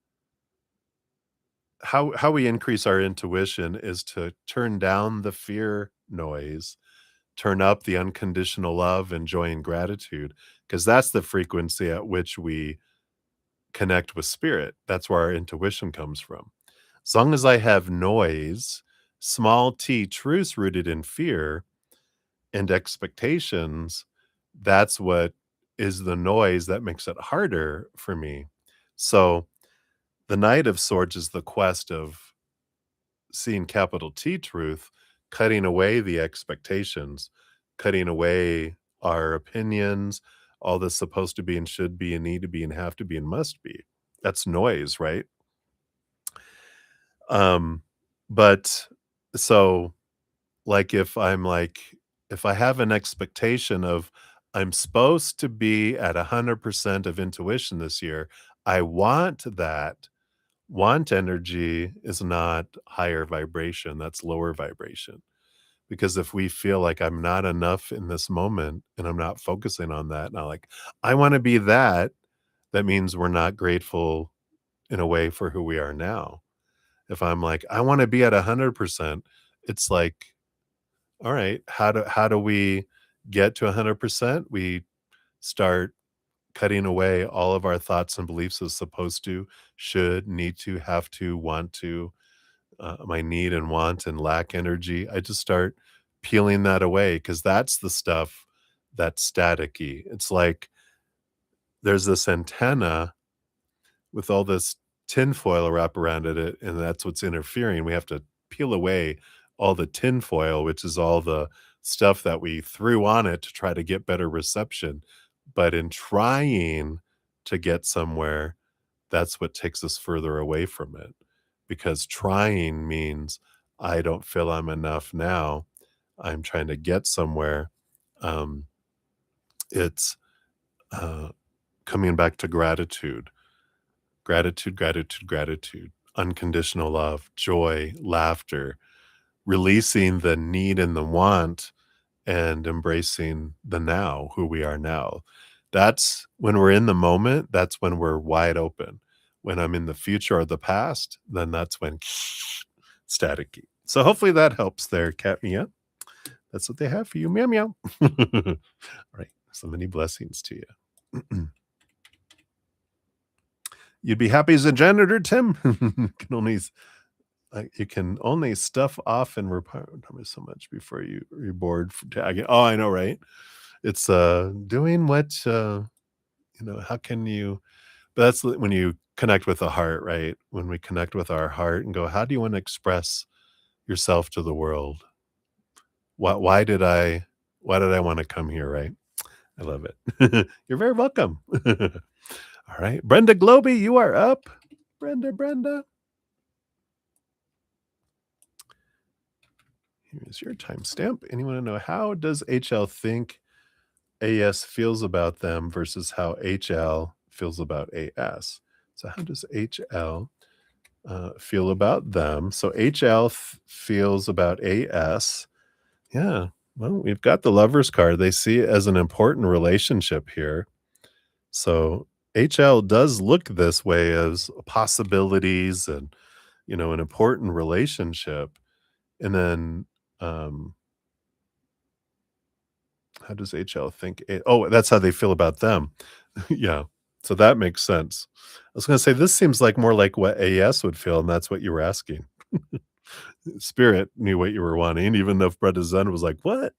how we increase our intuition is to turn down the fear noise, turn up the unconditional love and joy and gratitude, because that's the frequency at which we connect with spirit. That's where our intuition comes from. As long as I have noise, small t truths rooted in fear and expectations, that's what is the noise that makes it harder for me. So the Knight of Swords is the quest of seeing capital T truth, cutting away the expectations, cutting away our opinions, all this supposed to be and should be and need to be and have to be and must be. That's noise, right? Um, but so like if I have an expectation of I'm supposed to be at 100% of intuition this year. I want that. Want energy is not higher vibration, that's lower vibration. Because if we feel like I'm not enough in this moment and I'm not focusing on that, and I like, I want to be that, that means we're not grateful in a way for who we are now. If I'm like, I want to be at 100%, it's like, all right, how do we get to 100%? We start cutting away all of our thoughts and beliefs as supposed to, should, need to, have to, want to, my need and want and lack energy. I just start peeling that away because that's the stuff that's staticky. It's like there's this antenna with all this tinfoil wrap around it, and that's what's interfering. We have to peel away all the tinfoil, which is all the stuff that we threw on it to try to get better reception. But in trying to get somewhere, that's what takes us further away from it. Because trying means I don't feel I'm enough now. I'm trying to get somewhere. Um, it's uh, coming back to gratitude. Gratitude, gratitude, gratitude, unconditional love, joy, laughter, releasing the need and the want and embracing the now, who we are now. That's when we're in the moment, that's when we're wide open. When I'm in the future or the past, then that's when staticky. So hopefully that helps there, Cat Mia. That's what they have for you. Meow meow. All right. So many blessings to you. You'd be happy as a janitor, Tim. You can only stuff off and require so much before you're bored for tagging. Oh, I know, right? It's doing what how can you but that's when you connect with the heart, right? When we connect with our heart and go, how do you want to express yourself to the world? Why did I want to come here, right? I love it. You're very welcome. All right. Brenda Globy, you are up. Brenda. Here's your timestamp. And you want to know, how does HL think AS feels about them versus how HL feels about AS? So how does HL feel about them? So HL feels about AS. Yeah. Well, we've got the lovers card. They see it as an important relationship here. So HL does look this way as possibilities and, an important relationship. And then, how does HL think? Oh, that's how they feel about them. Yeah. So that makes sense. I was going to say, this seems like more like what AS would feel, and that's what you were asking. Spirit knew what you were wanting, even though Brother Zen was like, what?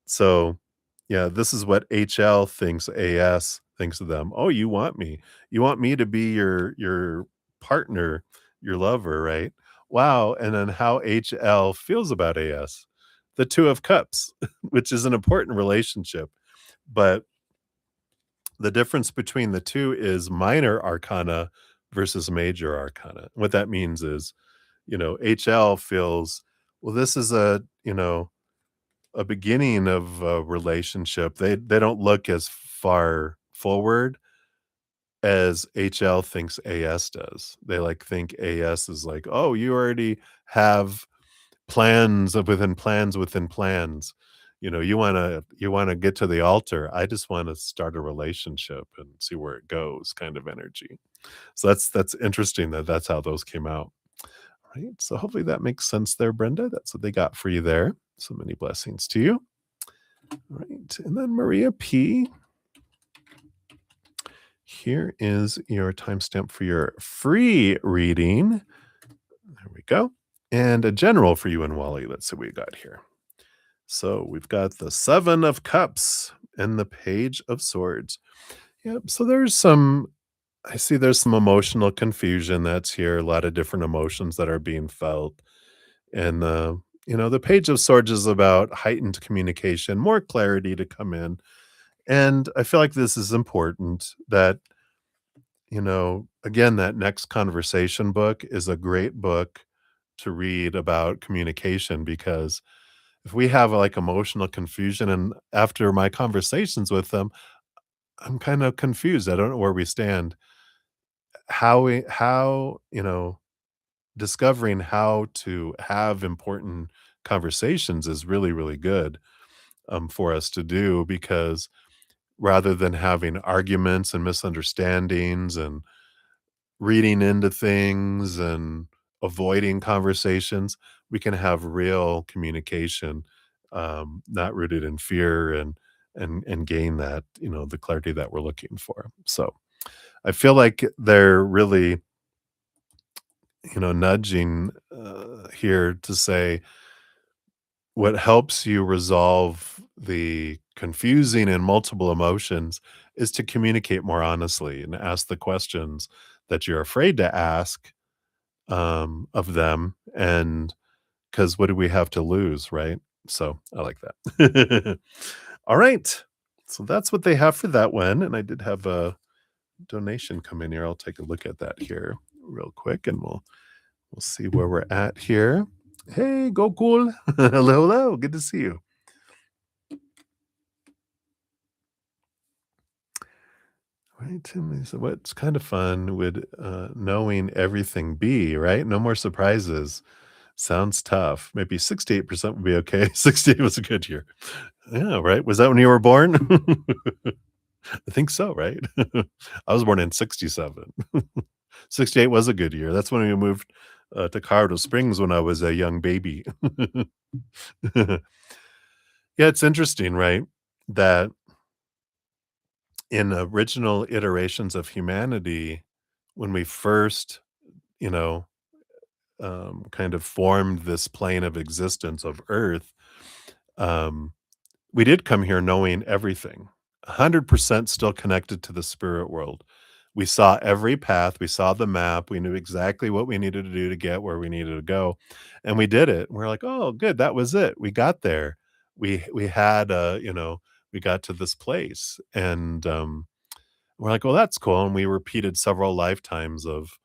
So, yeah, this is what HL thinks AS thinks of them. Oh, you want me. You want me to be your partner, your lover, right? Wow. And then how HL feels about AS. The 2 of Cups, which is an important relationship. But the difference between the 2 is minor arcana versus major arcana. What that means is, HL feels, well, this is a beginning of a relationship. They don't look as far forward as HL thinks AS does. They think AS is like, "Oh, you already have plans within plans within plans. You wanna get to the altar. I just wanna start a relationship and see where it goes," kind of energy. So that's interesting that that's how those came out. Right? So hopefully that makes sense there, Brenda. That's what they got for you there. So many blessings to you. Right. And then Maria P. Here is your timestamp for your free reading. There we go. And a general for you and Wally. Let's see what we got here. So we've got the 7 of Cups and the Page of Swords. Yep. So I see there's some emotional confusion that's here, a lot of different emotions that are being felt. And the Page of Swords is about heightened communication, more clarity to come in. And I feel like this is important that, again, that Next Conversation book is a great book to read about communication because if we have like emotional confusion, and after my conversations with them, I'm kind of confused. I don't know where we stand. How, discovering how to have important conversations is really, really good for us to do, because rather than having arguments and misunderstandings and reading into things and avoiding conversations, we can have real communication, not rooted in fear, and gain that, the clarity that we're looking for. So I feel like they're really, nudging here to say what helps you resolve the confusing and multiple emotions is to communicate more honestly and ask the questions that you're afraid to ask of them. And because what do we have to lose, right? So I like that. All right. So that's what they have for that one. And I did have a donation come in here. I'll take a look at that here real quick, and we'll see where we're at here. Hey, go cool. Hello, hello. Good to see you. Right, Tim. So what's kind of fun would knowing everything be, right? No more surprises. Sounds tough. Maybe 68% would be okay. 68 was a good year. Yeah, right. Was that when you were born? I think so, right? I was born in 67. 68 was a good year. That's when we moved to Colorado Springs when I was a young baby. Yeah, it's interesting, right? That in original iterations of humanity, when we first, you know, kind of formed this plane of existence of Earth, um, we did come here knowing everything, 100% still connected to the spirit world. We saw every path, we saw the map, we knew exactly what we needed to do to get where we needed to go, and we did it. We're like, "Oh, good, that was it. We got there. We had, we got to this place." And, we're like, "Well, that's cool," and we repeated several lifetimes of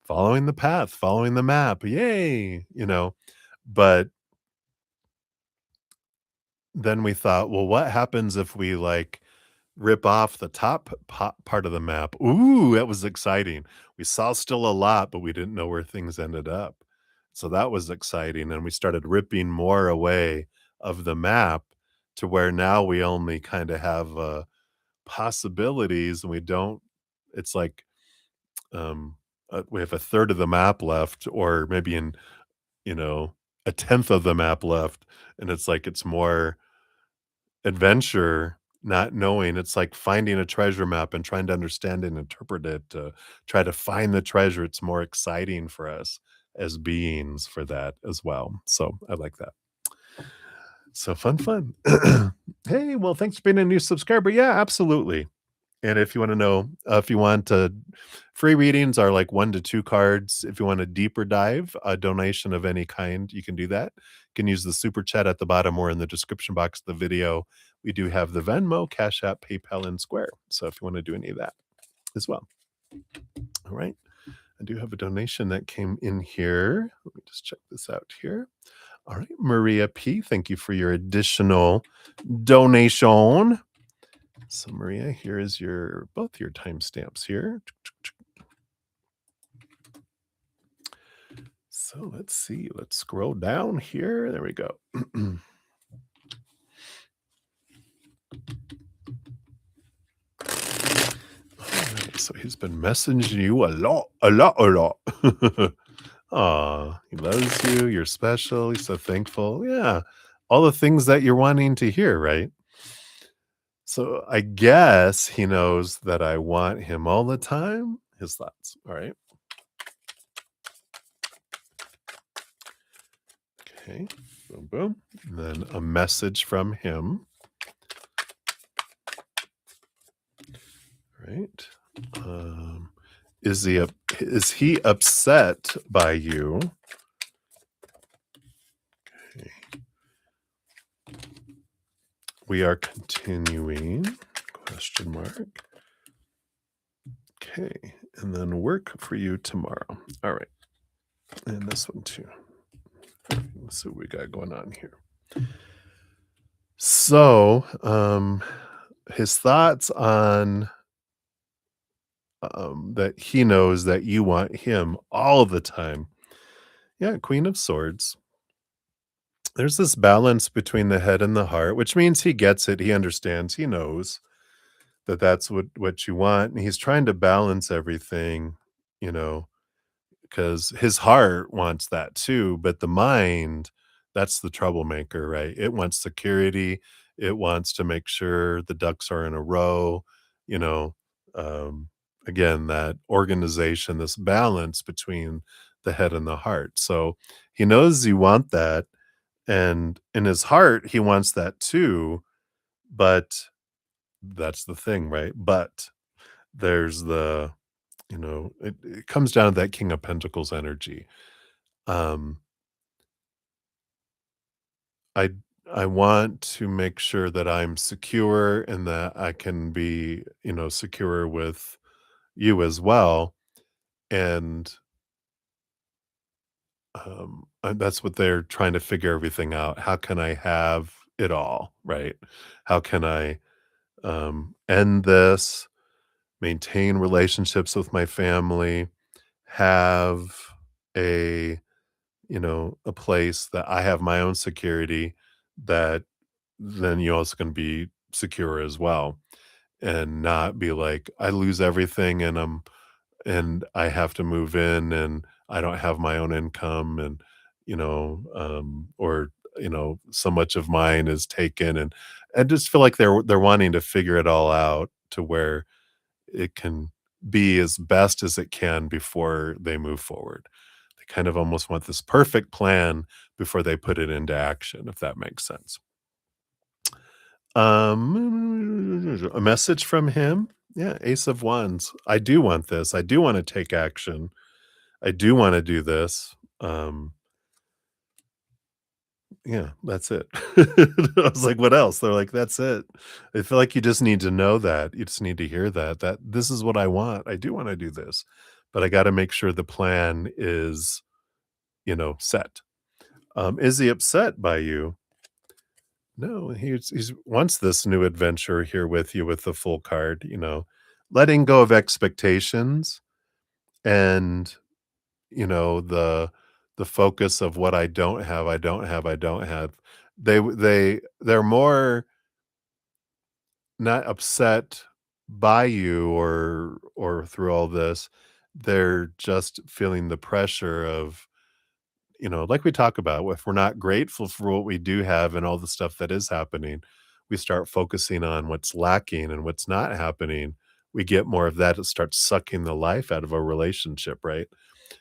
following the path, following the map, yay, But then we thought, "Well, what happens if we, like, rip off the top part of the map?" Ooh, that was exciting. We saw still a lot, but we didn't know where things ended up. So that was exciting, and we started ripping more away of the map to where now we only kinda have, possibilities, and we don't it's like, we have a third of the map left, or maybe you know, a tenth of the map left, and it's like it's more adventure, not knowing. It's like finding a treasure map and trying to understand and interpret it to try to find the treasure. It's more exciting for us as beings for that as well. So I like that. So fun, fun. Hey, well, thanks for being a new subscriber. Yeah, absolutely. And if you want to know, if you want free readings are like 1 to 2 cards. If you want a deeper dive, a donation of any kind, you can do that. You can use the super chat at the bottom or in the description box of the video. We do have the Venmo, Cash App, PayPal, and Square. So if you want to do any of that as well. All right. I do have a donation that came in here. Let me just check this out here. All right. Maria P., thank you for your additional donation. So Maria, here is both your timestamps here. So let's see. Let's scroll down here. There we go. Alright, so he's been messaging you a lot, a lot, a lot. Aw, he loves you. You're special. He's so thankful. Yeah, all the things that you're wanting to hear, right? So I guess he knows that I want him all the time. His thoughts. All right. Okay. Boom, boom. And then a message from him. Right. Is he upset by you? Okay. We are continuing, question mark. Okay, and then work for you tomorrow. All right, and this one too. Let's see what we got going on here. So, his thoughts on that he knows that you want him all the time. Yeah, Queen of Swords. There's this balance between the head and the heart, which means he gets it, he understands, he knows that that's what you want, and he's trying to balance everything, you know, because his heart wants that too, but the mind, that's the troublemaker, right? It wants security. It wants to make sure the ducks are in a row, you know. Um, Again, that organization, this balance between the head and the heart. So he knows you want that. And in his heart, he wants that too. But that's the thing, right? But there's the, it comes down to that King of Pentacles energy. Um, I I want to make sure that I'm secure and that I can be, secure with you as well. And that's what they're trying to figure everything out. How can I have it all, right? How can I end this, maintain relationships with my family, have a a place that I have my own security that then you also can be secure as well and not be like, I lose everything and I have to move in and I don't have my own income and or so much of mine is taken and I just feel like they're wanting to figure it all out to where it can be as best as it can before they move forward. They kind of almost want this perfect plan before they put it into action, if that makes sense. A message from him? Yeah, Ace of Wands. I do want this. I do wanna take action. I do wanna do this. Yeah, that's it. I was like, "What else?" They're like, "That's it." I feel like you just need to know that. You just need to hear that this is what I want. I do wanna do this, but I gotta make sure the plan is, set. Is he upset by you? No, he's wants this new adventure here with you with the full card, letting go of expectations and, the focus of what I don't have, I don't have, I don't have. They're more not upset by you or through all this. They're just feeling the pressure of like we talk about, if we're not grateful for what we do have and all the stuff that is happening, we start focusing on what's lacking and what's not happening. We get more of that. It starts sucking the life out of a relationship, right?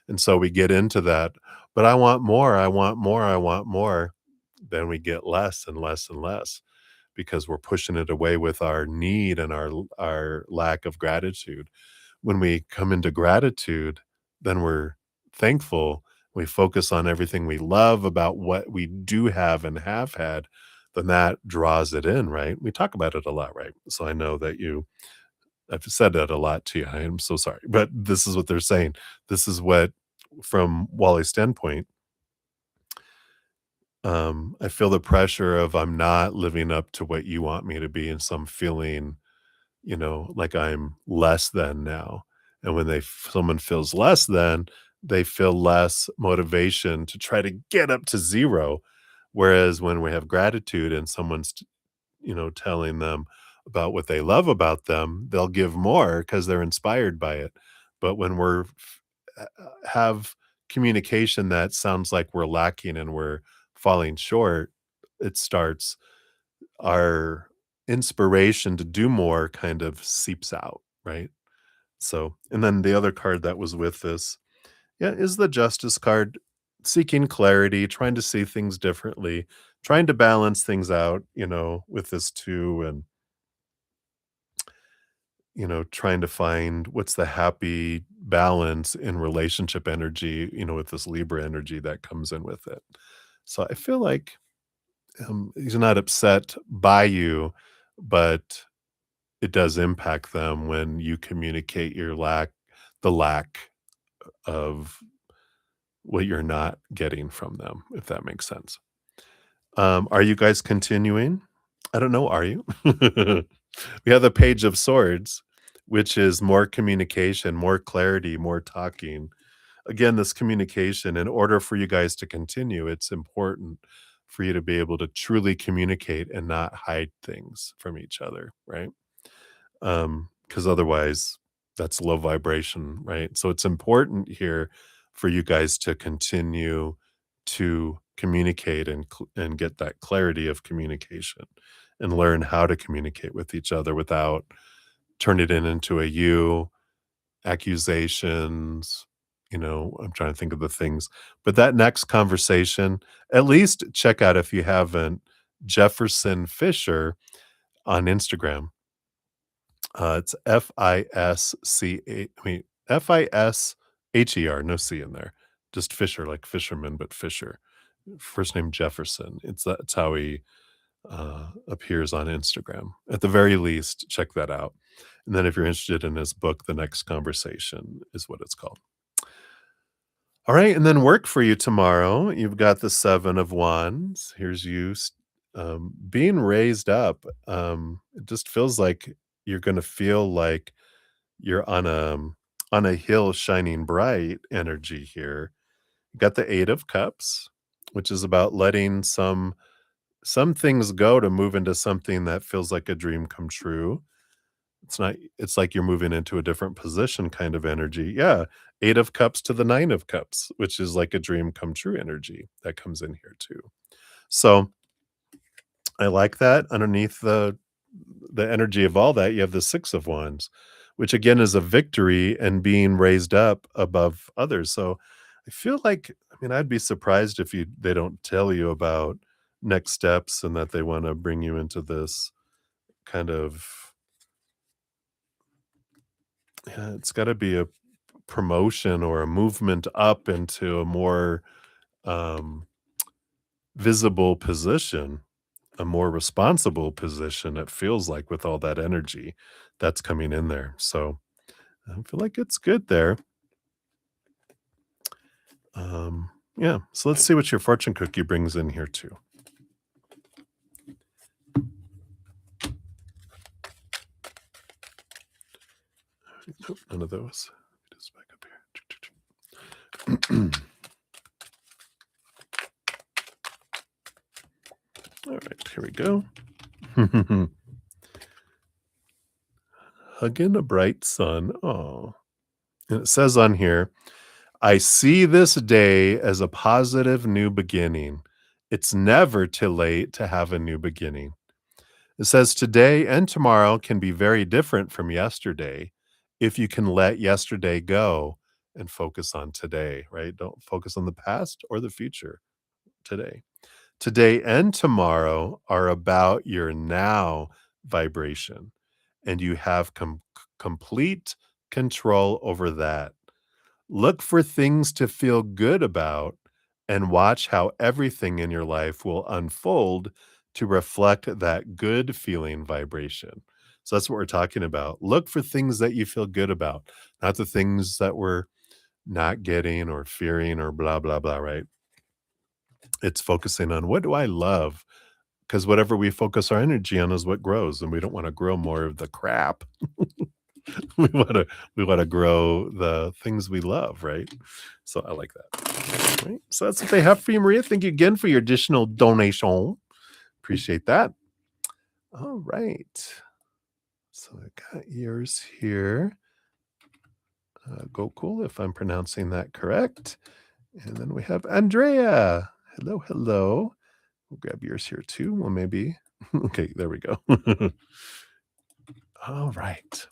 And so we get into that, but I want more, I want more, I want more. Then we get less and less and less because we're pushing it away with our need and our lack of gratitude. When we come into gratitude, then we're thankful. We focus on everything we love about what we do have and have had, then that draws it in, right? We talk about it a lot, right? So I know that I've said that a lot to you. I am so sorry. But this is what they're saying. This is what, from Wally's standpoint, I feel the pressure of I'm not living up to what you want me to be. And so I'm feeling like I'm less than now. And when someone feels less than, they feel less motivation to try to get up to zero. Whereas when we have gratitude and someone's, telling them about what they love about them, they'll give more because they're inspired by it. But when have communication that sounds like we're lacking and we're falling short, it starts our inspiration to do more kind of seeps out, right? So, and then the other card that was with this, yeah, is the Justice card, seeking clarity, trying to see things differently, trying to balance things out, with this too, and trying to find what's the happy balance in relationship energy, with this Libra energy that comes in with it. So I feel like he's not upset by you, but it does impact them when you communicate the lack of what you're not getting from them, if that makes sense. Are you guys continuing? I don't know, are you? We have the Page of Swords, which is more communication, more clarity, more talking. Again, this communication, in order for you guys to continue, it's important for you to be able to truly communicate and not hide things from each other, right? Because otherwise that's low vibration, right? So it's important here for you guys to continue to communicate and get that clarity of communication and learn how to communicate with each other without turning it into a you, accusations, I'm trying to think of the things. But that next conversation, at least check out, if you haven't, Jefferson Fisher on Instagram. It's Fisher, no C in there. Just Fisher, like fisherman, but Fisher. First name Jefferson. That's how he appears on Instagram. At the very least, check that out. And then if you're interested in his book, The Next Conversation is what it's called. All right, and then work for you tomorrow. You've got the 7 of Wands. Here's you being raised up. It just feels like you're going to feel like you're on a hill shining bright energy here. You got the 8 of Cups, which is about letting some things go to move into something that feels like a dream come true. It's like you're moving into a different position kind of energy. Yeah, 8 of Cups to the 9 of Cups, which is like a dream come true energy that comes in here too. So, I like that. Underneath the energy of all that, you have the 6 of Wands, which again is a victory and being raised up above others. So, I feel like, I'd be surprised if they don't tell you about next steps and that they wanna bring you into this kind of, yeah, it's gotta be a promotion or a movement up into a more, um, visible position, a more responsible position, it feels like, with all that energy that's coming in there. So, I feel like it's good there. Yeah, so let's see what your fortune cookie brings in here too. Nope, none of those. Just back up here. All right, here we go. Hugging a bright sun. Oh, and it says on here, I see this day as a positive new beginning. It's never too late to have a new beginning. It says today and tomorrow can be very different from yesterday if you can let yesterday go and focus on today, right? Don't focus on the past or the future. Today. Today and tomorrow are about your now vibration, and you have complete control over that. Look for things to feel good about and watch how everything in your life will unfold to reflect that good feeling vibration. So that's what we're talking about. Look for things that you feel good about, not the things that we're not getting or fearing or blah, blah, blah, right? It's focusing on, what do I love? Because whatever we focus our energy on is what grows, and we don't want to grow more of the crap. we want to we want to grow the things we love, right? So I like that. Right? So that's what they have for you, Maria. Thank you again for your additional donation. Appreciate that. All right. So I got yours here. Go cool, if I'm pronouncing that correct. And then we have Andrea. Hello, hello. We'll grab yours here too. Well, maybe. Okay, there we go. All right.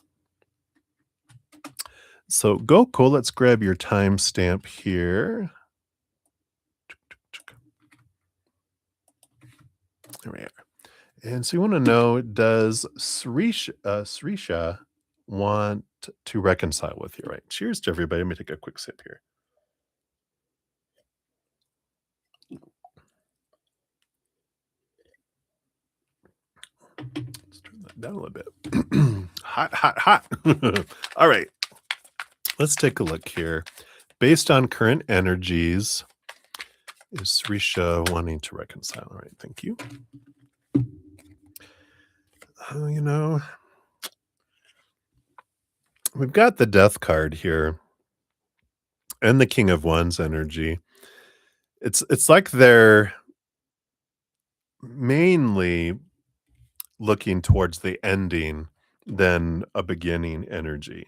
So go cool. Let's grab your timestamp here. There we are. And so you want to know, does Srisha want to reconcile with you, right? Cheers to everybody. Let me take a quick sip here. Let's turn that down a little bit. Hot, hot, hot. All right. Let's take a look here. Based on current energies Is Srisha wanting to reconcile? All right, thank you. You know, we've got the death card here and the King of Wands energy. It's like they're mainly looking towards the ending than a beginning energy.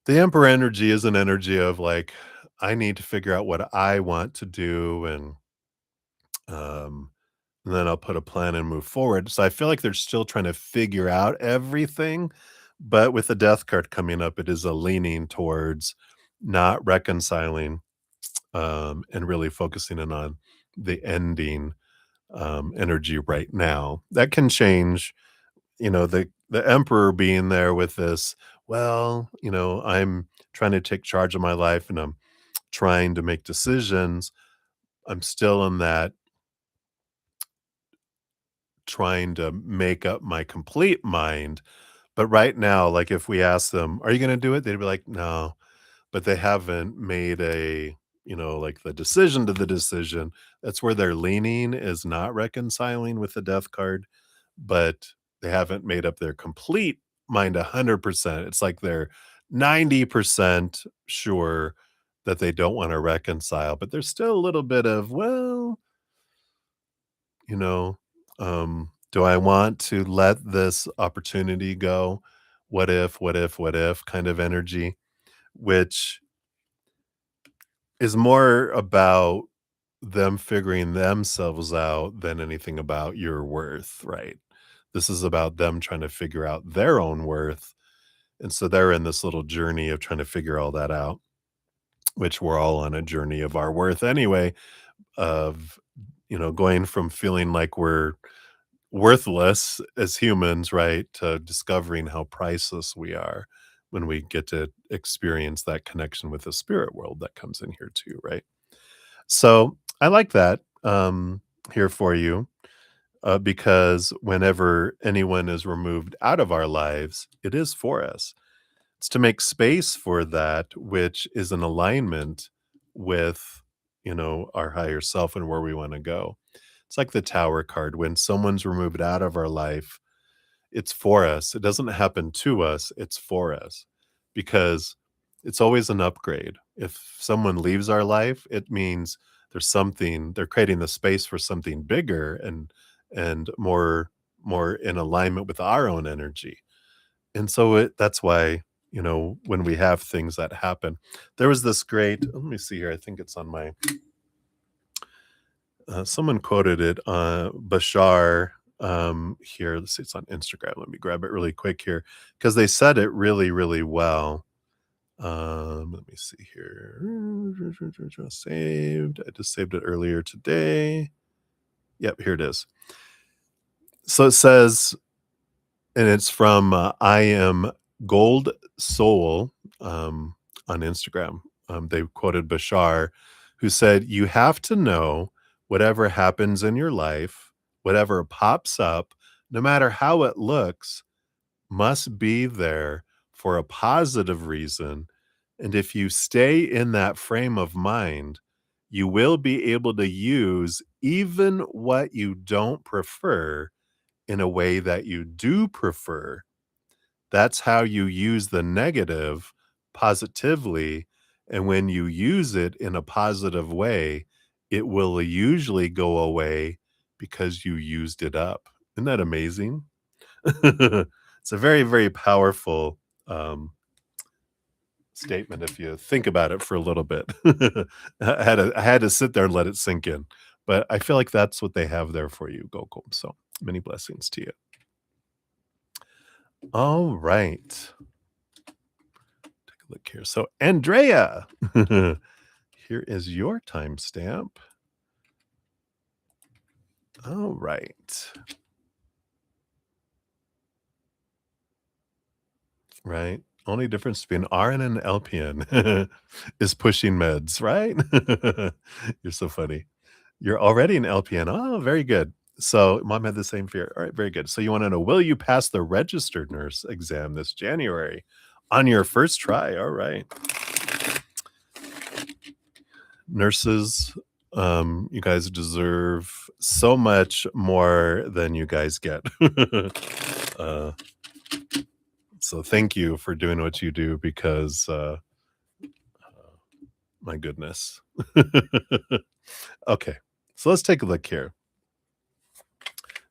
The Emperor energy is an energy of like, I need to figure out what I want to do, um, and then I'll put a plan and move forward. So I feel like they're still trying to figure out everything, but with the death card coming up, it is a leaning towards not reconciling, and really focusing in on the ending, energy right now. That can change, the emperor being there with this, well, I'm trying to take charge of my life and I'm trying to make decisions. I'm still in that trying to make up my complete mind. But right now, like if we ask them, are you going to do it? They'd be like, no, but they haven't made like the decision to the decision. That's where they're leaning, is not reconciling with the death card, but they haven't made up their complete mind 100%. It's like they're 90% sure that they don't want to reconcile, but there's still a little bit of, well, you know, do I want to let this opportunity go? What if kind of energy, which is more about them figuring themselves out than anything about your worth, right? This is about them trying to figure out their own worth. And so they're in this little journey of trying to figure all that out, which we're all on a journey of our worth anyway, of, going from feeling like we're worthless as humans, right, to discovering how priceless we are when we get to experience that connection with the spirit world that comes in here too, right? So I like that, here for you, because whenever anyone is removed out of our lives, it is for us. It's to make space for that which is in alignment with, our higher self and where we want to go. It's like the Tower card. When someone's removed out of our life, it's for us. It doesn't happen to us, it's for us, because it's always an upgrade. If someone leaves our life, it means they're creating the space for something bigger and more in alignment with our own energy. And so that's why, when we have things that happen, there was this great, let me see here, I think it's on my, someone quoted it, Bashar, here. Let's see, it's on Instagram. Let me grab it really quick here because they said it really, really well. Let me see here. Saved. I just saved it earlier today. Yep, here it is. So it says, and it's from I am Gold Soul, on Instagram. They quoted Bashar, who said, "You have to know whatever happens in your life, whatever pops up, no matter how it looks, must be there for a positive reason. And if you stay in that frame of mind, you will be able to use even what you don't prefer in a way that you do prefer. That's how you use the negative positively, and when you use it in a positive way, it will usually go away because you used it up." Isn't that amazing? It's a very, very powerful, statement if you think about it for a little bit. I had to sit there and let it sink in, but I feel like that's what they have there for you, Gokul, so many blessings to you. All right. Take a look here. So, Andrea, here is your timestamp. All right. Right. Only difference between RN and LPN is pushing meds, right? You're so funny. You're already an LPN. Oh, very good. So, mom had the same fear. All right, very good. So, you want to know, will you pass the registered nurse exam this January on your first try? All right. Nurses, you guys deserve so much more than you guys get. uh, so thank you for doing what you do because my goodness. Okay, so let's take a look here.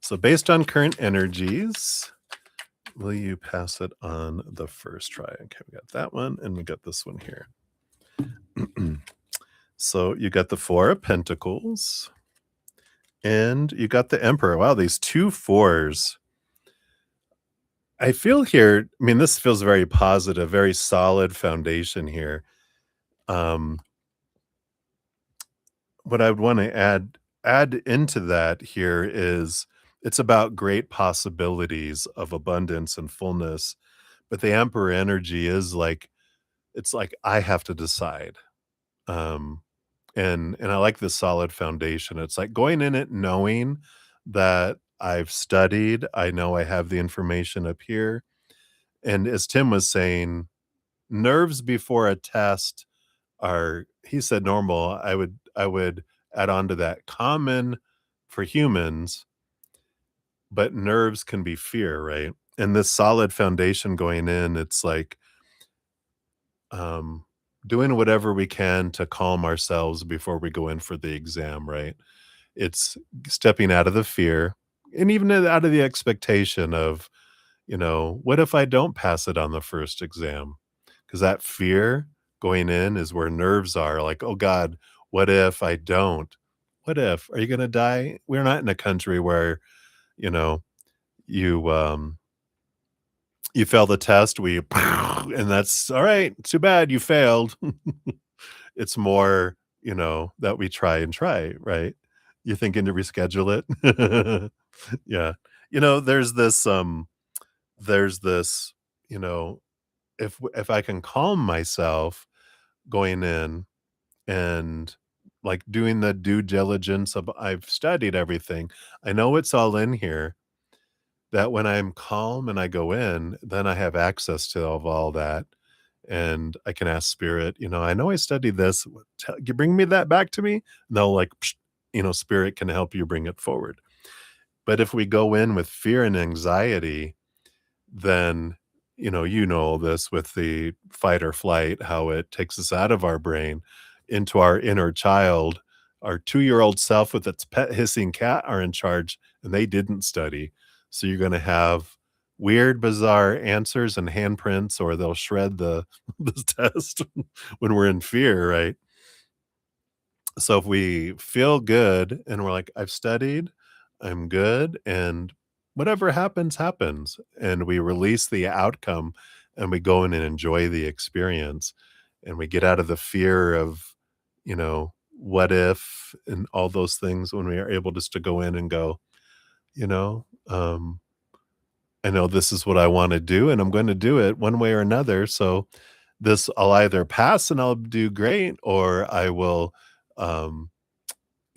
So based on current energies, will you pass it on the first try? Okay, we got that one, and we got this one here. So you got the Four of Pentacles, and you got the Emperor. Wow, these two fours. I feel here, I mean, this feels very positive, very solid foundation here. Um, what I would want to add into that here is it's about great possibilities of abundance and fullness, but the Emperor energy is like it's like I have to decide. Um, and I like this solid foundation. It's like going in it knowing that I've studied, I know I have the information up here. And as Tim was saying, nerves before a test are he said normal. I would add on to that common for humans, but nerves can be fear, right? And this solid foundation going in, it's like um doing whatever we can to calm ourselves before we go in for the exam, right? It's stepping out of the fear and even out of the expectation of, what if I don't pass it on the first exam? Because that fear going in is where nerves are like, oh God, what if I don't? What if? Are you going to die? We're not in a country where, you know, you, you fail the test, and that's all right. Too bad you failed. It's more, that we try and try, right? You're thinking to reschedule it? Yeah. There's this, you know, if I can calm myself going in and like doing the due diligence of I've studied everything. I know it's all in here that when I'm calm and I go in, then I have access to of all that. And I can ask spirit, I know I studied this. Bring me that back to me. And they'll like, psh, spirit can help you bring it forward. But if we go in with fear and anxiety, then all this with the fight or flight, how it takes us out of our brain into our inner child. Our 2-year-old self with its pet hissing cat are in charge, and they didn't study. So you're going to have weird, bizarre answers and handprints, or they'll shred the the test when we're in fear, right? So if we feel good and we're like, I've studied, I'm good, and whatever happens, happens. And we release the outcome and we go in and enjoy the experience. And we get out of the fear of, what if and all those things when we are able just to go in and go, you know, um, I know this is what I want to do and I'm going to do it one way or another. So this I'll either pass and I'll do great, or I will um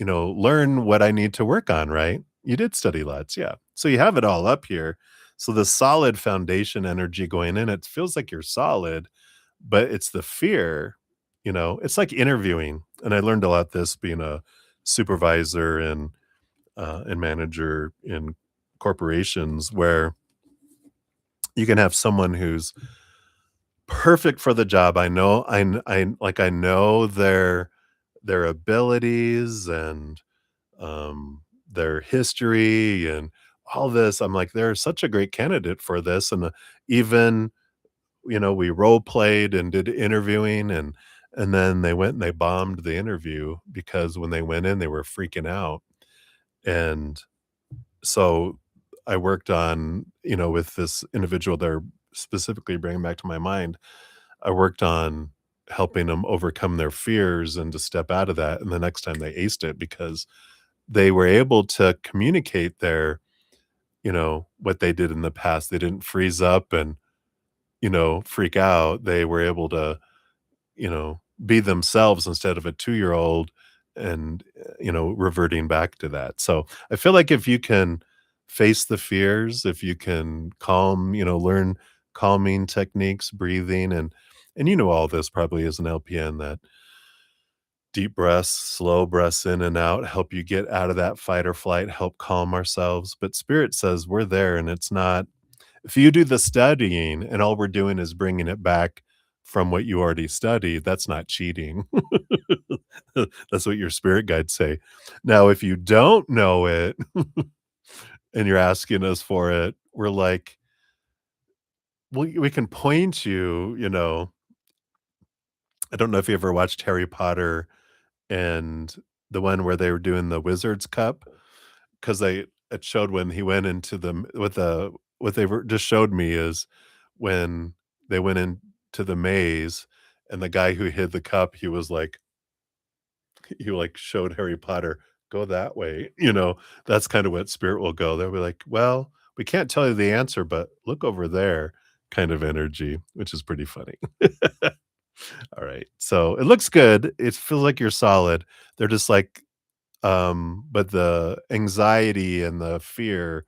learn what I need to work on, right? You did study lots, yeah. So you have it all up here. So the solid foundation energy going in, it feels like you're solid, but it's the fear, it's like interviewing. And I learned a lot this being a supervisor and manager in corporations where you can have someone who's perfect for the job. I know their abilities and their history and all this. I'm like, they're such a great candidate for this. And even, we role played and did interviewing and then they went and they bombed the interview because when they went in, they were freaking out. And so I worked on, with this individual they're specifically bringing back to my mind. I worked on helping them overcome their fears and to step out of that. And the next time they aced it because they were able to communicate what they did in the past. They didn't freeze up and, freak out. They were able to, be themselves instead of a 2-year-old and, reverting back to that. So I feel like if you can face the fears, if you can calm, learn calming techniques, breathing, and all this probably as an LPN that Deep breaths, slow breaths in and out help you get out of that fight or flight, help calm ourselves. But spirit says we're there, and it's not, if you do the studying and all we're doing is bringing it back from what you already studied, that's not cheating. That's what your spirit guides say. Now, if you don't know it and you're asking us for it, we're like, we can point you, I don't know if you ever watched Harry Potter and the one where they were doing the Wizard's Cup, 'cause it showed when he went into what they were just showed me is when they went into the maze and the guy who hid the cup, he was like he, like, showed Harry Potter, "Go that way," That's kinda what spirit will go. They'll be like, "Well, we can't tell you the answer, but look over there," kind of energy, which is pretty funny. Alright, so it looks good. It feels like you're solid. They're just like, but the anxiety and the fear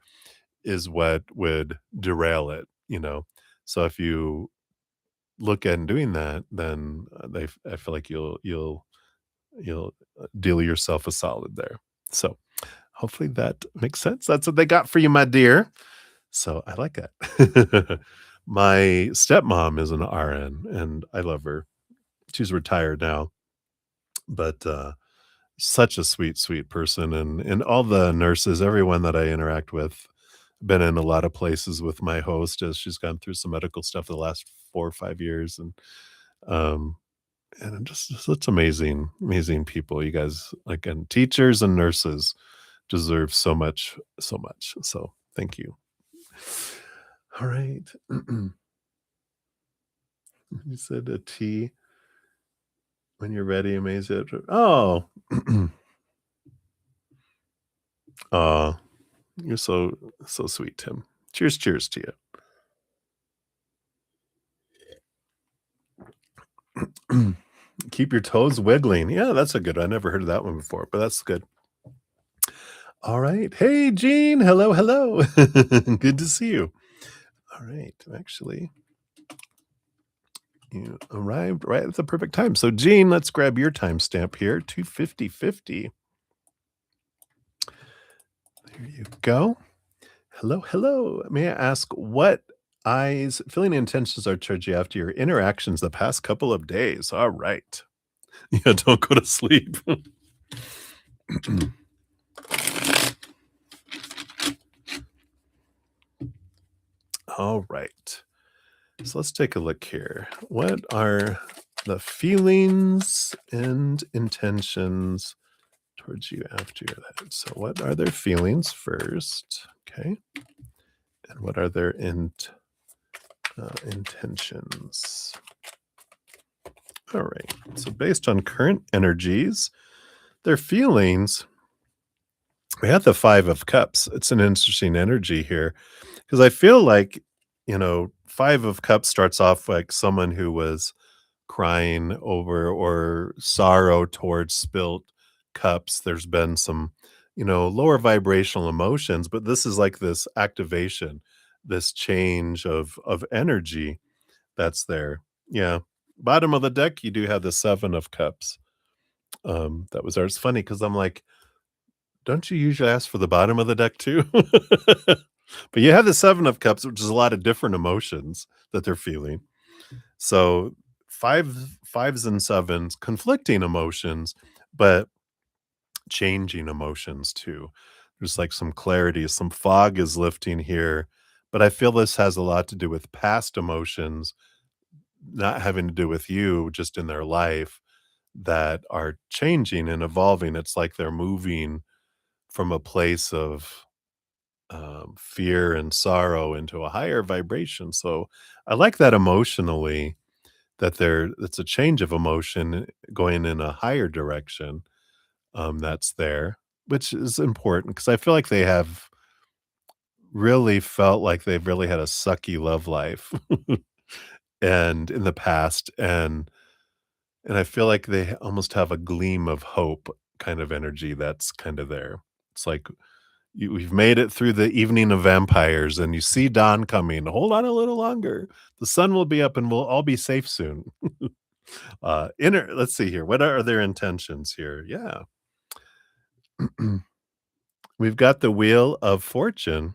is what would derail it, So if you look at doing that, then I feel like you'll deal yourself a solid there. So hopefully that makes sense. That's what they got for you, my dear. So I like that. My stepmom is an RN and I love her. She's retired now, but such a sweet, sweet person. And all the nurses, everyone that I interact with, been in a lot of places with my host as she's gone through some medical stuff the last 4 or 5 years, um, and I'm just such amazing, amazing people. You guys, like, and teachers and nurses deserve so much, so much. So thank you. All right. You said a T when you're ready, amazing. Oh, oh, you're so sweet, Tim. Cheers, cheers to you. Keep your toes wiggling. Yeah, that's a good one. I never heard of that one before, but that's good. All right. Hey, Jean. Hello, hello. Good to see you. All right. Actually, you arrived right at the perfect time. So, Jean, let's grab your timestamp here, 2:50:50. There you go. Hello, hello. May I ask what eyes, feeling intentions are towards you after your interactions the past couple of days? All right. Yeah, don't go to sleep. All right. So let's take a look here. What are the feelings and intentions towards you after that? So, what are their feelings first? Okay. And what are their intentions? All right. So, based on current energies, their feelings, we have the Five of Cups. It's an interesting energy here because I feel like, Five of Cups starts off like someone who was crying over or sorrow towards spilt cups. There's been some, lower vibrational emotions, but this is like this activation, this change of energy that's there. Yeah. Bottom of the deck, you do have the Seven of Cups. That was ours. Funny because I'm like, don't you usually ask for the bottom of the deck too? But you have the Seven of Cups, which is a lot of different emotions that they're feeling. So fives and sevens, conflicting emotions, but changing emotions too. There's like some clarity, some fog is lifting here. But I feel this has a lot to do with past emotions, not having to do with you, just in their life that are changing and evolving. It's like they're moving from a place of fear and sorrow into a higher vibration. So I like that emotionally that it's a change of emotion going in a higher direction, that's there, which is important because I feel like they have really felt like they've really had a sucky love life and in the past, and I feel like they almost have a gleam of hope kind of energy that's kinda there. It's like, we've made it through the evening of vampires, and you see dawn coming. Hold on a little longer. The sun will be up, and we'll all be safe soon." Inner let's see here. What are their intentions here? Yeah. We've got the Wheel of Fortune,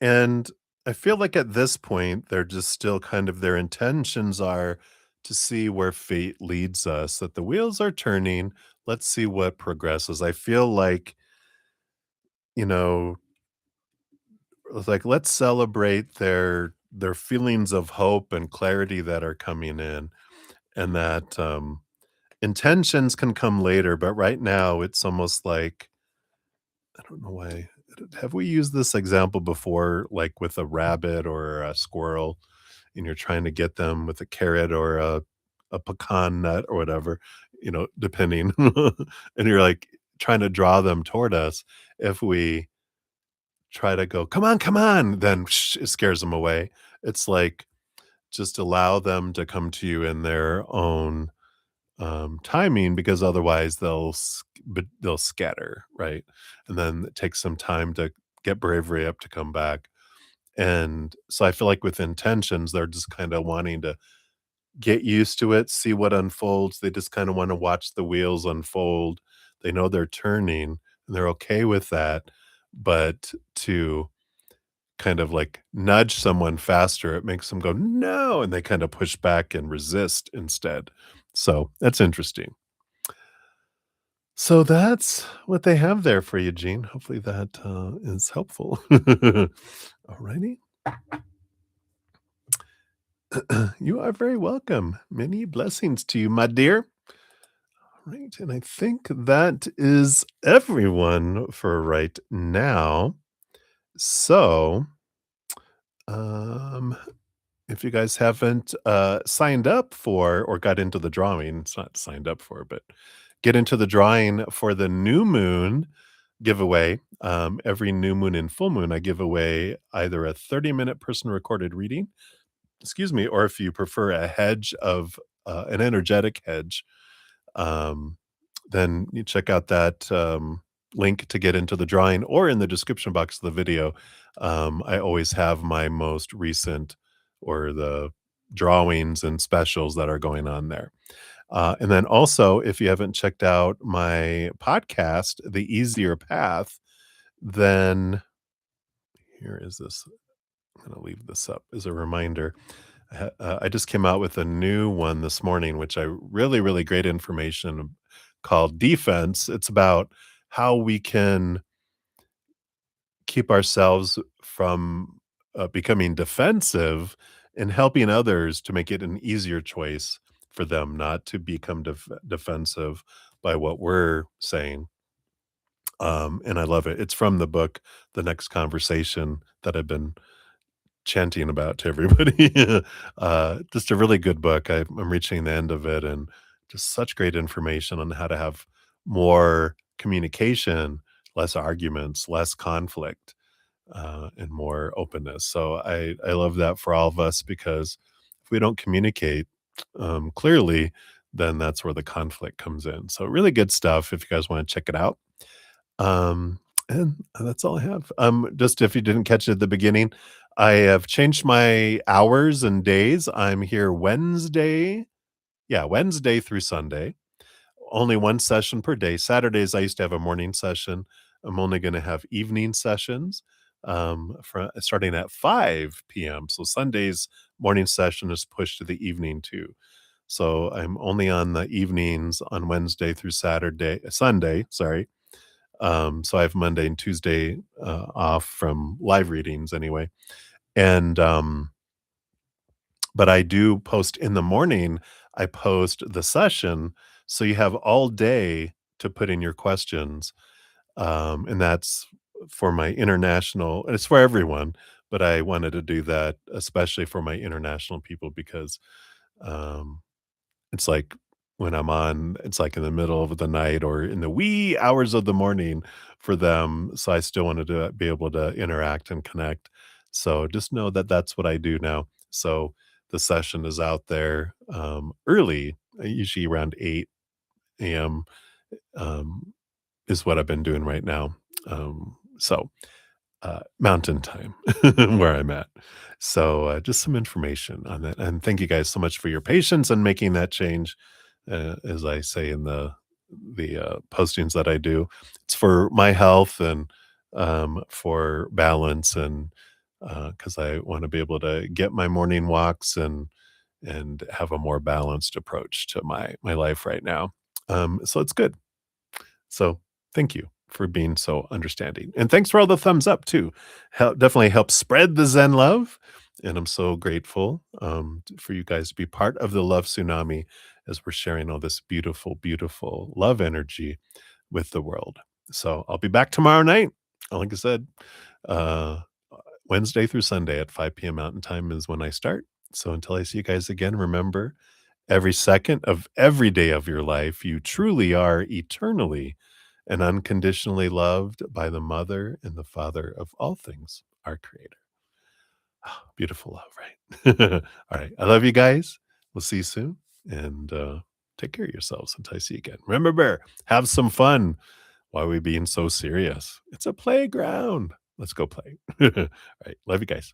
and I feel like at this point, they're just still kind of their intentions are to see where fate leads us, that the wheels are turning. Let's see what progresses. I feel like, you know, it's like let's celebrate their feelings of hope and clarity that are coming in, and that intentions can come later, but right now it's almost like I don't know why. Have we used this example before, like with a rabbit or a squirrel, and you're trying to get them with a carrot or a pecan nut or whatever, depending, and you're like trying to draw them toward us. If we try to go, come on, then it scares them away. It's like just allow them to come to you in their own timing because otherwise they'll scatter, right? And then it takes some time to get bravery up to come back. And so I feel like with intentions, they're just kind of wanting to get used to it, see what unfolds. They just kind of want to watch the wheels unfold. They know they're turning and they're okay with that. But to kind of like nudge someone faster, it makes them go, no, and they kind of push back and resist instead. So that's interesting. So that's what they have there for you, Gene. Hopefully that is helpful. Alrighty. You are very welcome. Many blessings to you, my dear. All right. And I think that is everyone for right now. So, um, if you guys haven't signed up for or got into the drawing, it's not signed up for, but get into the drawing for the new moon giveaway. Every new moon and full moon, I give away either a 30-minute person recorded reading, excuse me, or if you prefer a hedge of an energetic hedge, um, then you check out that link to get into the drawing or in the description box of the video. I always have my most recent or the drawings and specials that are going on there. And then also, if you haven't checked out my podcast, The Easier Path, then here is this. I'm going to leave this up as a reminder. I just came out with a new one this morning, which I really, really great information called Defense. It's about how we can keep ourselves from becoming defensive and helping others to make it an easier choice for them not to become defensive by what we're saying. And I love it. It's from the book, The Next Conversation, that I've been chanting about to everybody. Just a really good book. I'm reaching the end of it and just such great information on how to have more communication, less arguments, less conflict, and more openness. So I love that for all of us because if we don't communicate clearly, then that's where the conflict comes in. So really good stuff if you guys want to check it out. And that's all I have. Just if you didn't catch it at the beginning, I have changed my hours and days. I'm here Wednesday through Sunday. Only one session per day. Saturdays, I used to have a morning session. I'm only going to have evening sessions starting at 5 p.m. So Sunday's morning session is pushed to the evening too. So I'm only on the evenings on Wednesday through Sunday, sorry. So I have Monday and Tuesday off from live readings anyway. And but I do post in the morning, I post the session. So you have all day to put in your questions. And that's for my international, it's for everyone, but I wanted to do that, especially for my international people, because um, it's like when I'm on, it's like in the middle of the night or in the wee hours of the morning for them. So I still wanted to be able to interact and connect. So just know that that's what I do now. So the session is out there early, usually around 8 a.m. Um, is what I've been doing right now. So Mountain Time where I'm at. So, just some information on that, and thank you guys so much for your patience and making that change. As I say in the postings that I do, it's for my health and, for balance and, because I wanna be able to get my morning walks and have a more balanced approach to my life right now. So it's good. So, thank you for being so understanding, and thanks for all the thumbs up too. Definitely helps spread the Zen love, and I'm so grateful, for you guys to be part of the love tsunami as we're sharing all this beautiful, beautiful love energy with the world. So, I'll be back tomorrow night. Like I said, uh, Wednesday through Sunday at 5 p.m. Mountain Time is when I start. So, until I see you guys again, remember every second of every day of your life, you truly are eternally and unconditionally loved by the mother and the father of all things, our creator. Beautiful love, right? All right. I love you guys. We'll see you soon and take care of yourselves until I see you again. Remember, have some fun. Why are we being so serious? It's a playground. Let's go play. All right. Love you guys.